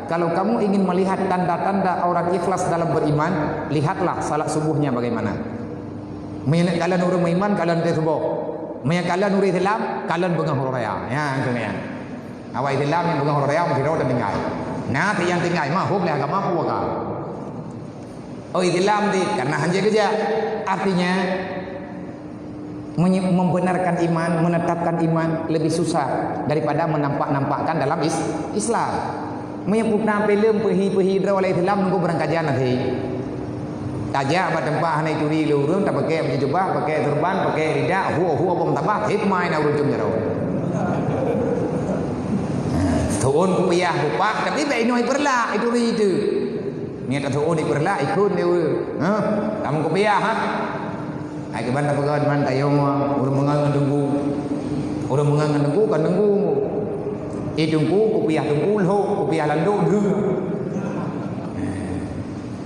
Kalau kamu ingin melihat tanda-tanda orang ikhlas dalam beriman, lihatlah salat subuhnya bagaimana. Menek kalian orang beriman, kalian tidak subuh. Menek kalian orang Islam, kalian bengah huraya. Ya, itu ni. Awak Islam yang bengah huraya mesti rawat dan tinggal. Nah, yang tinggal mah boleh agama apa kah? Oh Islam di karena hanya kerja. Artinya membenarkan iman, menetapkan iman lebih susah daripada menampak-nampakkan dalam Islam. Menyebutkan film perhi-perhi oleh Islam nunggu berangkajian nanti. Tajak pada tempat naik curi lurung tak pakai baju jubah, pakai turban, pakai ridak, huwa bom tabak, hikmah nak urut jumjaro. Tuan kupiah kupak, tapi baik noi perla itu itu. Niat tuan di perla ikut dia. Kamu kupiah ha? Ai ke banda pegawai man tayo urang mengangan tunggu. Urang mengangan tunggu kan tunggu. Tunggu kupiah tunggu lo, kupiah landuk dulu.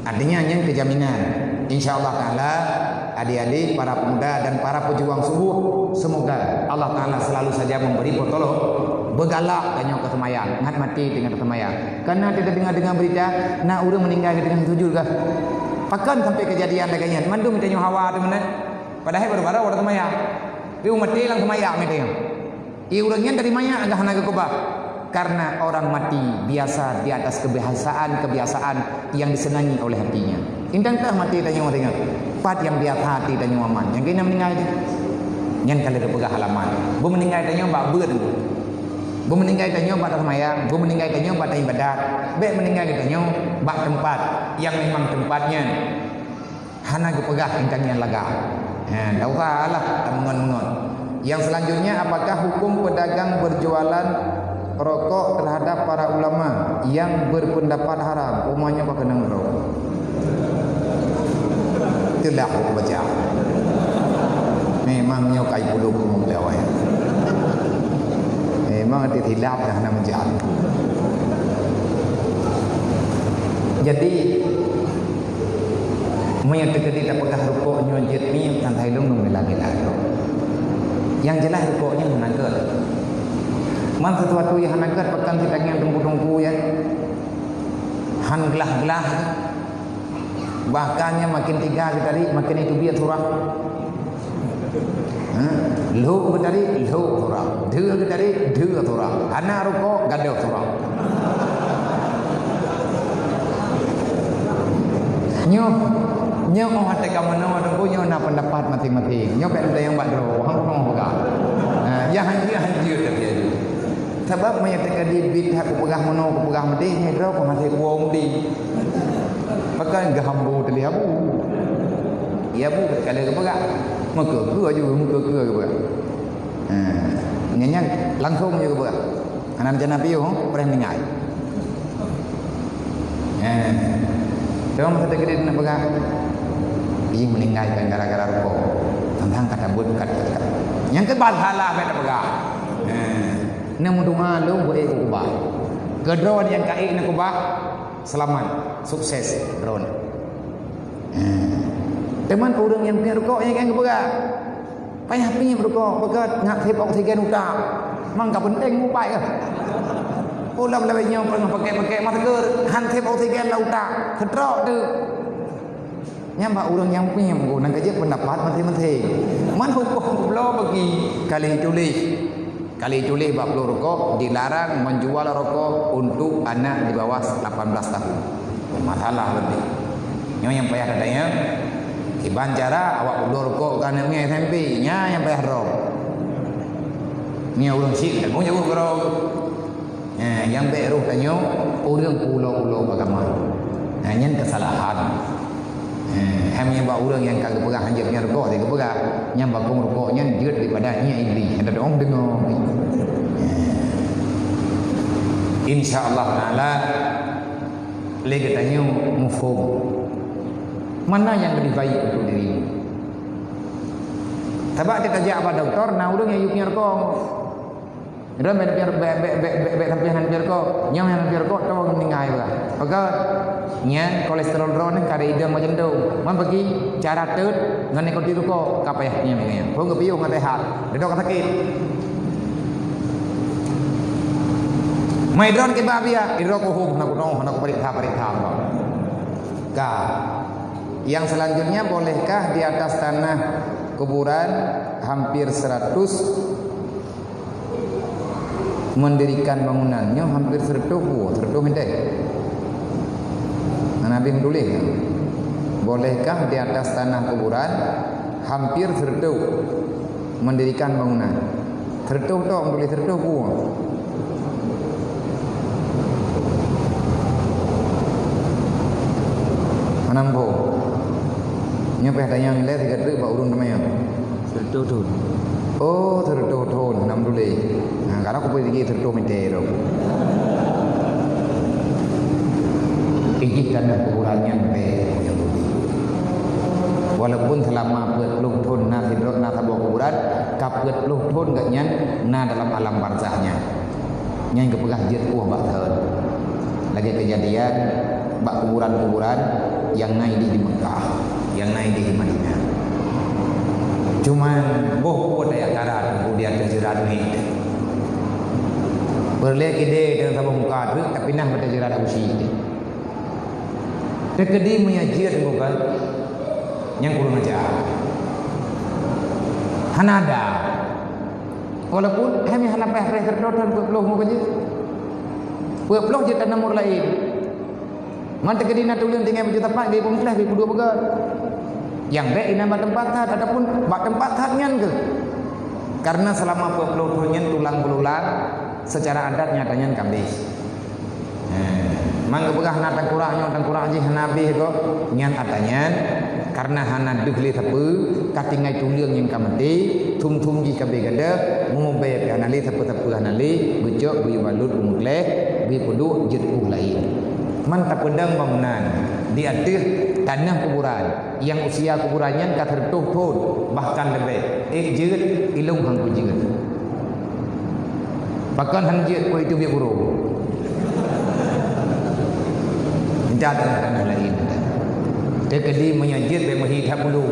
Artinya yang kejaminan. Insyaallah taala adik-adik para pemuda dan para pejuang subuh semoga Allah taala selalu saja memberi pertolongan begalak tanya ke semayang ngat mati dengan semayang. Karena kita dengar berita nak urang meninggal dengan 7 kah. Pakan sampai kejadian laganya. Mandum tanya hawa tu mana? Padahal baru-baru orang semayang. Dia mati lang semayang metanya. Urangnya dari maya agak hanaga kubah. Karena orang mati biasa di atas kebiasaan yang disenangi oleh hatinya. Intangkah mati tanya orang tengok. Pat yang biasa hati tanya aman. Yang kena meninggal je. Yang kalau dia pegah halaman. Bu meninggal tanya bak ber. Bu meninggal tanya bak semayang. Bu meninggal tanya bak ibadat. Baik meninggal tanya bak tempat yang memang tempatnya hana gepegah intangnya laga. Tak usahlah mengon-mengon. Yang selanjutnya apakah hukum pedagang berjualan rokok terhadap para ulama yang berpendapat haram? Umumnya apa kena rokok? Tidak aku baca. Memangnya kai bulu kumum lewat. Memang ada hilaf dah nak menjadi. Jadi menyatakan tidak pegang rokoknya jetmi tan thailung nung lagi lagi. Yang jelas rokoknya menangkut. Man sesuatu yang hangat pekan kita yang tunggu-tunggu ya. Han gelah-gelah. Bahkannya makin tiga tadi makin itu biar surah. Lu tadi lu surah. Dua tadi dua surah. Anak rokok gaduh surah. Nyo hati kamu tunggu nyo nak pendapat masing-masing. Nyo pen yang buat dulu. Hang ngomong bukan. Ya hanya tapi aja. Sebab menyatakan di bid'ah kupegah mano kupegah medih nyedro penghati wong di. Pakai gahambu tali abu. Ya bu kalau kupegah muka ke aja muka ke kupegah. Nyanyi langsung je kupegah. Anak jana piu pernah meninggal. Dia masa tegak nak pegah. Ia meninggal gara-gara rokok. Tentang kata buat kata. Yang kebal halah beda pegah. Namun doa lu boleh ubah. Gedron yang kai nak ubah selamat, sukses drone. Teman orang yang punya rokok yang kan ubah. Payah punya rokok, bekat ngak tepok tiga utak. Mang ka penting mu baik ke. Ulam lebihnya pakai masker, hantep oksigen lauta, kedrok tu. Nyamba orang yang punya menggunakan kerja pendapat menteri-menteri. Man hukum belum bagi kali tulis bab rokok dilarang menjual rokok untuk anak di bawah 18 tahun. Masalah lebih. Yang payah datanya iban cara awak rokok kan ni SMP nya yang payah rok. Ni orang sik dan punya rokok. Yang beruh tanya orang pulau-pulau agama. Nyen kesalahan. Hanya bawa orang yang kagak pegang hanya punya rokok dia pegang. Yang bakung rokoknya dia daripada nya iblis. Ada orang dengar. Insya-Allah taala lagi tanya mufhum. Mana yang lebih baik untuk dirimu? Sebab dia tanya apa doktor, nah orang yang punya rokok. Dia biar tampilan biar kok, nyam yang biar kok tahu meninggal juga. Maka nya kolesterol drone kada ida macam tu. Man bagi cara tut ngan nikotin kok kapayahnya begini. Pun kepiu ngan sehat. Dia kata sakit. Mai drone ke babia, iro ko hum nak periksa. Ka. Yang selanjutnya bolehkah di atas tanah kuburan hampir 100 mendirikan bangunannya hampir 100 minta. Nabi menulis, bolehkah di atas tanah kuburan hampir 100 mendirikan bangunan? 100 tu menulis 100 buah. Menampu. Nyapa tanya nilai 3 pak urun namanya. 100 tu. Oh, 100 tahun nam dulu. Nah, kalau aku pergi 100 meter. Ijik tanah kuburannya walaupun selama 40 tahun na hidrot na tabuh kuburan, ka 40 tahun gaknya na dalam alam barzahnya. Nyai kepegah jet bak tahun. Lagi kejadian bak kuburan-kuburan yang naik di Mekah, yang naik di Madinah. Cuman boh daya cara kemudian terjerat ni. Berlek ide dengan sabung muka tu tapi nah terjerat usi. Tekedi menyajiat muka yang kurang ajar. Hanada. Walaupun kami halapah terdotan peluk muka je. Peluk je tanam nomor lain. Man tekedi nak tulen tinggal berjuta pak dia pun kelas dia kedua begal. Yang baik ini nama tempat hat ataupun bak tempat hatnya ke? Karena selama 20 tahun tulang belulang secara adat nyatanya kambis. Mang kepegah na tangkurah je nabi ko nyan atanya karena hana degli tepu katingai tuliang yang kamati tum ji kabe gada mumbe anali tepu anali bujok bi walut umukleh bi kudu jitu lain. Man tak pedang bangunan di atas tanah kuburan yang usia kuburannya ka 30 tahun bahkan lebih jeut ilung hang ku jeut bahkan hang jeut ko itu biar burung minta tanah lain tekedi menyajit be mahidhab dulu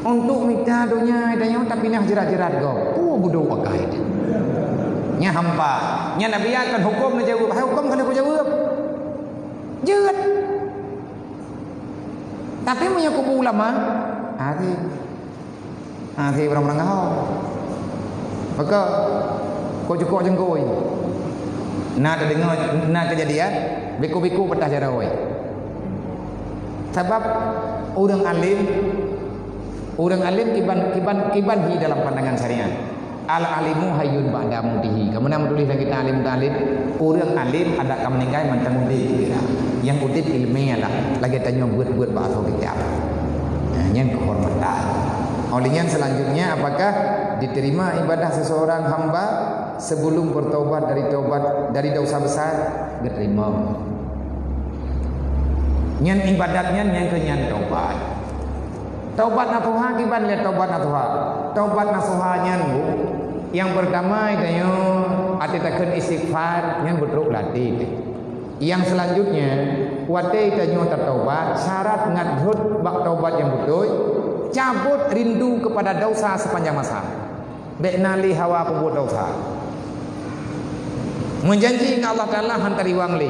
untuk minta dunia tanya tapi nah jerat-jerat go budu pakai nya hampa nya nabi akan hukum menjawab hukum kalau ku jawab jeut. Tapi punya kubu ulama hari orang-orang kau. Maka kau cukup jengkoi. Nak dengar nak kejadian biku-biku petah jarawai. Sebab orang alim kiban hi dalam pandangan syariat. Al alimu hayyun ba'da mutihi. Kemudian menulis lagi alim orang alim ada kam meninggal mantan mudi yang utip ilmiah lah lagi tanya buat bahasa kitab. Yang kehormatan. Olehnya selanjutnya apakah diterima ibadah seseorang hamba sebelum bertaubat dari dosa besar? Diterima. Nyan ibadatnya yang kenyan taubat. Taubat nasuha kiban lihat taubat nasuha. Taubat nasuhanya yang pertama itu atitakan istighfar yang betul latih. Yang selanjutnya wate itu tertaubat syarat ngadhut bak taubat yang betul cabut rindu kepada dosa sepanjang masa. Beknali hawa kubur dosa. Menjanji dengan Allah Ta'ala hantari wang li.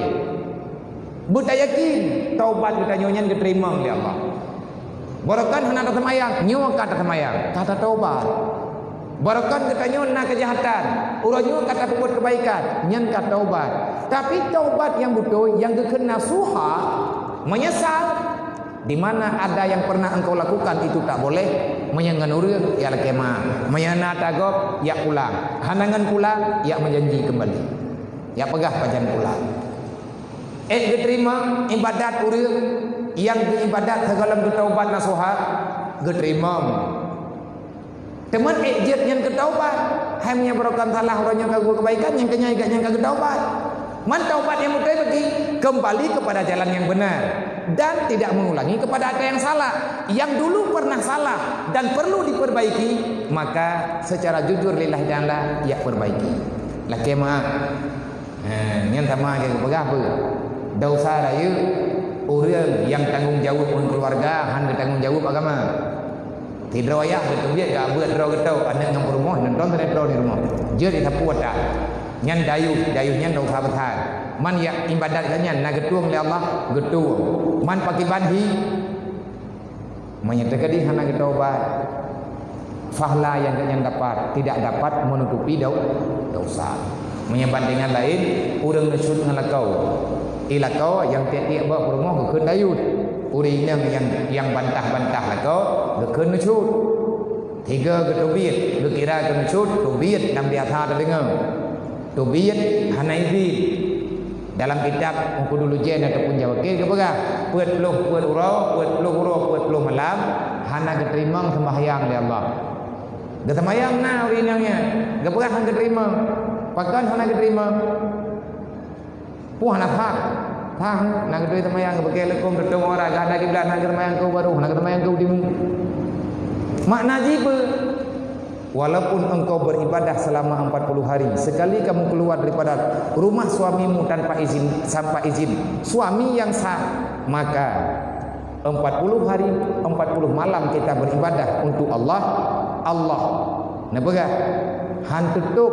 Buta yakin taubat kita nyonya diterima oleh Allah. Barakan hana semayang, nyo kata semayang, kata taubat. Barakan kita nyonya kejahatan, urang kata buat kebaikan, nyen kata taubat. Tapi taubat yang betul, yang kena suha, menyesal. Di mana ada yang pernah engkau lakukan itu tak boleh. Menyangan urang ya lekema, menyana tagop ya pulang, hanangan pulang ya menjanji kembali, ya pegah pajan pulang. Diterima ibadat urang yang ibadat segala bertaubat nasuhat diterima. Teman jet yang ketaubat, hanya berokan salah orang yang kagum kebaikan yang kenyai yang kagum taubat. Man taubat yang betul bagi kembali kepada jalan yang benar dan tidak mengulangi kepada apa yang salah. Yang dulu pernah salah dan perlu diperbaiki, maka secara jujur lillahi ta'ala ya perbaiki. Laki maaf. Yang sama ke apa? Dosa raya orang yang tanggung jawab pun keluarga, han tanggung jawab agama. Tidak ayah betul dia gak buat draw getau anak ngam rumah nonton draw di rumah. Dia ditapuat tak. Nyan dayuhnya dosa besar. Man ya ibadat nyan na getuang oleh Allah getuang. Man pakai bandi menyatakan di hana getaubat. Fahla yang dapat tidak dapat menutupi dosa. Menyebandingkan lain urang nesut ngalakau. Ilakau yang tiap-tiap bawa rumah gekun dayut. Urang yang bantah-bantah lakau gekun nesut. 3 getubit gekira ke nesut tubit nam di atas dengar. Tubit hanaizi dalam kitab muka dulu jen ataupun Jawa ke apa puat peluh malam hana keterima sembahyang oleh Allah. Sembahyang na urinangnya gapura hang keterima pakan hana keterima puh hana hang na kedui sembahyang pakai lekum ketemu orang ada kiblat hang sembahyang kau baru hana sembahyang kau di makna jiba. Walaupun engkau beribadah selama 40 hari, sekali kamu keluar daripada rumah suamimu tanpa izin suami yang sah, maka 40 hari 40 malam kita beribadah untuk Allah. Nampakah? Han tutup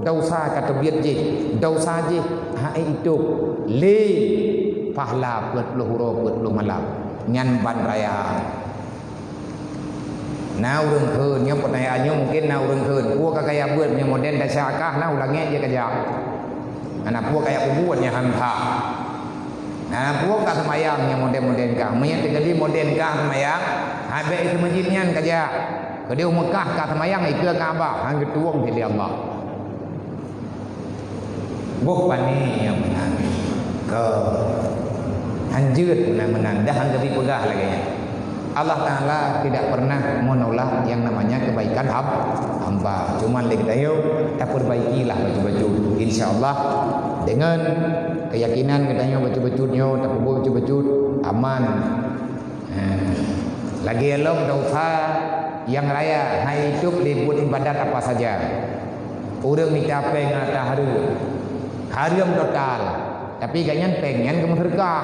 dosa kata biat je, dosa je hai itu le pahala 40 malam nyan ban raya. Nah urang keun nya pertanyaannya mungkin nah urang keun puak kaya buat nya modern dah syakah nah ulangnya je kerja anak puak kaya buatnya hanta nah puak ka semayang nya modern kah nya tegadi modern kah semayang habe itu masjidnya kerja ke dia Mekah ka semayang ikut Kaabah hang getuang di Allah buh pani yang menang ke hanjut menang dah hang gebi pegah lagi nya. Allah Ta'ala tidak pernah menolak yang namanya kebaikan hamba. Cuma kita tak perbaikilah baju-baju. InsyaAllah dengan keyakinan katanya baju-bajunya tak perlu baju-baju aman. Lagi elok dosa yang raya hai hidup dibuat ibadat apa saja. Orang minta pengen tak haram total. Tapi kayaknya pengen kamu sedekah.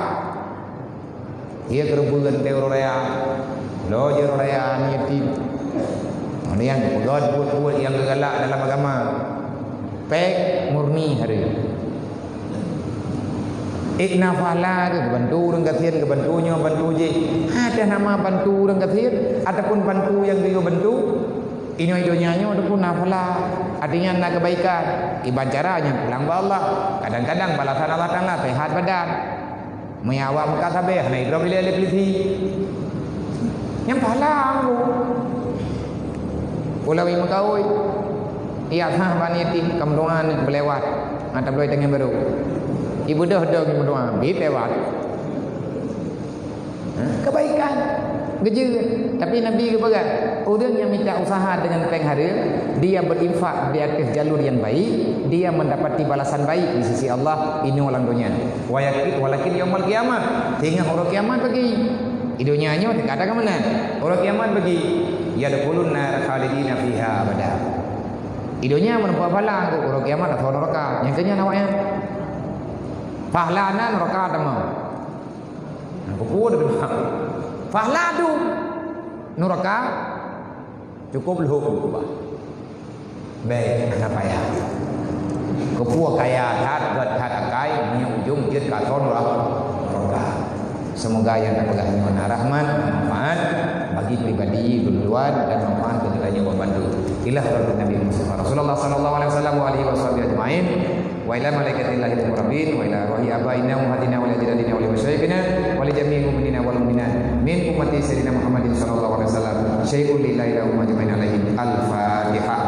Ia kerumpulan teori raya, lo jero raya niati. Ada yang buat yang galak dalam agama. Pek murni hari. Ikna fala ke bantu orang kasihan ke bantunya bantu je. Ada nama bantu orang kasihan ataupun bantu yang dia bantu. Ini idonyanya ataupun nafala. Artinya nak kebaikan. Ibadaranya pulang ke Allah. Kadang-kadang balasan Allah Ta'ala sehat badan. Menyawak muka sabeh na idro bila peliti yang pahala aku pulau ini mengkawui iya sah baniti kamdoan belewat atau beloi tengah baru ibu dah kamdoan belewat kebaikan gejir tapi Nabi kepada orang yang minta usaha dengan peng hari dia berinfak di atas jalur yang baik dia mendapati balasan baik di sisi Allah ini orang dunia walakin yaumul kiamat tinggal orang kiamat bagi idunya nya tak ada ke mana orang kiamat bagi yadkhulun nar khalidina fiha abada idunya menempuh pahala orang kiamat atau neraka yang kenya nawaknya pahala neraka tama aku kuat pahala tu neraka cukup luhuk kubah baik apa ya kepua kaya tat gat tat akai ni ujung jit ka sonra roga semoga yang terpegang dengan rahmat manfaat bagi pribadi duluan dan manfaat bagi lainnya membantu ilah barakatuh Nabi Muhammad Rasulullah sallallahu alaihi wasallam wa alihi washabihi ajmain wa ila malaikatillahi al-muqarrabin wa ila ruhi abaina wa hadina wa ladina wa li masyayikhina wa li jami'il mu'minina wal mu'minat min ummati sayyidina Muhammadin sallallahu alaihi wasallam syai'un lillahi wa ajmain alaihi al-fatihah.